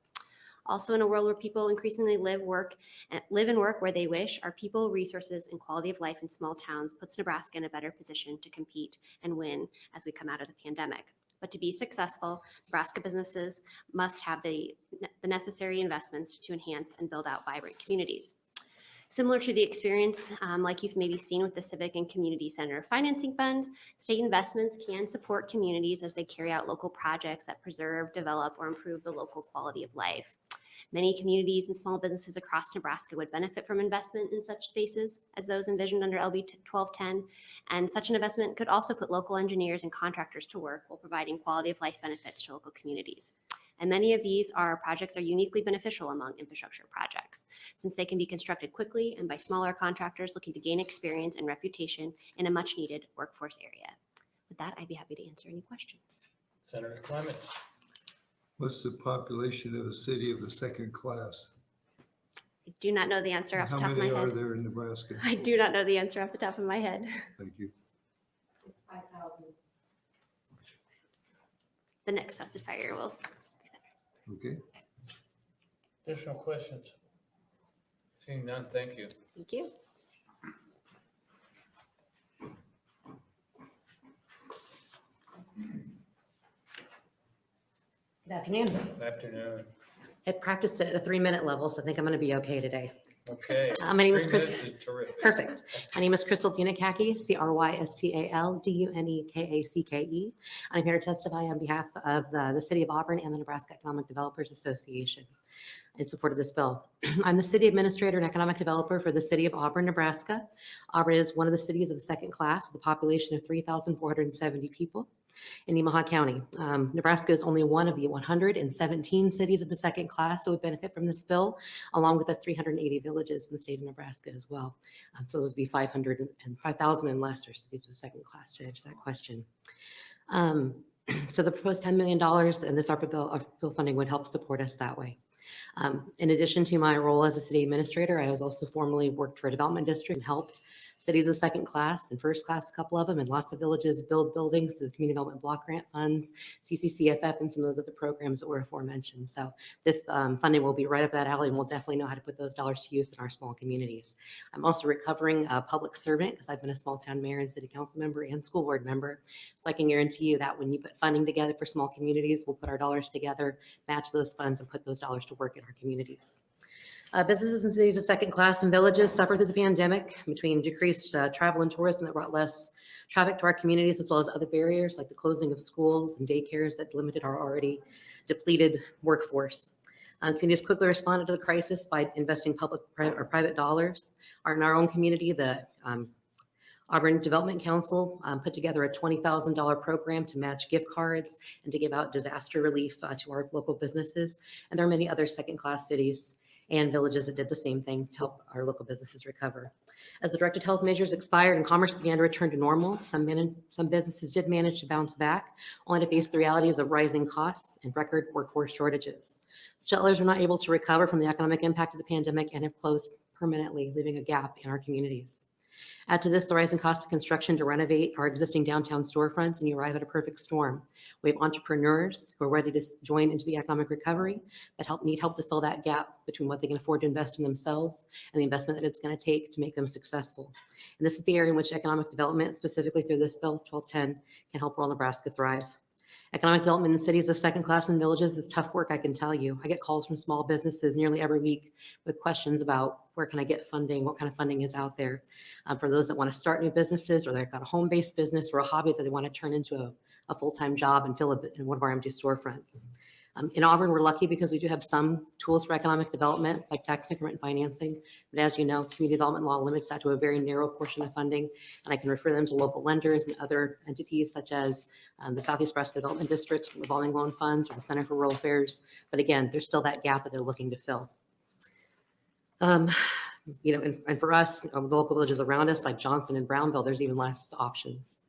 Also, in a world where people increasingly live and work where they wish, our people, resources, and quality of life in small towns puts Nebraska in a better position to compete and win as we come out of the pandemic. But to be successful, Nebraska businesses must have the necessary investments to enhance and build out vibrant communities. Similar to the experience like you've maybe seen with the Civic and Community Center Financing Fund, state investments can support communities as they carry out local projects that preserve, develop, or improve the local quality of life. Many communities and small businesses across Nebraska would benefit from investment in such spaces as those envisioned under LB 1210, and such an investment could also put local engineers and contractors to work while providing quality of life benefits to local communities. And many of these projects are uniquely beneficial among infrastructure projects, since they can be constructed quickly and by smaller contractors looking to gain experience and reputation in a much needed workforce area. With that, I'd be happy to answer any questions. Senator Clements. What's the population of a city of the second class? I do not know the answer off the top of my How many head. are there in Nebraska? I do not know the answer off the top of my head. Thank you. It's 5,000. The next testifier will. Okay. Additional questions? Seeing none, thank you. Thank you. Good afternoon. Good afternoon. I practiced it at a 3-minute level, so I think I'm going to be okay today. Okay. My name is 3 Crystal. minutes is terrific. Perfect. My name is Crystal Dunekacke, CrystalDunekacke. I'm here to testify on behalf of the City of Auburn and the Nebraska Economic Developers Association in support of this bill. I'm the city administrator and economic developer for the City of Auburn, Nebraska. Auburn is one of the cities of the second class with a population of 3,470 people in Nemaha County. Nebraska is only one of the 117 cities of the second class that would benefit from this bill, along with the 380 villages in the state of Nebraska as well. So those would be 500 and 5,000 and lesser cities of the second class to answer that question. So the proposed $10 million and this ARPA bill funding would help support us that way. In addition to my role as a city administrator, I was also formerly worked for a development district and helped cities of second class and first class, a couple of them, and lots of villages build buildings through the community development block grant funds, CCCFF, and some of those other programs that were aforementioned. So this funding will be right up that alley, and we'll definitely know how to put those dollars to use in our small communities. I'm also a recovering public servant because I've been a small town mayor and city council member and school board member. So I can guarantee you that when you put funding together for small communities, we'll put our dollars together, match those funds, and put those dollars to work in our communities. Businesses and cities of second class and villages suffered through the pandemic between decreased travel and tourism that brought less traffic to our communities, as well as other barriers like the closing of schools and daycares that limited our already depleted workforce. Communities quickly responded to the crisis by investing public or private dollars. In our own community, the Auburn Development Council put together a $20,000 program to match gift cards and to give out disaster relief to our local businesses. And there are many other second-class cities and villages that did the same thing to help our local businesses recover. As the directed health measures expired and commerce began to return to normal, some businesses did manage to bounce back, only to face the realities of rising costs and record workforce shortages. Still, others were not able to recover from the economic impact of the pandemic and have closed permanently, leaving a gap in our communities. Add to this the rising cost of construction to renovate our existing downtown storefronts, and you arrive at a perfect storm. We have entrepreneurs who are ready to join into the economic recovery, but need help to fill that gap between what they can afford to invest in themselves and the investment that it's going to take to make them successful. And this is the area in which economic development, specifically through this bill 1210, can help rural Nebraska thrive. Economic development in cities of second class and villages is tough work, I can tell you. I get calls from small businesses nearly every week with questions about where can I get funding, what kind of funding is out there. For those that want to start new businesses, or they've got a home-based business or a hobby that they want to turn into a full-time job and fill it in one of our empty storefronts. In Auburn, we're lucky because we do have some tools for economic development, like tax increment financing. But as you know, community development law limits that to a very narrow portion of funding, and I can refer them to local lenders and other entities such as the Southeast Nebraska Development District, revolving loan funds, or the Center for Rural Affairs. But again, there's still that gap that they're looking to fill. And for us, the local villages around us, like Johnson and Brownville, there's even less options.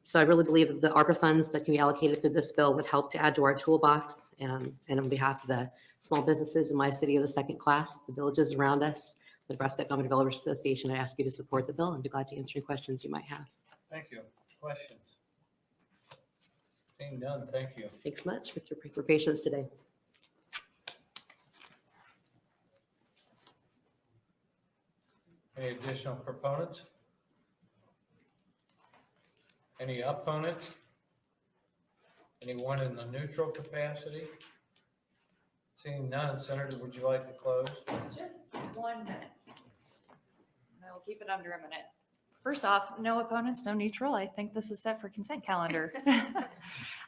So I really believe that the ARPA funds that can be allocated through this bill would help to add to our toolbox. And on behalf of the small businesses in my city of the second class, the villages around us, the Nebraska Economic Developers Association, I ask you to support the bill and be glad to answer any questions you might have. Thank you. Questions? Seeing none, thank you. Thanks much for your patience today. Any additional proponents? Any opponents? Anyone in the neutral capacity? Seeing none, Senator, would you like to close? Just 1 minute. I will keep it under a minute. First off, no opponents, no neutral. I think this is set for consent calendar.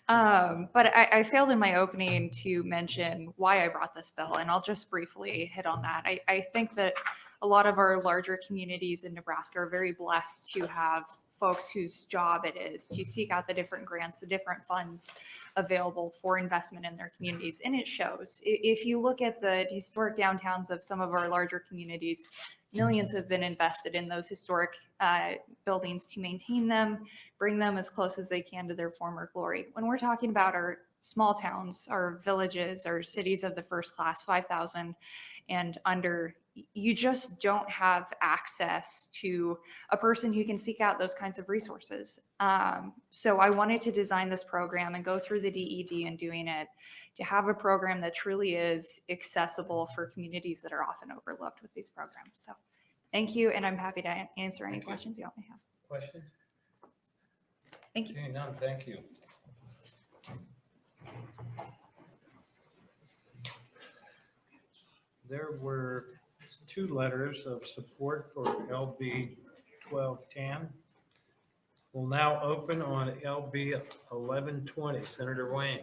But I failed in my opening to mention why I brought this bill, and I'll just briefly hit on that. I think that a lot of our larger communities in Nebraska are very blessed to have folks whose job it is to seek out the different grants, the different funds available for investment in their communities. And it shows. If you look at the historic downtowns of some of our larger communities, millions have been invested in those historic buildings to maintain them, bring them as close as they can to their former glory. When we're talking about our small towns, our villages, our cities of the first class, 5,000 and under, you just don't have access to a person who can seek out those kinds of resources. So I wanted to design this program and go through the DED and doing it to have a program that truly is accessible for communities that are often overlooked with these programs. So thank you, and I'm happy to answer any questions you all may have. Questions? Thank you. Seeing none, thank you. There were 2 letters of support for LB 1210. We'll now open on LB 1120. Senator Wayne.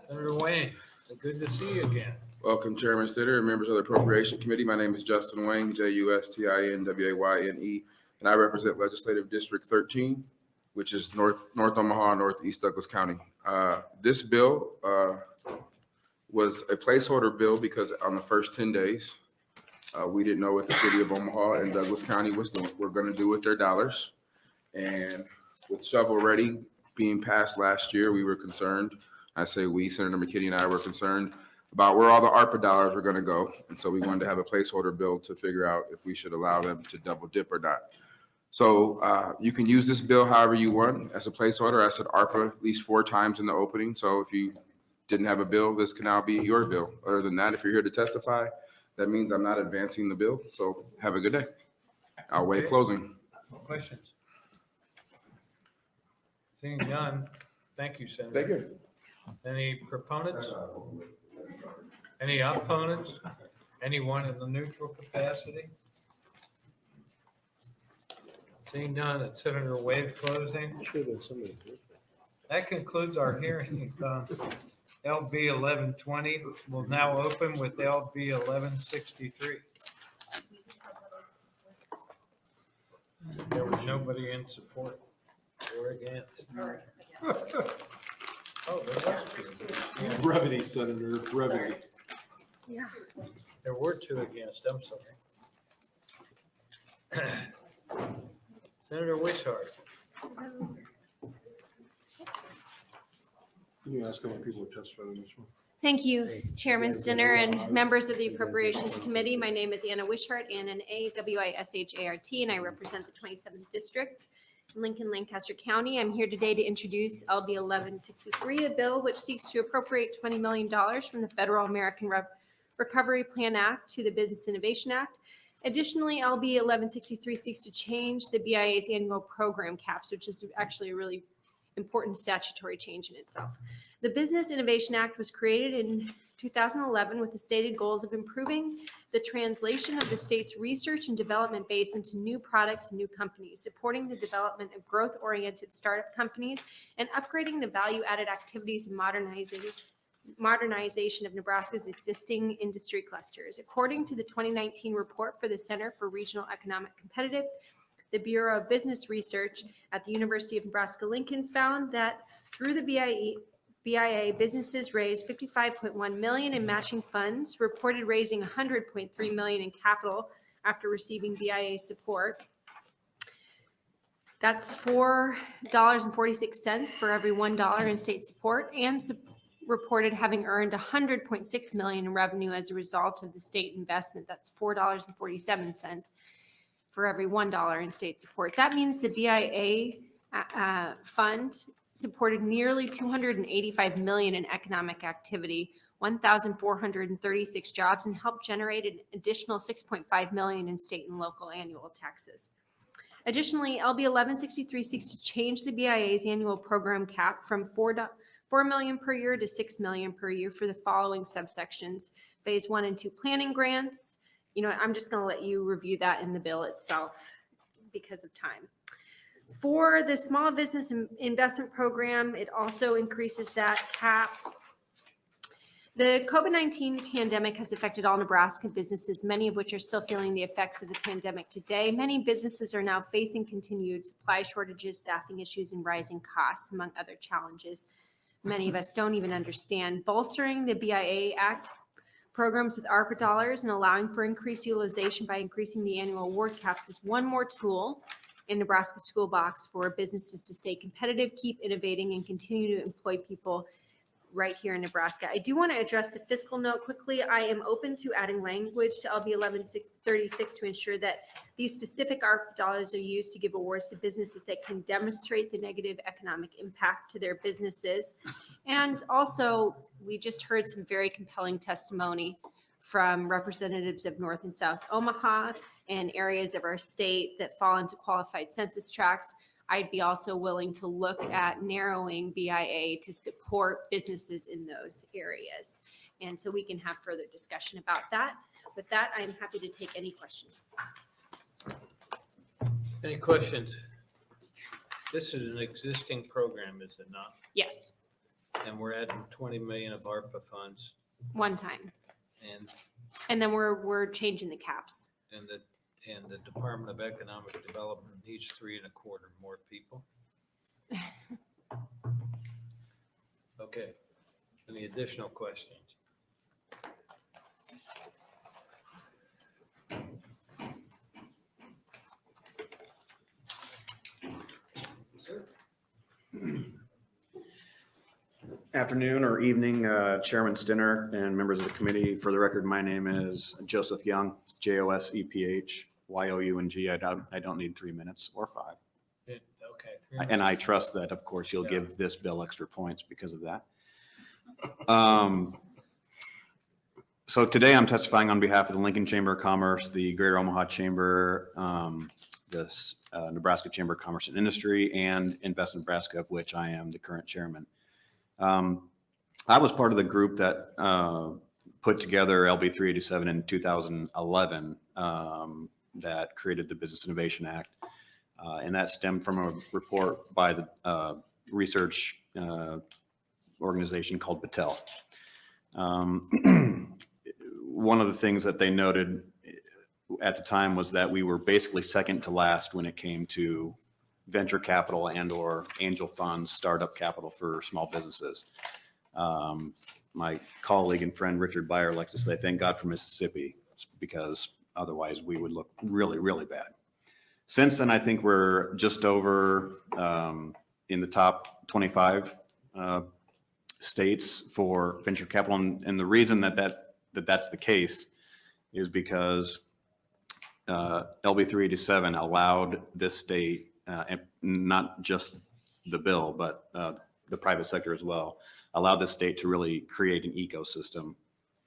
Senator Wayne, good to see you again. Welcome, Chairman Sitter and members of the Appropriation Committee. My name is Justin Wayne, JUSTINWAYNE, and I represent Legislative District 13, which is North Omaha, Northeast Douglas County. This bill was a placeholder bill because on the first 10 days, we didn't know what the city of Omaha and Douglas County were going to do with their dollars. And with shovel ready being passed last year, we were concerned. I say we, Senator McKinney and I were concerned about where all the ARPA dollars were going to go. And so we wanted to have a placeholder bill to figure out if we should allow them to double dip or not. So you can use this bill however you want as a placeholder. I said ARPA at least 4 times in the opening. So if you didn't have a bill, this can now be your bill. Other than that, if you're here to testify, that means I'm not advancing the bill. So have a good day. I'll waive closing. Questions? Seeing none, thank you, Senator. Thank you. Any proponents? Any opponents? Anyone in the neutral capacity? Seeing none, it's Senator Wade closing. That concludes our hearing. LB 1120 will now open with LB 1163. There was nobody in support or against. Oh, there was 2. Yeah. Brevity, Senator, brevity. Yeah. There were 2 against, I'm sorry. Senator Wishart. Can you ask how many people are testifying on this one? Thank you, Chairman Stinner and members of the Appropriations Committee. My name is Anna Wishart, ANNA-WISHART, and I represent the 27th District in Lincoln, Lancaster County. I'm here today to introduce LB 1163, a bill which seeks to appropriate $20 million from the Federal American Recovery Plan Act to the Business Innovation Act. Additionally, LB 1163 seeks to change the BIA's annual program caps, which is actually a really important statutory change in itself. The Business Innovation Act was created in 2011 with the stated goals of improving the translation of the state's research and development base into new products and new companies, supporting the development of growth-oriented startup companies, and upgrading the value-added activities and modernization of Nebraska's existing industry clusters. According to the 2019 report for the Center for Regional Economic Competitiveness, the Bureau of Business Research at the University of Nebraska-Lincoln found that through the BIA, businesses raised $55.1 million in matching funds, reported raising $100.3 million in capital after receiving BIA support. That's $4.46 for every $1 in state support, and reported having earned $100.6 million in revenue as a result of the state investment. That's $4.47 for every $1 in state support. That means the BIA fund supported nearly $285 million in economic activity, 1,436 jobs, and helped generate an additional $6.5 million in state and local annual taxes. Additionally, LB 1163 seeks to change the BIA's annual program cap from $4 million per year to $6 million per year for the following subsections: Phase 1 and 2 planning grants. I'm just going to let you review that in the bill itself because of time. For the small business investment program, it also increases that cap. The COVID-19 pandemic has affected all Nebraska businesses, many of which are still feeling the effects of the pandemic today. Many businesses are now facing continued supply shortages, staffing issues, and rising costs, among other challenges many of us don't even understand. Bolstering the BIA Act programs with ARPA dollars and allowing for increased utilization by increasing the annual award caps is one more tool in Nebraska's toolbox for businesses to stay competitive, keep innovating, and continue to employ people right here in Nebraska. I do want to address the fiscal note quickly. I am open to adding language to LB 1136 to ensure that these specific ARPA dollars are used to give awards to businesses that can demonstrate the negative economic impact to their businesses. And also, we just heard some very compelling testimony from representatives of North and South Omaha and areas of our state that fall into qualified census tracts. I'd be also willing to look at narrowing BIA to support businesses in those areas. And so we can have further discussion about that. With that, I'm happy to take any questions. Any questions? This is an existing program, is it not? Yes, And we're adding 20 million of ARPA funds one time. and And then we're changing the caps. the Department of Economic Development needs 3.25 more people. Okay. Any additional questions? Afternoon or evening, Chairman Stinner and members of the committee. For the record, my name is Joseph Young, JOSEPH, I don't need 3 minutes or 5. Okay. And I trust that, of course, you'll give this bill extra points because of that. So today I'm testifying on behalf of the Lincoln Chamber of Commerce, the Greater Omaha Chamber, the Nebraska Chamber of Commerce and Industry, and Invest Nebraska, of which I am the current chairman. I was part of the group that put together LB 387 in 2011 that created the Business Innovation Act. And that stemmed from a report by the research organization called Battelle. One of the things that they noted at the time was that we were basically second to last when it came to venture capital and or angel funds, startup capital for small businesses. My colleague and friend Richard Byer likes to say, thank God for Mississippi, because otherwise we would look really, really bad. Since then, I think we're just over in the top 25 states for venture capital. And the reason that's the case is because LB 387 allowed this state, and not just the bill, but the private sector as well, allowed the state to really create an ecosystem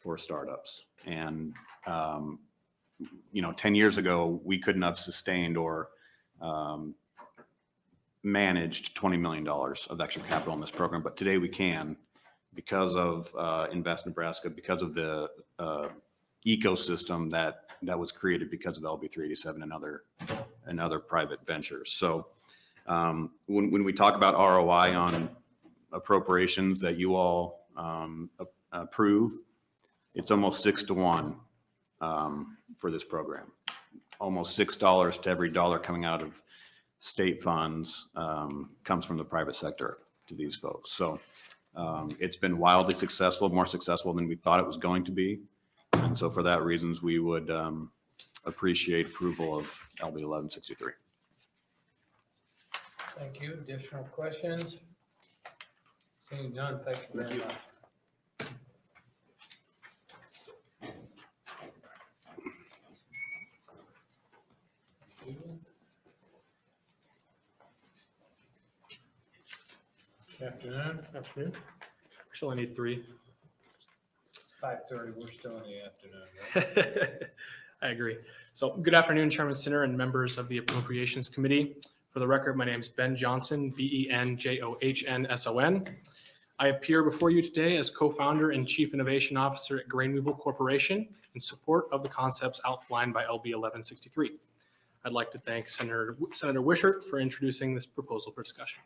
for startups. And 10 years ago, we couldn't have sustained or managed $20 million of extra capital in this program, but today we can because of Invest Nebraska, because of the ecosystem that was created because of LB 387 and other private ventures. So when we talk about ROI on appropriations that you all approve, it's almost 6 to 1 for this program. Almost $6 to every dollar coming out of state funds comes from the private sector to these folks. So it's been wildly successful, more successful than we thought it was going to be. And so for that reasons, we would appreciate approval of LB 1163. Thank you. Additional questions? Seeing none, thank you very much. Afternoon. Afternoon. Actually, I need 3. 5:30, we're still in the afternoon, right? I agree. So good afternoon, Chairman Sinner and members of the Appropriations Committee. For the record, my name is Ben Johnson, BenJohnson. I appear before you today as co-founder and chief innovation officer at Grain Weevil Corporation in support of the concepts outlined by LB 1163. I'd like to thank Senator Wishart for introducing this proposal for discussion.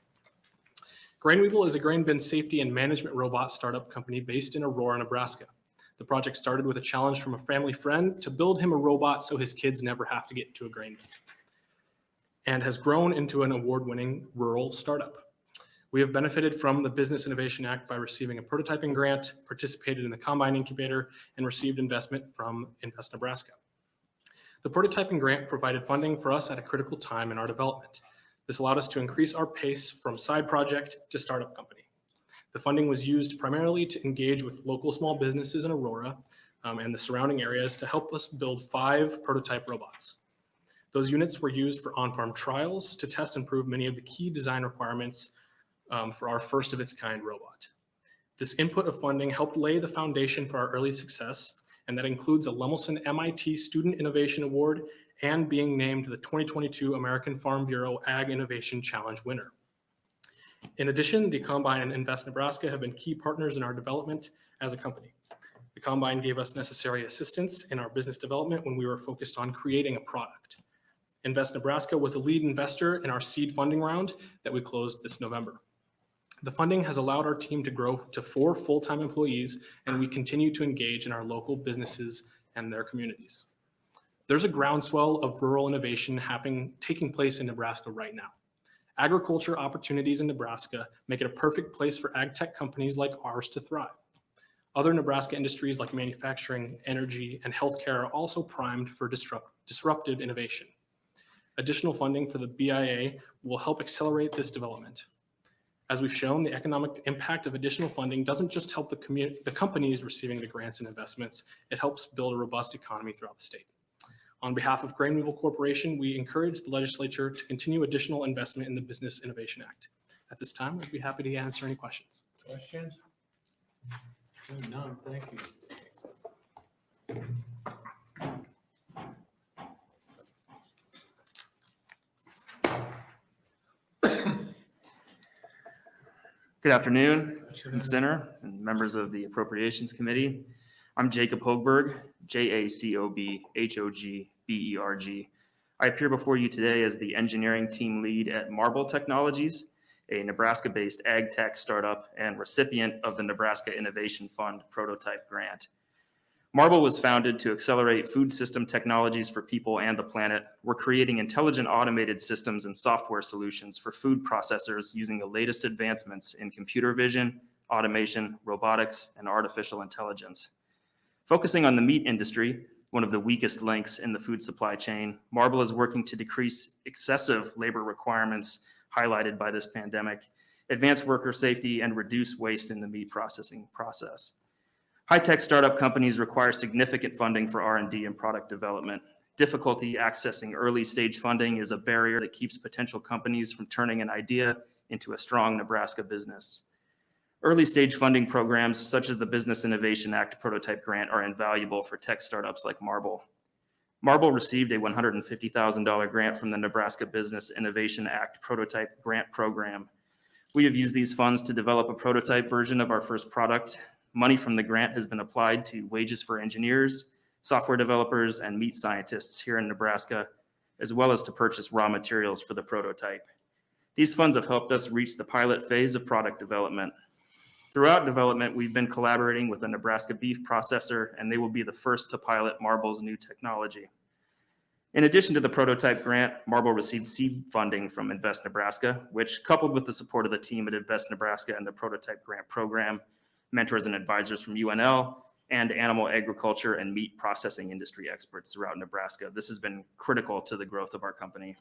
Grain Weevil is a grain bin safety and management robot startup company based in Aurora, Nebraska. The project started with a challenge from a family friend to build him a robot so his kids never have to get into a grain bin, and has grown into an award-winning rural startup. We have benefited from the Business Innovation Act by receiving a prototyping grant, participated in the Combine Incubator, and received investment from Invest Nebraska. The prototyping grant provided funding for us at a critical time in our development. This allowed us to increase our pace from side project to startup company. The funding was used primarily to engage with local small businesses in Aurora and the surrounding areas to help us build 5 prototype robots. Those units were used for on-farm trials to test and prove many of the key design requirements for our first of its kind robot. This input of funding helped lay the foundation for our early success, and that includes a Lemelson MIT Student Innovation Award and being named the 2022 American Farm Bureau Ag Innovation Challenge winner. In addition, the Combine and Invest Nebraska have been key partners in our development as a company. The Combine gave us necessary assistance in our business development when we were focused on creating a product. Invest Nebraska was the lead investor in our seed funding round that we closed this November. The funding has allowed our team to grow to 4 full-time employees, and we continue to engage in our local businesses and their communities. There's a groundswell of rural innovation taking place in Nebraska right now. Agriculture opportunities in Nebraska make it a perfect place for ag tech companies like ours to thrive. Other Nebraska industries like manufacturing, energy, and healthcare are also primed for disruptive innovation. Additional funding for the BIA will help accelerate this development. As we've shown, the economic impact of additional funding doesn't just help the companies receiving the grants and investments, it helps build a robust economy throughout the state. On behalf of Grain Weevil Corporation, we encourage the legislature to continue additional investment in the Business Innovation Act. At this time, I'd be happy to answer any questions. Questions? Seeing none, thank you. Good afternoon, Chairman Sinner and members of the Appropriations Committee. I'm Jacob Hogberg, JACOB-HOGBERG. I appear before you today as the engineering team lead at Marble Technologies, a Nebraska-based ag tech startup and recipient of the Nebraska Innovation Fund Prototype Grant. Marble was founded to accelerate food system technologies for people and the planet. We're creating intelligent automated systems and software solutions for food processors using the latest advancements in computer vision, automation, robotics, and artificial intelligence. Focusing on the meat industry, one of the weakest links in the food supply chain, Marble is working to decrease excessive labor requirements highlighted by this pandemic, advance worker safety, and reduce waste in the meat processing process. High-tech startup companies require significant funding for R&D and product development. Difficulty accessing early-stage funding is a barrier that keeps potential companies from turning an idea into a strong Nebraska business. Early-stage funding programs such as the Business Innovation Act Prototype Grant are invaluable for tech startups like Marble. Marble received a $150,000 grant from the Nebraska Business Innovation Act Prototype Grant Program. We have used these funds to develop a prototype version of our first product. Money from the grant has been applied to wages for engineers, software developers, and meat scientists here in Nebraska, as well as to purchase raw materials for the prototype. These funds have helped us reach the pilot phase of product development. Throughout development, we've been collaborating with a Nebraska beef processor, and they will be the first to pilot Marble's new technology. In addition to the prototype grant, Marble received seed funding from Invest Nebraska, which, coupled with the support of the team at Invest Nebraska and the prototype grant program, mentors and advisors from UNL, and animal agriculture and meat processing industry experts throughout Nebraska. This has been critical to the growth of our company.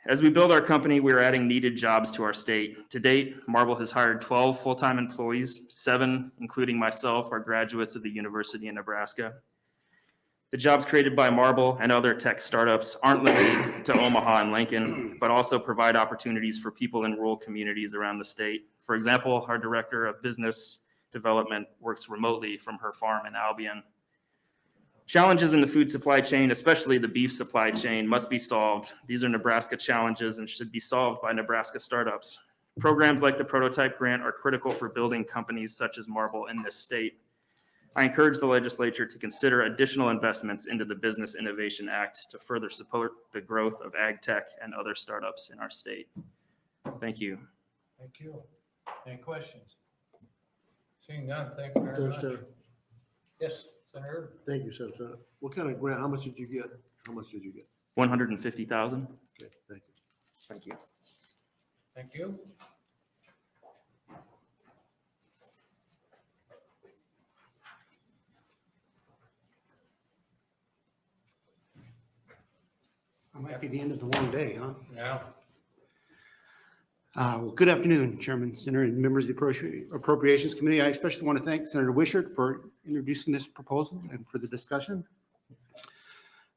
As we build our company, we're adding needed jobs to our state. To date, Marble has hired 12 full-time employees, 7, including myself, are graduates of the University of Nebraska. The jobs created by Marble and other tech startups aren't limited to Omaha and Lincoln, but also provide opportunities for people in rural communities around the state. For example, our Director of Business Development works remotely from her farm in Albion. Challenges in the food supply chain, especially the beef supply chain, must be solved. These are Nebraska challenges and should be solved by Nebraska startups. Programs like the Prototype Grant are critical for building companies such as Marble in this state. I encourage the legislature to consider additional investments into the Business Innovation Act to further support the growth of ag tech and other startups in our state. Thank you. Thank you. Any questions? Seeing none, thank you very much. Yes, Senator. Thank you, Senator. What kind of grant, how much did you get? How much did you get? 150,000. Okay, thank you. Thank you. Thank you. That might be the end of the long day, huh? Yeah. Well, good afternoon, Chairman Stinner and members of the Appropriations Committee. I especially want to thank Senator Wishart for introducing this proposal and for the discussion.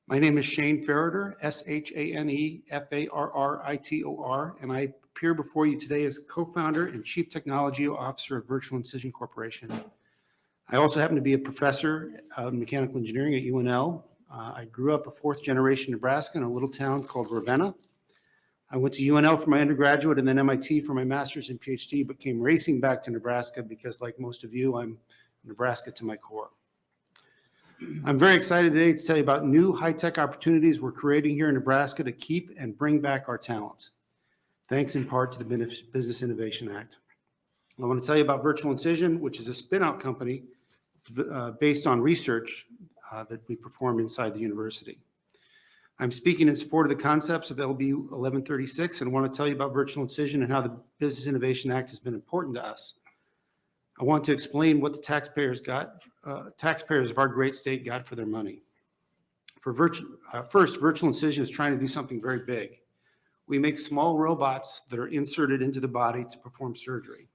My name is Shane Farritor, ShaneFarritor, and I appear before you today as co-founder and Chief Technology Officer of Virtual Incision Corporation. I also happen to be a professor of mechanical engineering at UNL. I grew up a fourth-generation Nebraskan in a little town called Ravenna. I went to UNL for my undergraduate and then MIT for my master's and PhD, but came racing back to Nebraska because, like most of you, I'm Nebraska to my core. I'm very excited today to tell you about new high-tech opportunities we're creating here in Nebraska to keep and bring back our talent, thanks in part to the Business Innovation Act. I want to tell you about Virtual Incision, which is a spin-out company based on research that we perform inside the university. I'm speaking in support of the concepts of LB 1136 and want to tell you about Virtual Incision and how the Business Innovation Act has been important to us. I want to explain what the taxpayers of our great state got for their money. First, Virtual Incision is trying to do something very big. We make small robots that are inserted into the body to perform surgery.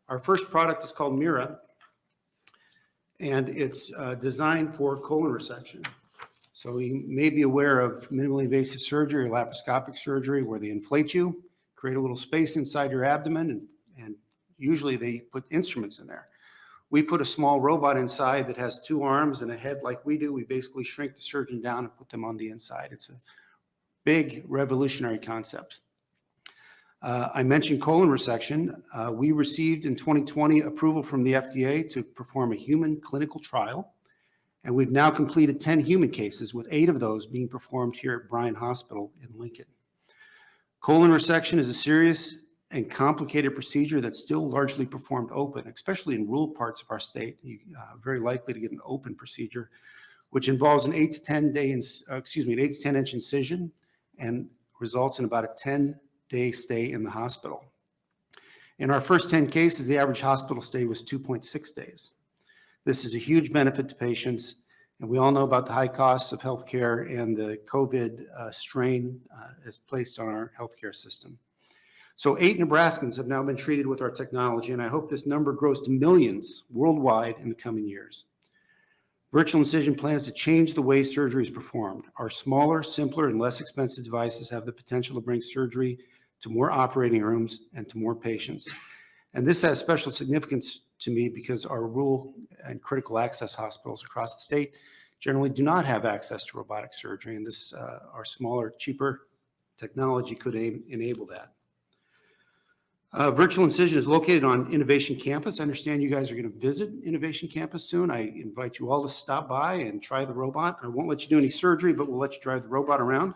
Our first product is called Mira, and it's designed for colon resection. So you may be aware of minimally invasive surgery or laparoscopic surgery where they inflate you, create a little space inside your abdomen, and usually they put instruments in there. We put a small robot inside that has two arms and a head like we do. We basically shrink the surgeon down and put them on the inside. It's a big revolutionary concept. I mentioned colon resection. We received in 2020 approval from the FDA to perform a human clinical trial. And we've now completed 10 human cases, with 8 of those being performed here at Bryan Hospital in Lincoln. Colon resection is a serious and complicated procedure that's still largely performed open, especially in rural parts of our state. You're very likely to get an open procedure, which involves an 8 to 10 inch incision and results in about a 10-day stay in the hospital. In our first 10 cases, the average hospital stay was 2.6 days. This is a huge benefit to patients, and we all know about the high costs of healthcare and the COVID strain is placed on our healthcare system. So 8 Nebraskans have now been treated with our technology, and I hope this number grows to millions worldwide in the coming years. Virtual Incision plans to change the way surgery is performed. Our smaller, simpler, and less expensive devices have the potential to bring surgery to more operating rooms and to more patients. And this has special significance to me because our rural and critical access hospitals across the state generally do not have access to robotic surgery, and this our smaller, cheaper technology could enable that. Virtual Incision is located on Innovation Campus. I understand you guys are going to visit Innovation Campus soon. I invite you all to stop by and try the robot. I won't let you do any surgery, but we'll let you drive the robot around.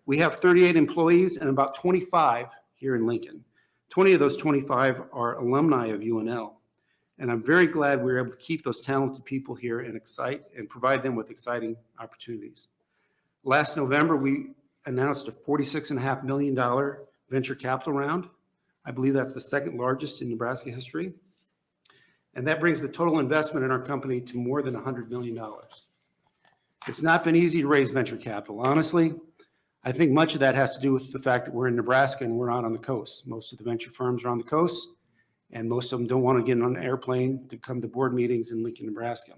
We have 38 employees and about 25 here in Lincoln. 20 of those 25 are alumni of UNL. And I'm very glad we were able to keep those talented people here and provide them with exciting opportunities. Last November, we announced a $46.5 million venture capital round. I believe that's the second largest in Nebraska history. And that brings the total investment in our company to more than $100 million. It's not been easy to raise venture capital. Honestly, I think much of that has to do with the fact that we're in Nebraska and we're not on the coast. Most of the venture firms are on the coast, and most of them don't want to get on an airplane to come to board meetings in Lincoln, Nebraska.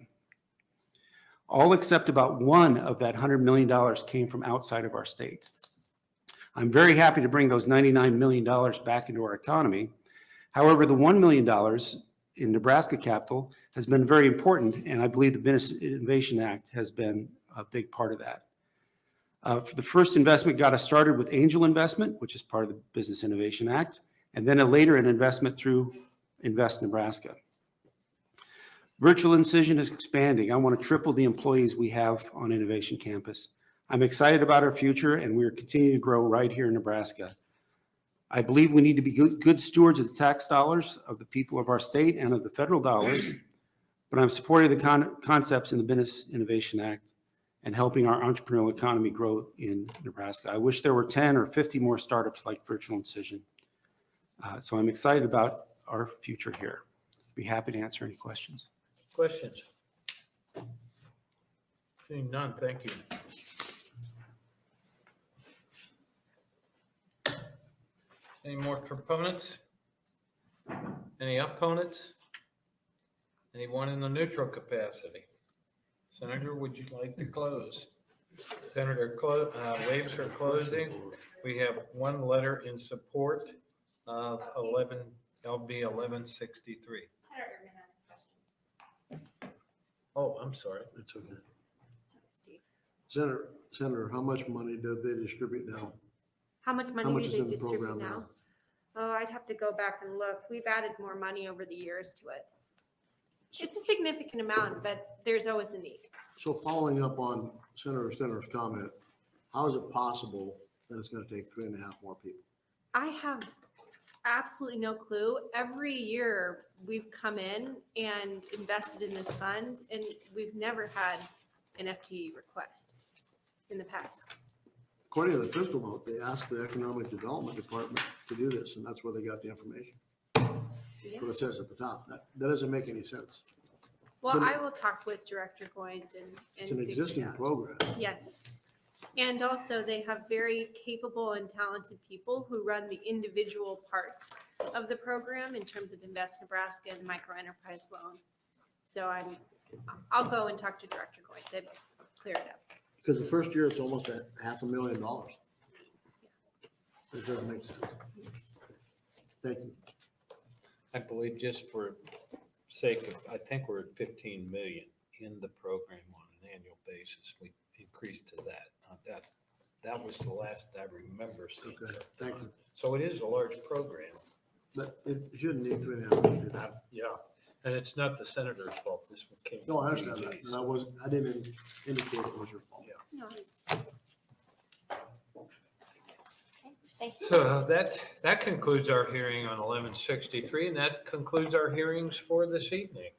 All except about one of that $100 million came from outside of our state. I'm very happy to bring those $99 million back into our economy. However, the $1 million in Nebraska capital has been very important, and I believe the Business Innovation Act has been a big part of that. The first investment got us started with angel investment, which is part of the Business Innovation Act, and then later an investment through Invest Nebraska. Virtual Incision is expanding. I want to triple the employees we have on Innovation Campus. I'm excited about our future, and we are continuing to grow right here in Nebraska. I believe we need to be good stewards of the tax dollars of the people of our state and of the federal dollars, but I'm supporting the concepts in the Business Innovation Act and helping our entrepreneurial economy grow in Nebraska. I wish there were 10 or 50 more startups like Virtual Incision. So I'm excited about our future here. Be happy to answer any questions. Questions? Seeing none, thank you. Any more proponents? Any opponents? Anyone in the neutral capacity? Senator, would you like to close? Senator waives her closing. We have one letter in support of LB 1163. Oh, I'm sorry. That's okay. Senator, how much money do they distribute now? How much How money much do is they in the distribute program now? now? Oh, I'd have to go back and look. We've added more money over the years to it. It's a significant amount, but there's always the need. So following up on Senator's comment, how is it possible that it's going to take 3.5 more people? I have absolutely no clue. Every year we've come in and invested in this fund, and we've never had an FTE request in the past. According to the fiscal note, they asked the Economic Development Department to do this, and that's where they got the information. That's what it says at the top. That doesn't make any sense. Well, So- I will talk with Director Goins and It's an figure it existing out. program. Yes. And also they have very capable and talented people who run the individual parts of the program in terms of Invest Nebraska and micro enterprise loan. So I'll go and talk to Director Goins and clear it up. Because the first year it's almost at $500,000. It doesn't make sense. Thank you. I believe just for sake of, I think we're at 15 million in the program on an annual basis. We increased to that. That was the last I remember seeing. Okay, thank you. So it is a large program. But it shouldn't need 3.5 million. Yeah, and it's not the senator's fault. This one came. No, I from understand that. DJs. And I didn't indicate it was your fault. No. Thank you. So that concludes our hearing on 1163, and that concludes our hearings for this evening.